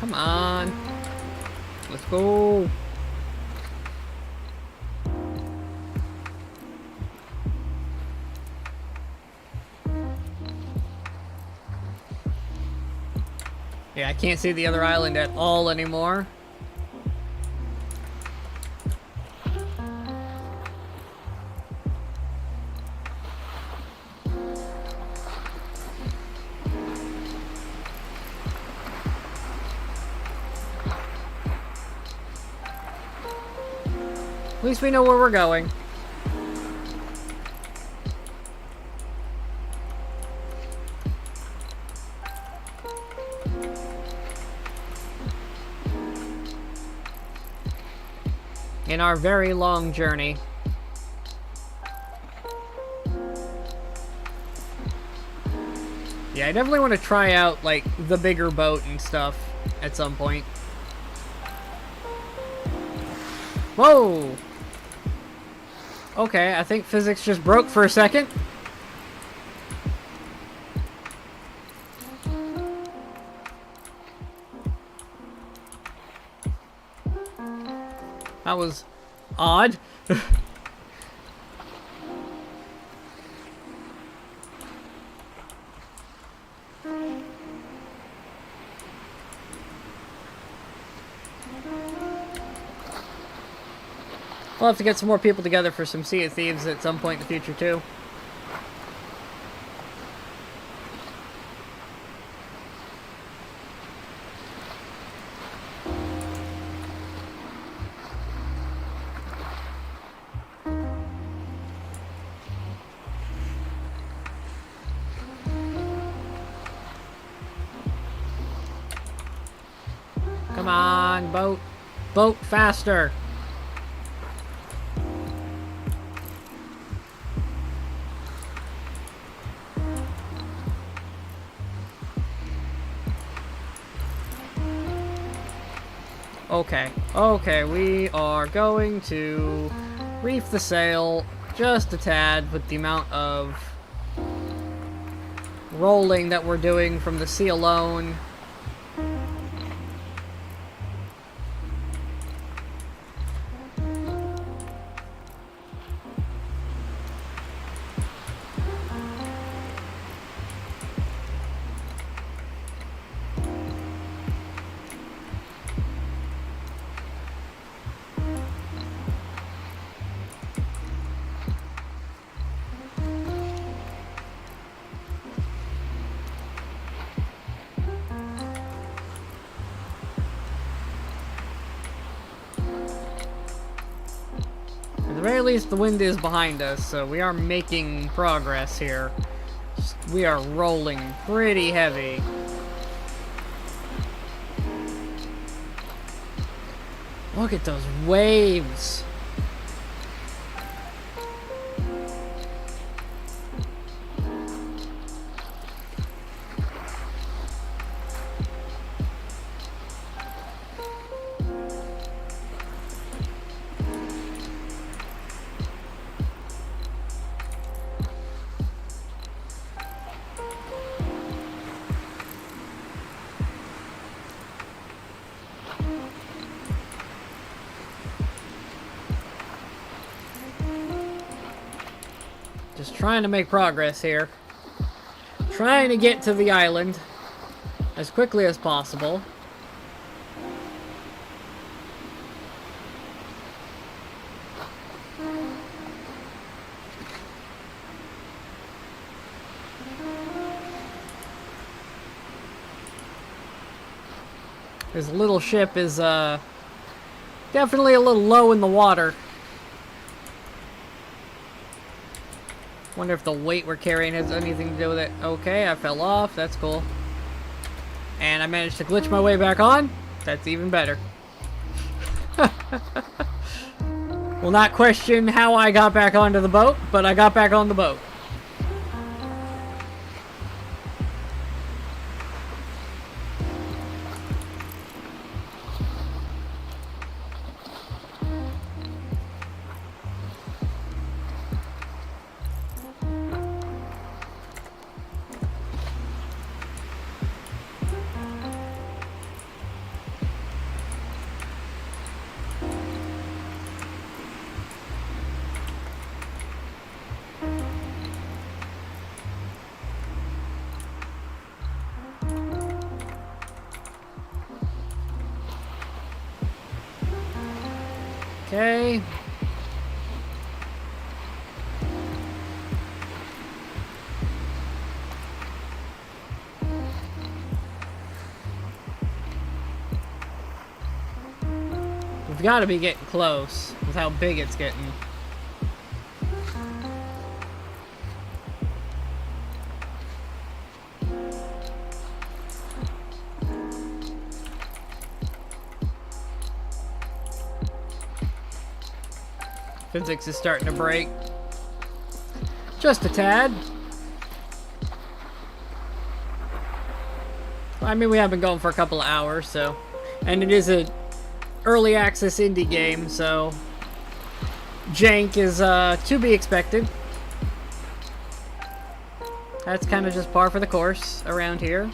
Speaker 1: Come on. Let's go. Yeah, I can't see the other island at all anymore. At least we know where we're going. In our very long journey. Yeah, I definitely want to try out, like, the bigger boat and stuff at some point. Whoa! Okay, I think physics just broke for a second. That was odd. We'll have to get some more people together for some Sea of Thieves at some point in the future, too. Come on, boat. Boat, faster. Okay, we are going to reef the sail just a tad with the amount of rolling that we're doing from the sea alone. At the very least, the wind is behind us, so we are making progress here. We are rolling pretty heavy. Look at those waves. Just trying to make progress here. Trying to get to the island as quickly as possible. This little ship is definitely a little low in the water. Wonder if the weight we're carrying has anything to do with it. Okay, I fell off. That's cool. And I managed to glitch my way back on. That's even better. Will not question how I got back onto the boat, but I got back on the boat. Okay. We've got to be getting close with how big it's getting. Physics is starting to break. Just a tad. I mean, we have been going for a couple of hours, so... And it is a early access indie game, so... jank is to be expected. That's kind of just par for the course around here.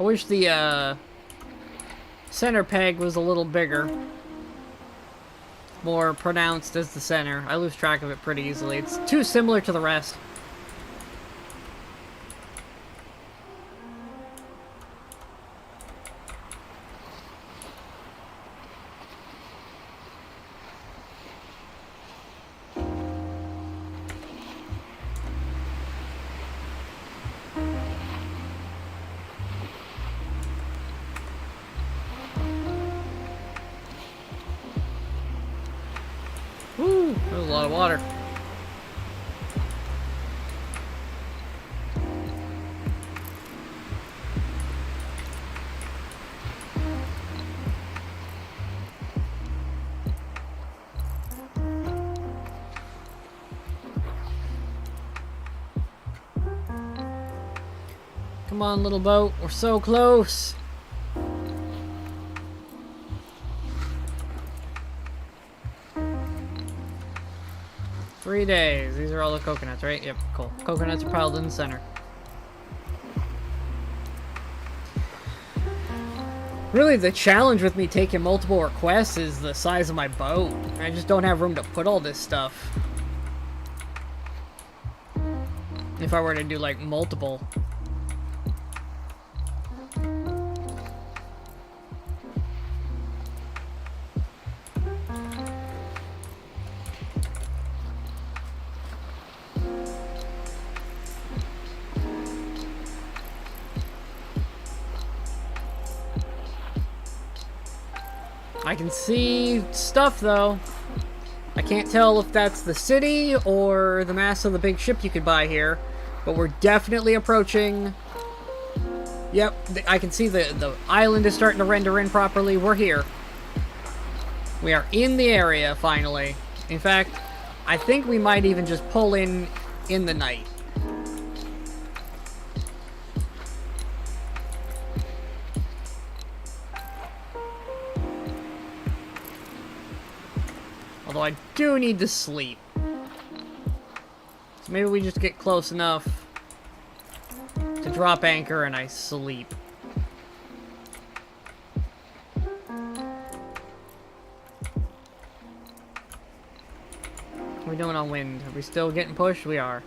Speaker 1: I wish the center peg was a little bigger. More pronounced as the center. I lose track of it pretty easily. It's too similar to the rest. Woo, there's a lot of water. Come on, little boat. We're so close. Three days. These are all the coconuts, right? Yep, cool. Coconuts are piled in the center. Really, the challenge with me taking multiple requests is the size of my boat. I just don't have room to put all this stuff. If I were to do, like, multiple. I can see stuff, though. I can't tell if that's the city or the mass of the big ship you could buy here, but we're definitely approaching. Yep, I can see the island is starting to render in properly. We're here. We are in the area, finally. In fact, I think we might even just pull in the night. Although I do need to sleep. So maybe we just get close enough to drop anchor and I sleep. What are we doing on wind? Are we still getting pushed? We are.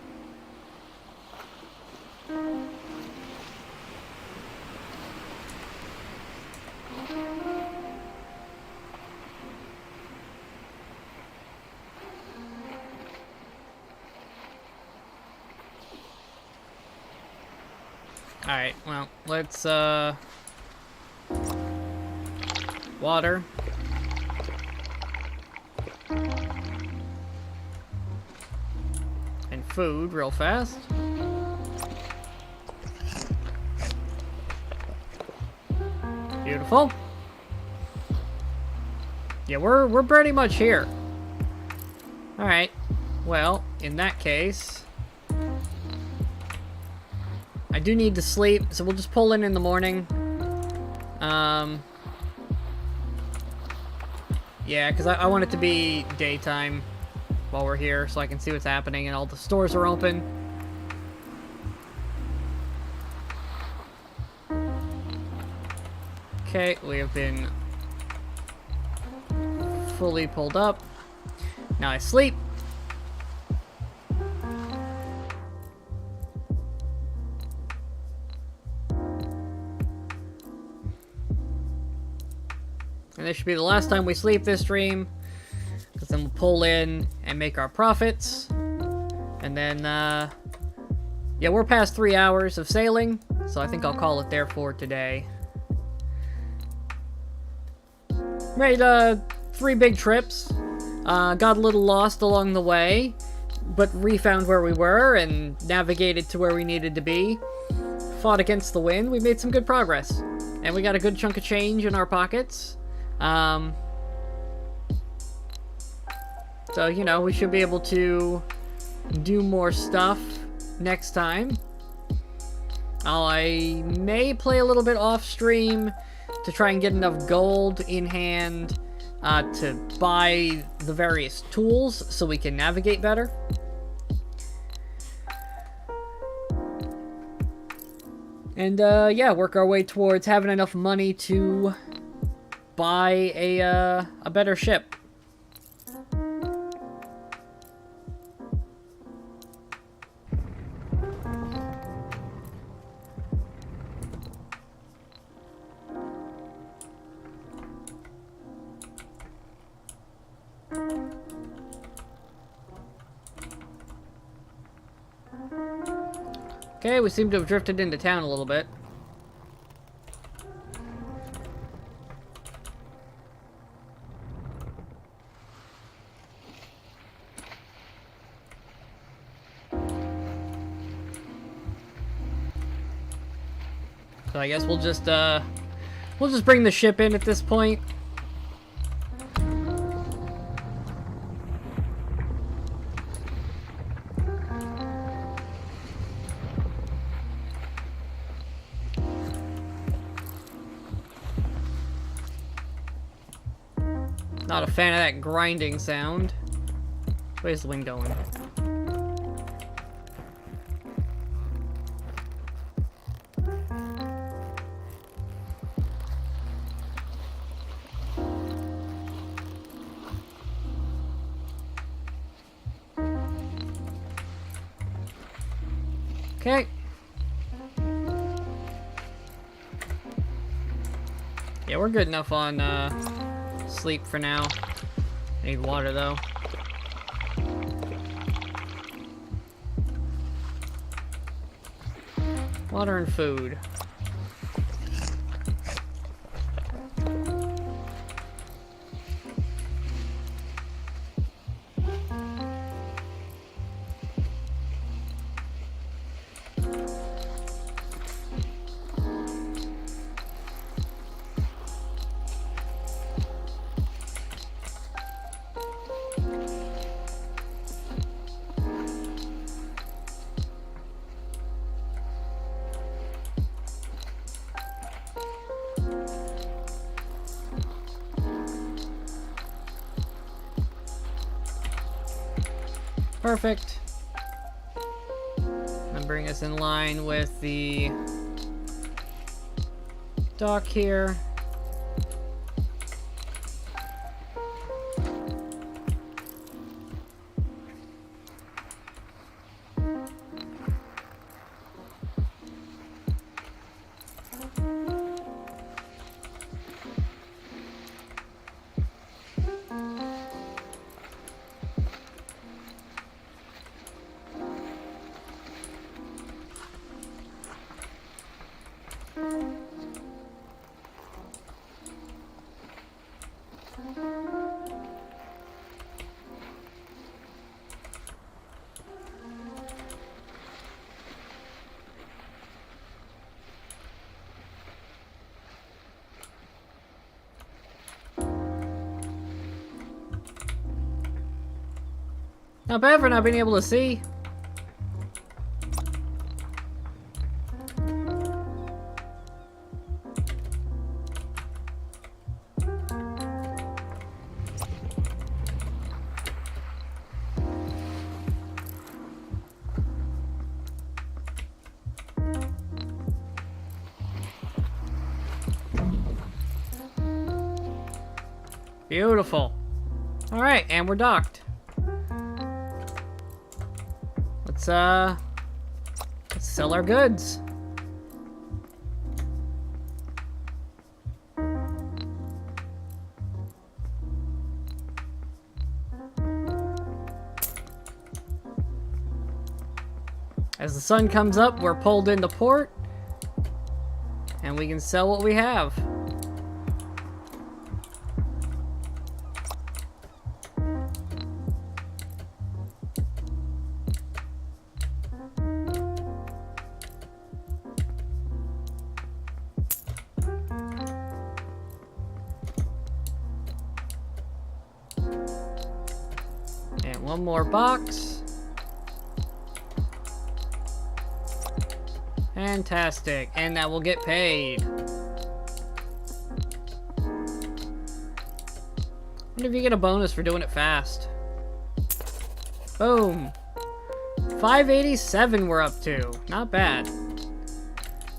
Speaker 1: Alright, well, let's, water. And food real fast. Beautiful. Yeah, we're pretty much here. Alright, well, in that case, I do need to sleep, so we'll just pull in the morning. Yeah, because I want it to be daytime while we're here, so I can see what's happening, and all the stores are open. Okay, we have been fully pulled up. Now I sleep. And this should be the last time we sleep this stream, because then we'll pull in and make our profits. And then, yeah, we're past 3 hours of sailing, so I think I'll call it there for today. Made, 3 big trips. Got a little lost along the way, but refound where we were and navigated to where we needed to be. Fought against the wind. We made some good progress. And we got a good chunk of change in our pockets. So, you know, we should be able to do more stuff next time. I may play a little bit off stream to try and get enough gold in hand to buy the various tools so we can navigate better. And, yeah, work our way towards having enough money to buy a better ship. Okay, we seem to have drifted into town a little bit. So I guess we'll just bring the ship in at this point. Not a fan of that grinding sound. Where's the wind going? Okay. Yeah, we're good enough on sleep for now. I need water though. Water and food. Perfect. And bring us in line with the dock here. Not bad for not being able to see. Beautiful. All right, and we're docked. Let's sell our goods. As the sun comes up, we're pulled into port, and we can sell what we have. And one more box. Fantastic, and that will get paid. Wonder if you get a bonus for doing it fast. Boom. 587 we're up to. Not bad.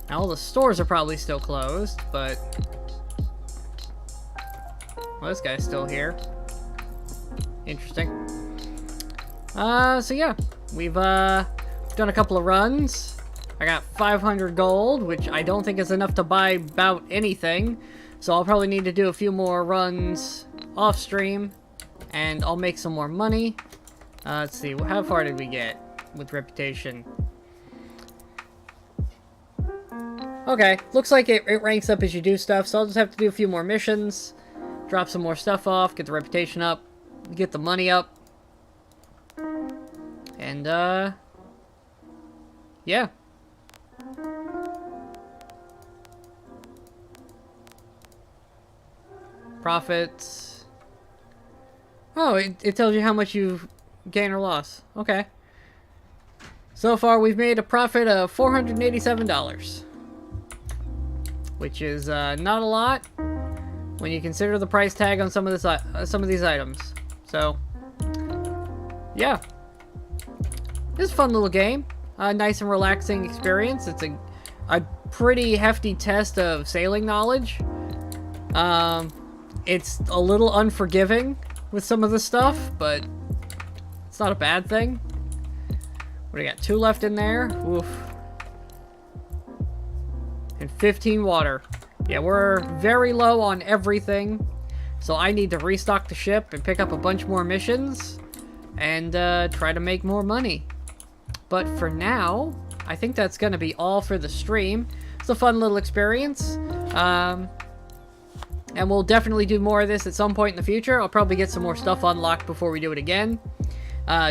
Speaker 1: Now, all the stores are probably still closed, but... Well, this guy's still here. Interesting. So yeah. We've done a couple of runs. I got 500 gold, which I don't think is enough to buy about anything. So I'll probably need to do a few more runs off stream, and I'll make some more money. Let's see, how far did we get with reputation? Okay, looks like it ranks up as you do stuff, so I'll just have to do a few more missions, drop some more stuff off, get the reputation up, get the money up, and yeah. Profits. Oh, it tells you how much you've gained or lost. Okay. So far, we've made a profit of $487. Which is not a lot when you consider the price tag on some of these items. So, yeah. It's a fun little game. Nice and relaxing experience. It's a pretty hefty test of sailing knowledge. It's a little unforgiving with some of the stuff, but it's not a bad thing. What do we got? 2 left in there. Oof. And 15 water. Yeah, we're very low on everything. So I need to restock the ship and pick up a bunch more missions. And try to make more money. But for now, I think that's going to be all for the stream. It's a fun little experience. And we'll definitely do more of this at some point in the future. I'll probably get some more stuff unlocked before we do it again.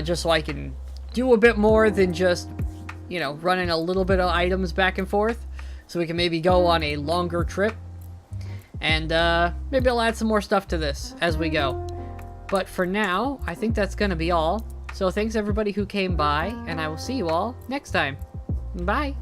Speaker 1: Just so I can do a bit more than just, you know, running a little bit of items back and forth. So we can maybe go on a longer trip. And maybe I'll add some more stuff to this as we go. But for now, I think that's going to be all. So thanks everybody who came by, and I will see you all next time. Bye!